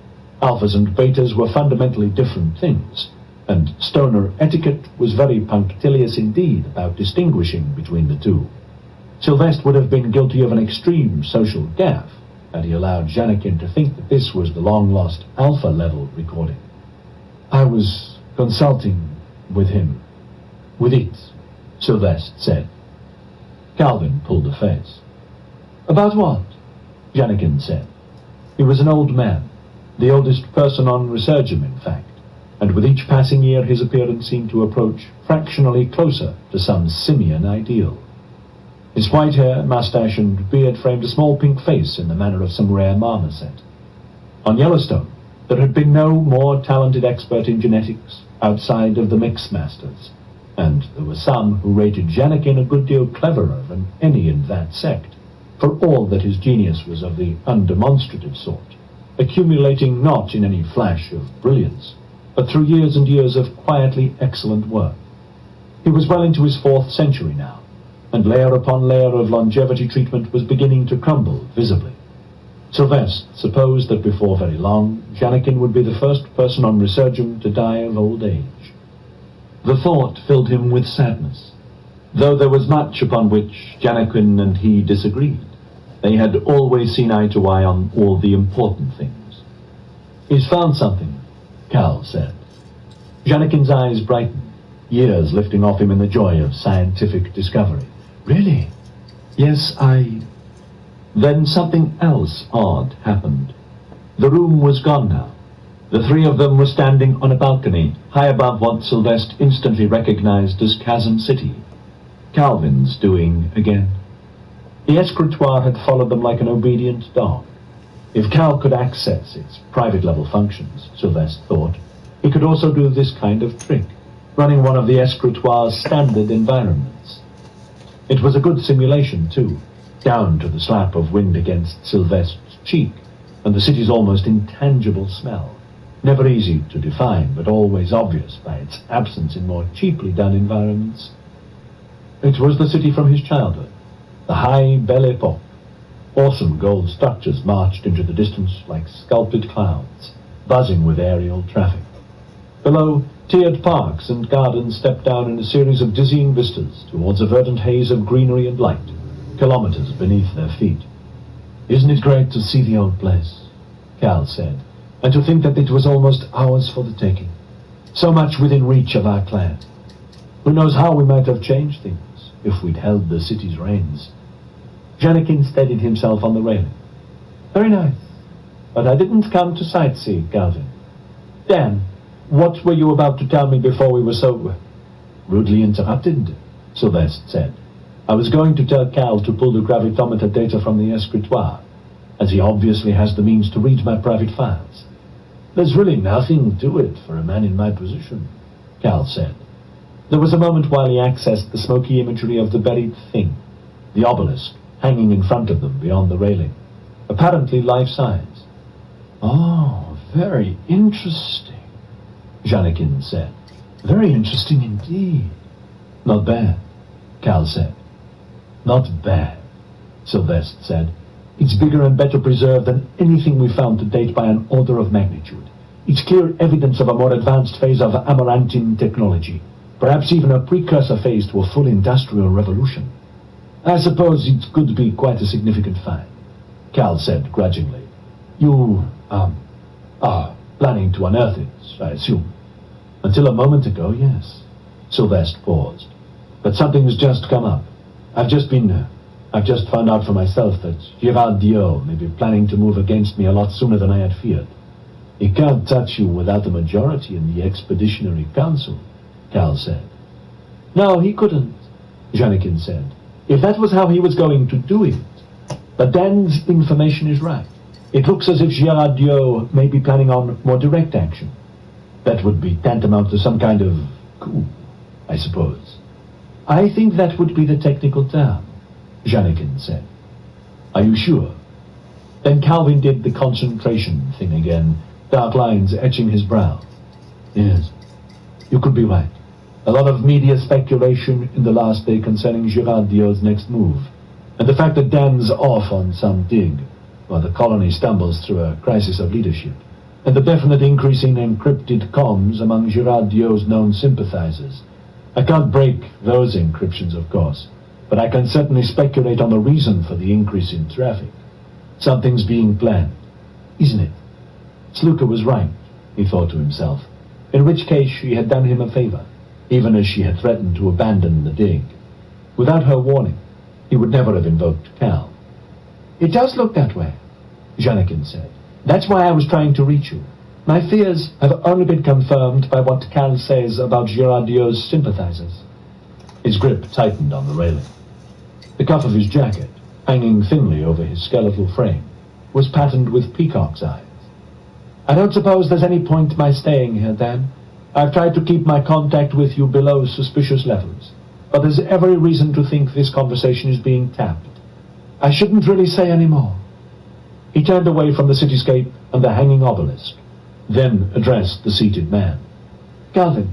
Speaker 5: Alphas and betas were fundamentally different things, and stoner etiquette was very punctilious indeed about distinguishing between the two. Sylvestre would have been guilty of an extreme social gaffe had he allowed Janikin to think that this was the long-lost alpha-level recording. "I was consulting with him." "With it," Sylvestre said. Calvin pulled a face. "About what?" Janikin said. He was an old man, the oldest person on Resurgam, in fact, and with each passing year his appearance seemed to approach fractionally closer to some simian ideal. His white hair, mustache, and beard framed a small pink face in the manner of some rare marmoset. On Yellowstone, there had been no more talented expert in genetics outside of the Mixmasters, and there were some who rated Janikin a good deal cleverer than any in that sect, for all that his genius was of the undemonstrative sort, accumulating not in any flash of brilliance, but through years and years of quietly excellent work. He was well into his 4th century now, and layer upon layer of longevity treatment was beginning to crumble visibly. Sylvestre supposed that before very long, Janikin would be the first person on Resurgam to die of old age. The thought filled him with sadness. Though there was much upon which Janikin and he disagreed, they had always seen eye to eye on all the important things. "He's found something," Cal said. Janikin's eyes brightened, years lifting off him in the joy of scientific discovery. "Really?" "Yes, Then something else odd happened. The room was gone now. The three of them were standing on a balcony, high above what Sylvestre instantly recognized as Chasm City. Calvin's doing again. The escritoire had followed them like an obedient dog. If Cal could access its private-level functions, Sylvestre thought, he could also do this kind of trick, running one of the escritoire's standard environments. It was a good simulation, too, down to the slap of wind against Sylvestre's cheek, and the city's almost intangible smell, never easy to define, but always obvious by its absence in more cheaply done environments. It was the city from his childhood, the high Belle Epoque. Awesome gold structures marched into the distance like sculpted clouds, buzzing with aerial traffic. Below, tiered parks and gardens stepped down in a series of dizzying vistas towards a verdant haze of greenery and light, kilometers beneath their feet. "Isn't it great to see the old place?" Cal said, "and to think that it was almost ours for the taking. So much within reach of our clan. Who knows how we might have changed things if we'd held the city's reins." Janikin steadied himself on the railing. "Very nice, but I didn't come to sightsee, Calvin. Dan, what were you about to tell me before we were so..." "Rudely interrupted," Sylvestre said. "I was going to tell Cal to pull the gravitometer data from the escritoire, as he obviously has the means to read my private files." "There's really nothing to it for a man in my position," Cal said. There was a moment while he accessed the smoky imagery of the buried thing, the obelisk hanging in front of them beyond the railing, apparently life-size. "Oh, very interesting," Janikin said. "Very interesting indeed." "Not bad," Cal said. "Not bad," Sylvestre said. "It's bigger and better preserved than anything we found to date by an order of magnitude. It's clear evidence of a more advanced phase of Amarantine technology, perhaps even a precursor phase to a full industrial revolution. I suppose it could be quite a significant find," Cal said grudgingly. "You, are planning to unearth it, I assume." "Until a moment ago, yes." Sylvestre paused. "But something's just come up. I've just found out for myself that Girard Diot may be planning to move against me a lot sooner than I had feared." "He can't touch you without a majority in the Expeditionary Council," Cal said. "No, he couldn't," Janikin said, "if that was how he was going to do it. But Dan's information is right. It looks as if Girard Diot may be planning on more direct action. That would be tantamount to some kind of coup, I suppose." "I think that would be the technical term," Janikin said. "Are you sure?" Then Calvin did the concentration thing again, dark lines etching his brow. "Yes, you could be right. A lot of media speculation in the last day concerning Girard Diot's next move, and the fact that Dan's off on some dig, while the colony stumbles through a crisis of leadership, and the definite increase in encrypted comms among Girard Diot's known sympathizers. I can't break those encryptions, of course, but I can certainly speculate on the reason for the increase in traffic. Something's being planned, isn't it?" Sluka was right, he thought to himself, in which case she had done him a favor, even as she had threatened to abandon the dig. Without her warning, he would never have invoked Cal. "It does look that way," Janikin said. "That's why I was trying to reach you. My fears have only been confirmed by what Cal says about Girard Diot's sympathizers." His grip tightened on the railing. The cuff of his jacket, hanging thinly over his skeletal frame, was patterned with peacock's eyes. "I don't suppose there's any point my staying here, Dan. I've tried to keep my contact with you below suspicious levels, but there's every reason to think this conversation is being tapped. I shouldn't really say any more." He turned away from the cityscape and the hanging obelisk, then addressed the seated man. "Calvin,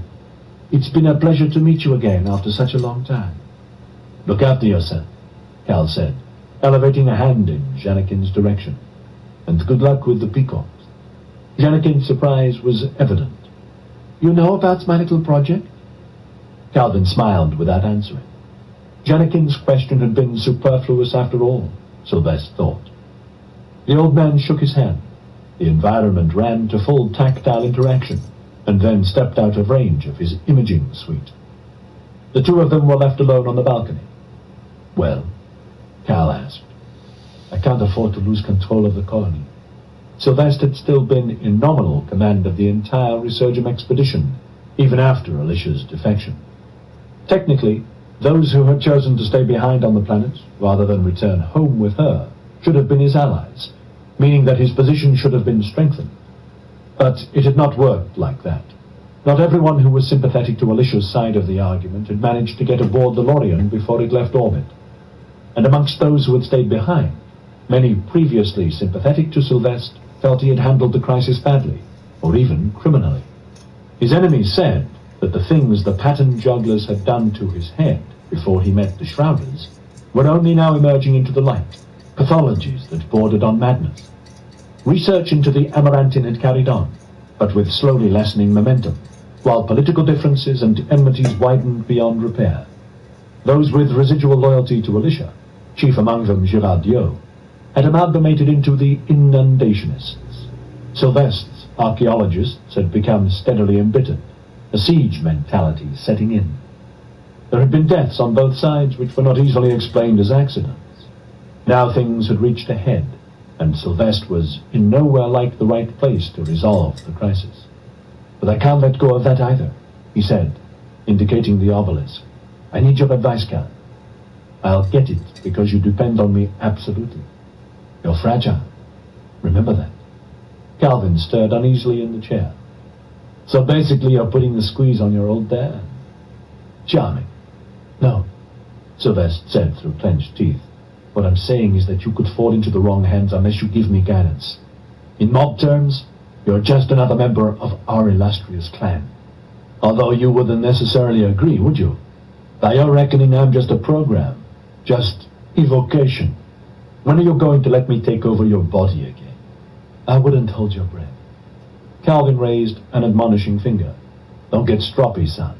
Speaker 5: it's been a pleasure to meet you again after such a long time." "Look after yourself," Cal said, elevating a hand in Janikin's direction. "And good luck with the peacocks." Janikin's surprise was evident. "You know about my little project?" Calvin smiled without answering. Janikin's question had been superfluous after all, Sylvestre thought. The old man shook his hand. The environment ran to full tactile interaction, and then stepped out of range of his imaging suite. The two of them were left alone on the balcony. "Well?" Cal asked. "I can't afford to lose control of the colony." Sylvestre had still been in nominal command of the entire Resurgam expedition, even after Alicia's defection. Technically, those who had chosen to stay behind on the planet, rather than return home with her, should have been his allies, meaning that his position should have been strengthened. But it had not worked like that. Not everyone who was sympathetic to Alicia's side of the argument had managed to get aboard the Lorien before it left orbit. And amongst those who had stayed behind, many previously sympathetic to Sylvestre felt he had handled the crisis badly, or even criminally. His enemies said that the things the pattern jugglers had done to his head before he met the Shrouders were only now emerging into the light, pathologies that bordered on madness. Research into the Amarantine had carried on, but with slowly lessening momentum, while political differences and enmities widened beyond repair. Those with residual loyalty to Alicia, chief among them Girard Diot, had amalgamated into the Inundationists. Sylvestre's archaeologists had become steadily embittered, a siege mentality setting in. There had been deaths on both sides which were not easily explained as accidents. Now things had reached a head, and Sylvestre was in nowhere like the right place to resolve the crisis. "But I can't let go of that either," he said, indicating the obelisk. "I need your advice, Cal. I'll get it because you depend on me absolutely. You're fragile. Remember that." Calvin stirred uneasily in the chair. "So basically you're putting the squeeze on your old dad?" "Charming. No. Sylvester said through clenched teeth. What I'm saying is that you could fall into the wrong hands unless you give me guidance. In mob terms, you're just another member of our illustrious clan. Although you wouldn't necessarily agree, would you? By your reckoning, I'm just a program. Just evocation. When are you going to let me take over your body again? I wouldn't hold your breath. Calvin raised an admonishing finger. Don't get stroppy, son.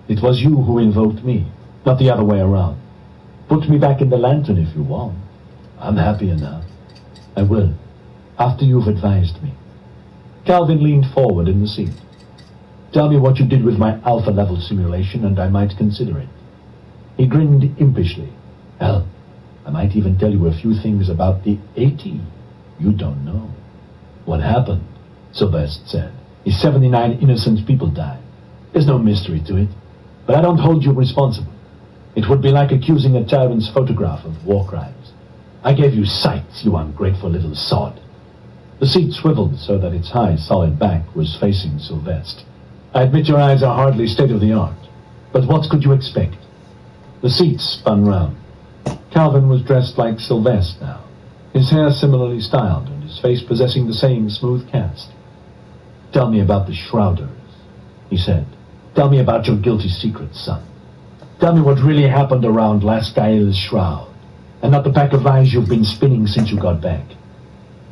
Speaker 5: It was you who invoked me, not the other way around. Put me back in the lantern if you want. I'm happy enough. I will, after you've advised me. Calvin leaned forward in the seat. Tell me what you did with my alpha-level simulation, and I might consider it. He grinned impishly. Hell, I might even tell you a few things about the AT you don't know. What happened, Sylvester said, is 79 innocent people died. There's no mystery to it, but I don't hold you responsible. It would be like accusing a tyrant's photograph of war crimes. I gave you sight, you ungrateful little sod. The seat swiveled so that its high, solid back was facing Sylvester. I admit your eyes are hardly state-of-the-art, but what could you expect? The seat spun round. Calvin was dressed like Sylvester now, his hair similarly styled and his face possessing the same smooth cast. Tell me about the Shrouders, he said. Tell me about your guilty secrets, son. Tell me what really happened around Lascael's shroud, and not the pack of lies you've been spinning since you got back.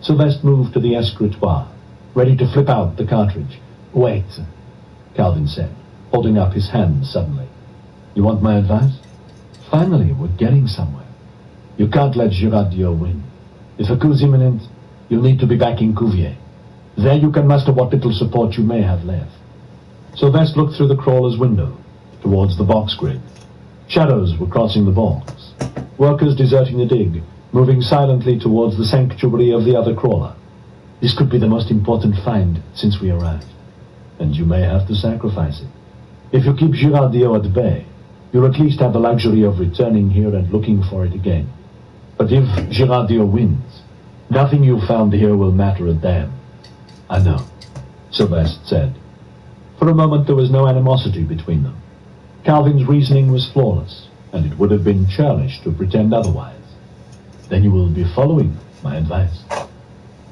Speaker 5: Sylvester moved to the escritoire, ready to flip out the cartridge. Wait, Calvin said, holding up his hand suddenly. You want my advice? Finally, we're getting somewhere. You can't let Girardio win. If a coup's imminent, you'll need to be back in Cuvier. There you can muster what little support you may have left. Sylvester looked through the crawler's window, towards the box grid. Shadows were crossing the vaults. Workers deserting the dig, moving silently towards the sanctuary of the other crawler. This could be the most important find since we arrived. And you may have to sacrifice it. If you keep Girardio at bay, you'll at least have the luxury of returning here and looking for it again. But if Girardio wins, nothing you found here will matter a damn. I know, Sylvester said. For a moment there was no animosity between them. Calvin's reasoning was flawless, and it would have been churlish to pretend otherwise. Then you will be following my advice.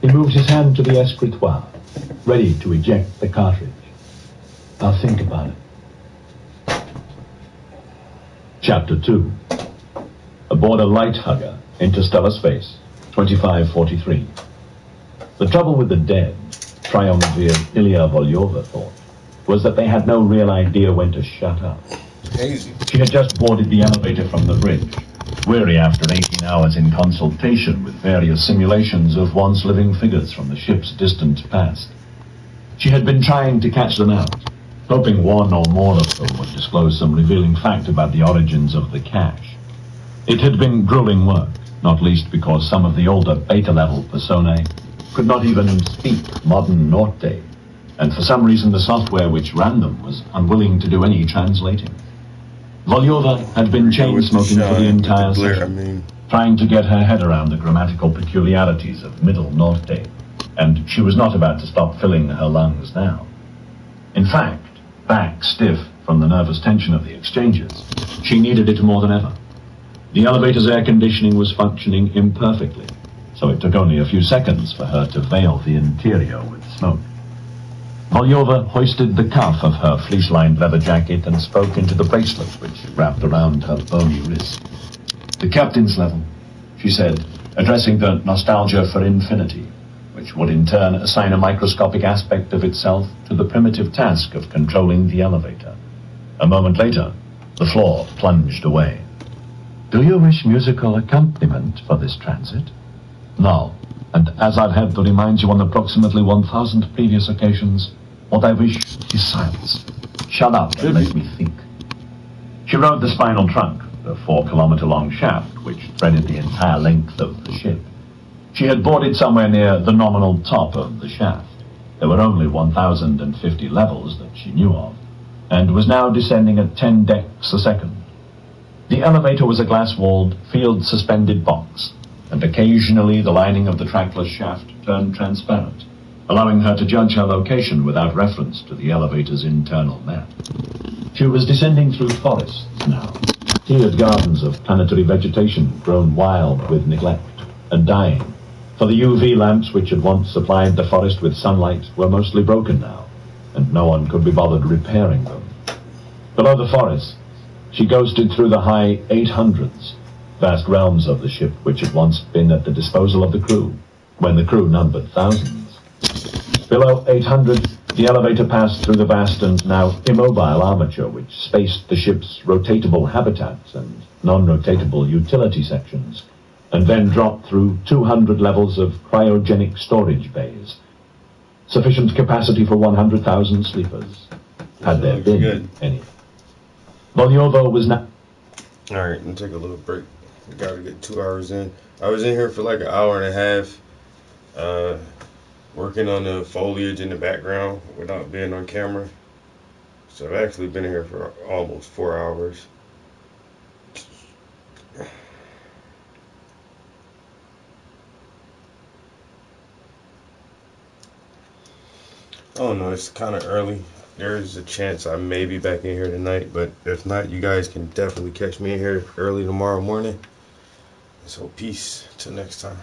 Speaker 5: He moved his hand to the escritoire, ready to eject the cartridge. I'll think about it. Chapter 2. Aboard a light hugger, interstellar space, 2543. The trouble with the dead, triumvirs Ilya Volyova thought, was that they had no real idea when to shut up.
Speaker 2: Hazy.
Speaker 5: She had just boarded the elevator from the bridge, weary after 18 hours in consultation with various simulations of once living figures from the ship's distant past. She had been trying to catch them out, hoping one or more of them would disclose some revealing fact about the origins of the cache. It had been grueling work, not least because some of the older beta-level personae could not even speak modern Norte, and for some reason the software which ran them was unwilling to do any translating. Volyova had been chain-smoking for the entire session, trying to get her head around the grammatical peculiarities of Middle Norte, and she was not about to stop filling her lungs now. In fact, back stiff from the nervous tension of the exchanges, she needed it more than ever. The elevator's air conditioning was functioning imperfectly, so it took only a few seconds for her to veil the interior with smoke. Volyova hoisted the cuff of her fleece-lined leather jacket and spoke into the bracelet which wrapped around her bony wrist. The captain's level, she said, addressing the nostalgia for infinity, which would in turn assign a microscopic aspect of itself to the primitive task of controlling the elevator. A moment later, the floor plunged away. Do you wish musical accompaniment for this transit? No, and as I've had to remind you on approximately 1,000 previous occasions, what I wish is silence. Shut up and let me think. She rode the spinal trunk, the 4-kilometer-long shaft which threaded the entire length of the ship. She had boarded somewhere near the nominal top of the shaft. There were only 1,050 levels that she knew of, and was now descending at 10 decks a second. The elevator was a glass-walled, field-suspended box, and occasionally the lining of the trackless shaft turned transparent, allowing her to judge her location without reference to the elevator's internal map. She was descending through forests now, tiered gardens of planetary vegetation grown wild with neglect and dying, for the UV lamps which had once supplied the forest with sunlight were mostly broken now, and no one could be bothered repairing them. Below the forest, she ghosted through the high 800s, vast realms of the ship which had once been at the disposal of the crew, when the crew numbered thousands. Below 800, the elevator passed through the vast and now immobile armature which spaced the ship's rotatable habitats and non-rotatable utility sections, and then dropped through 200 levels of cryogenic storage bays. Sufficient capacity for 100,000 sleepers, had there been any. Volyovo was now...
Speaker 2: Alright, I'm take a little break. I gotta get 2 hours in. I was in here for like an hour and a half, working on the foliage in the background without being on camera. So I've actually been here for almost 4 hours. Oh no, it's kind of early. There's a chance I may be back in here tonight, but if not, you guys can definitely catch me in here early tomorrow morning. So peace till next time.